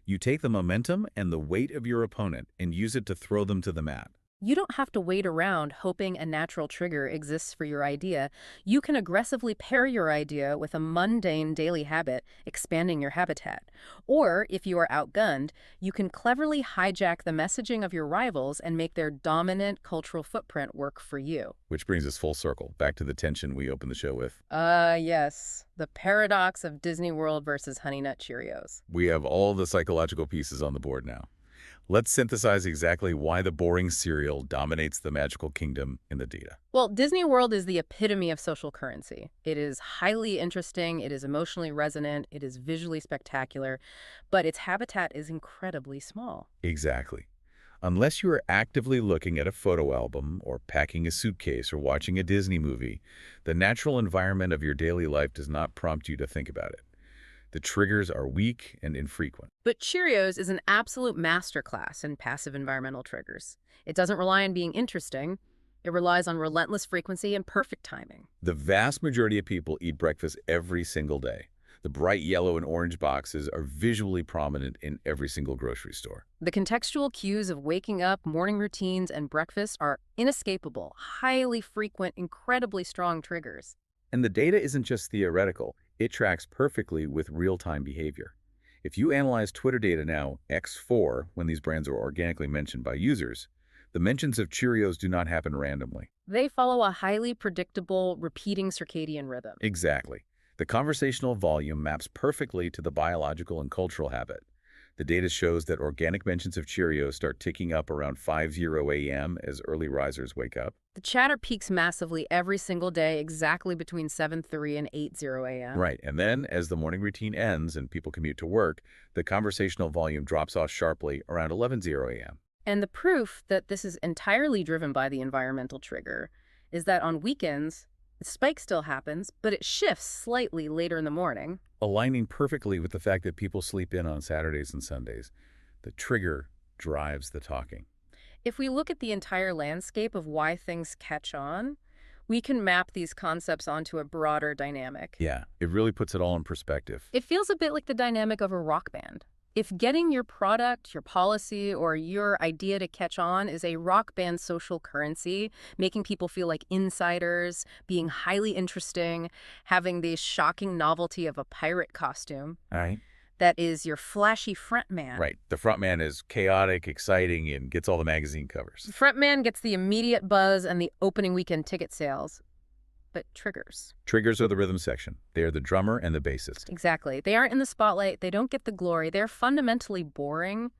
You take the momentum and the weight of your opponent and use it to throw them to the mat. You don't have to wait around hoping a natural trigger exists for your idea. You can aggressively pair your idea with a mundane daily habit, expanding your habitat. Or, if you are outgunned, you can cleverly hijack the messaging of your rivals and make their dominant cultural footprint work for you. Which brings us full circle, back to the tension we opened the show with. Yes. The paradox of Disney World versus Honey Nut Cheerios. We have all the psychological pieces on the board now. Let's synthesize exactly why the boring cereal dominates the magical kingdom in the data. Well, Disney World is the epitome of social currency. It is highly interesting, it is emotionally resonant, it is visually spectacular, but its habitat is incredibly small. Exactly. Unless you are actively looking at a photo album or packing a suitcase or watching a Disney movie, the natural environment of your daily life does not prompt you to think about it. The triggers are weak and infrequent. But Cheerios is an absolute masterclass in passive environmental triggers. It doesn't rely on being interesting. It relies on relentless frequency and perfect timing. The vast majority of people eat breakfast every single day. The bright yellow and orange boxes are visually prominent in every single grocery store. The contextual cues of waking up, morning routines, and breakfast are inescapable, highly frequent, incredibly strong triggers. And the data isn't just theoretical. It tracks perfectly with real-time behavior. If you analyze Twitter data now, X4, when these brands are organically mentioned by users, the mentions of Cheerios do not happen randomly. They follow a highly predictable, repeating circadian rhythm. Exactly. The conversational volume maps perfectly to the biological and cultural habit. The data shows that organic mentions of Cheerios start ticking up around 5:00 a.m. as early risers wake up. The chatter peaks massively every single day, exactly between 7:30 and 8:00 a.m. Right, and then as the morning routine ends and people commute to work, the conversational volume drops off sharply around 11:00 a.m. And the proof that this is entirely driven by the environmental trigger is that on weekends, the spike still happens, but it shifts slightly later in the morning. Aligning perfectly with the fact that people sleep in on Saturdays and Sundays. The trigger drives the talking. If we look at the entire landscape of why things catch on, we can map these concepts onto a broader dynamic. Yeah, it really puts it all in perspective. It feels a bit like the dynamic of a rock band. If getting your product, your policy, or your idea to catch on is a rock band social currency, making people feel like insiders, being highly interesting, having the shocking novelty of a pirate costume, All right. that is your flashy front man. Right. The front man is chaotic, exciting, and gets all the magazine covers. The front man gets the immediate buzz and the opening weekend ticket sales. But triggers. Triggers are the rhythm section. They are the drummer and the bassist. Exactly. They aren't in the spotlight. They don't get the glory. They're fundamentally boring.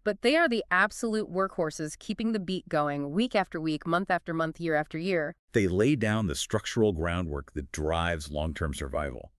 But they are the absolute workhorses keeping the beat going week after week, month after month, year after year. They lay down the structural groundwork that drives long-term survival.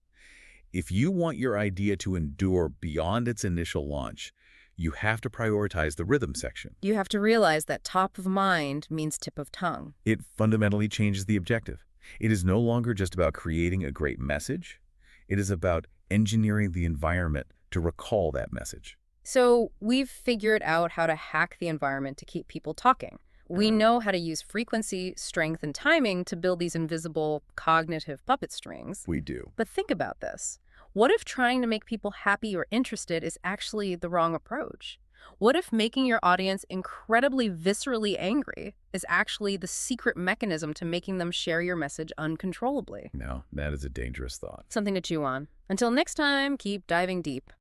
If you want your idea to endure beyond its initial launch, you have to prioritize the rhythm section. You have to realize that top of mind means tip of tongue. It fundamentally changes the objective. It is no longer just about creating a great message. It is about engineering the environment to recall that message. So we've figured out how to hack the environment to keep people talking. We know how to use frequency, strength, and timing to build these invisible cognitive puppet strings. We do. But think about this. What if trying to make people happy or interested is actually the wrong approach? What if making your audience incredibly viscerally angry is actually the secret mechanism to making them share your message uncontrollably? No, that is a dangerous thought. Something to chew on. Until next time, keep diving deep.